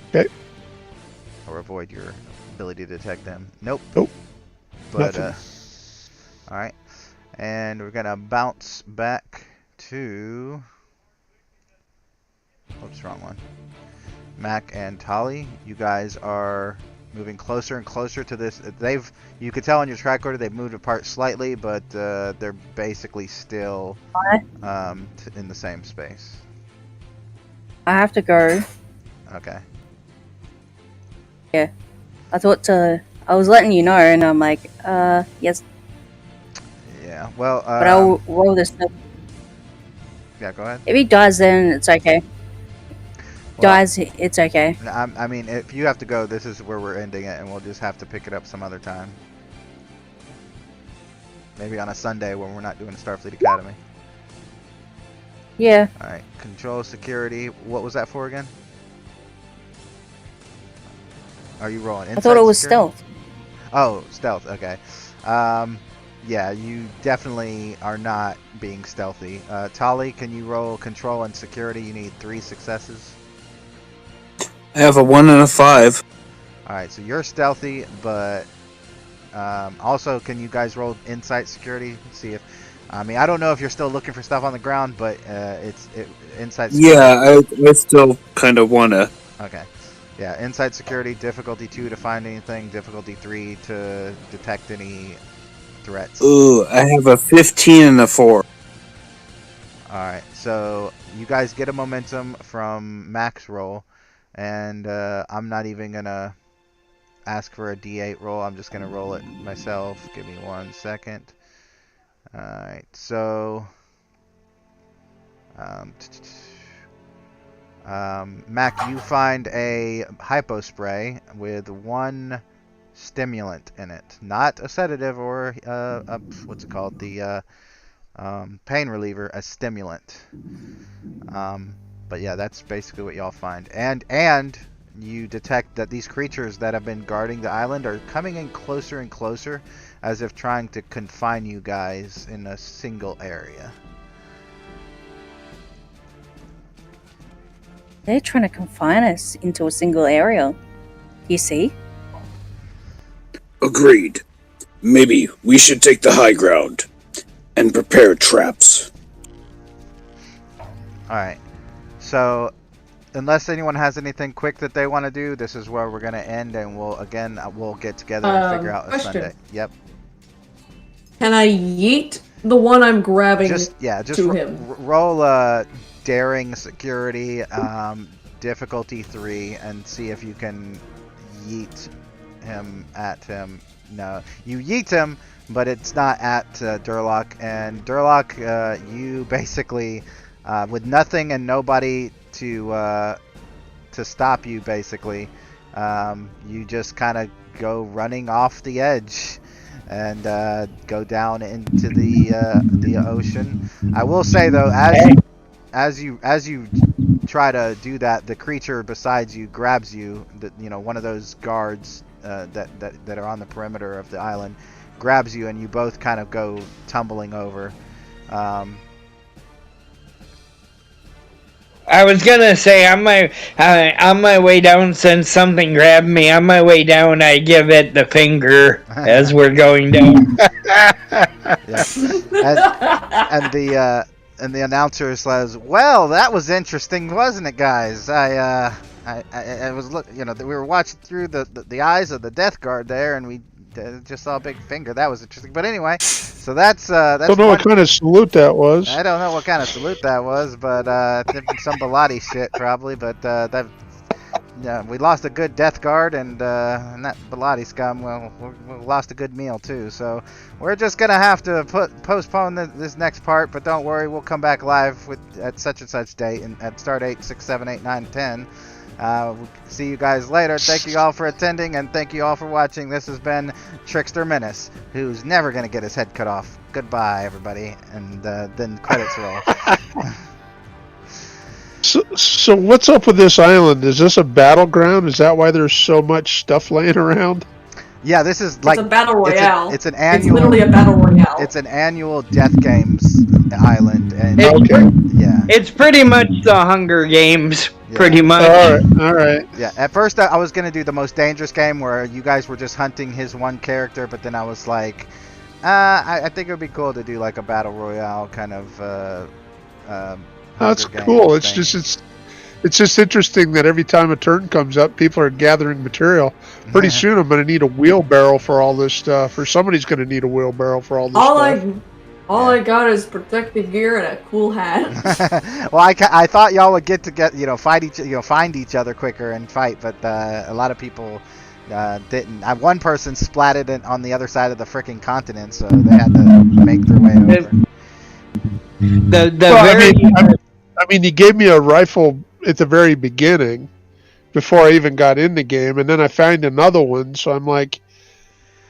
Okay. Or avoid your ability to detect them. Nope. Nope. But Nothing. all right, and we're gonna bounce back to. Oops, wrong one. Mac and Tali, you guys are moving closer and closer to this. You could tell on your tricorder they've moved apart slightly, but they're basically still in the same space. I have to go. Okay. Yeah. I thought I was letting you know, and I'm like, yes, Yeah. Well. but I'll roll this. Yeah. Go ahead. If he dies, then it's okay. Well, Dies, it's okay. I mean, if you have to go, this is where we're ending it, and we'll just have to pick it up some other time. Maybe on a Sunday when we're not doing Starfleet Academy. Yeah. Alright, control security. What was that for again? Are you rolling? I thought it was security? stealth. Oh, stealth, okay. Yeah, you definitely are not being stealthy. Tali, can you roll control and security? You need 3 successes. I have a 1 and a 5. Alright, so you're stealthy, but also, can you guys roll insight security? See if, I mean, I don't know if you're still looking for stuff on the ground, but insight security. Yeah, I still kind of want to. Okay. Yeah, insight security, difficulty 2 to find anything, difficulty 3 to detect any threats. Ooh, I have a 15 and a 4. Alright, so you guys get a momentum from max roll, and I'm not even going to ask for a D8 roll. I'm just going to roll it myself. Give me 1 second. Alright, so Mac, you find a hypo spray with 1 stimulant in it. Not a sedative or what's it called? The pain reliever, a stimulant. But yeah, that's basically what y'all find. And you detect that these creatures that have been guarding the island are coming in closer and closer, as if trying to confine you guys in a single area. They're trying to confine us into a single area. You see? Agreed. Maybe we should take the high ground and prepare traps. Alright, so unless anyone has anything quick that they want to do, this is where we're going to end, and we'll get together and figure out a question. Sunday. Yep. Can I yeet the one I'm grabbing Just to him? roll daring security, difficulty 3, and see if you can yeet him at him. No, you yeet him, but it's not at Durlock. And Durlock, you basically, with nothing and nobody to stop you, basically, you just kind of go running off the edge and go down into the ocean. I will say though, as you try to do that, the creature beside you grabs you. One of those guards that are on the perimeter of the island grabs you, and you both kind of go tumbling over. I was gonna say on my way down, since something grabbed me on my way down, I give it the finger as we're going down. Yeah. And the announcer says, "Well, that was interesting, wasn't it, guys? I was we were watching through the eyes of the Death Guard there, and we just saw a big finger. That was interesting. But anyway, so that's Don't know what kind of salute that was. I don't know what kind of salute that was, but some Bilotti shit probably. But we lost a good Death Guard, and that Bilotti scum, well, we lost a good meal too. So we're just gonna have to postpone this next part. But don't worry, we'll come back live at such and such date and at start 8, 6, 7, 8, 9, 10. We'll see you guys later. Thank you all for attending, and thank you all for watching. This has been Trickster Menace, who's never going to get his head cut off. Goodbye, everybody. And then credits roll. So what's up with this island? Is this a battleground? Is that why there's so much stuff laying around? Yeah, this is It's a battle royale. It's an annual. It's literally a battle royale. It's an annual Death Games island, and yeah, It's pretty much the Hunger Games. Yeah. Pretty much. All right. Yeah, at first I was gonna do the most dangerous game where you guys were just hunting his one character, but then I was like, I think it would be cool to do like a battle royale kind of. That's Hunger cool. Games It's just interesting that every time a turn comes up, people are gathering material. Pretty soon, I'm going to need a wheelbarrow for all this stuff, or somebody's going to need a wheelbarrow for all this stuff. All I got is protective gear and a cool hat. Well, I thought y'all would find each other quicker and fight, but a lot of people didn't. One person splatted it on the other side of the freaking continent, so they had to make their way over. I mean, he gave me a rifle at the very beginning, before I even got in the game, and then I found another one. So I'm like,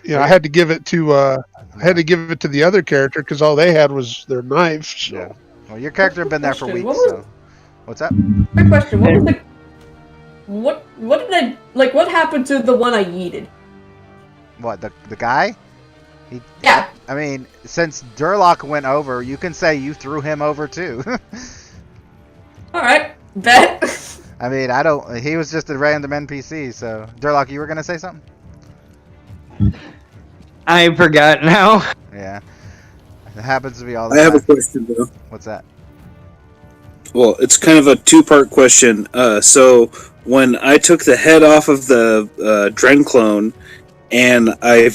I had to give it to the other character because all they had was their knife. So. Yeah. Well, your character had been there for weeks. What's that? Quick question. What did I like? What happened to the one I yeeted? What, the guy? Yeah. I mean, since Durlock went over, you can say you threw him over too. All right, bet. I mean, he was just a random NPC, so. Durlock, you were gonna say something? I forgot now. Yeah. It happens to be all the time. I have a question, though. What's that? Well, it's kind of a two-part question. So, when I took the head off of the Dren clone, and I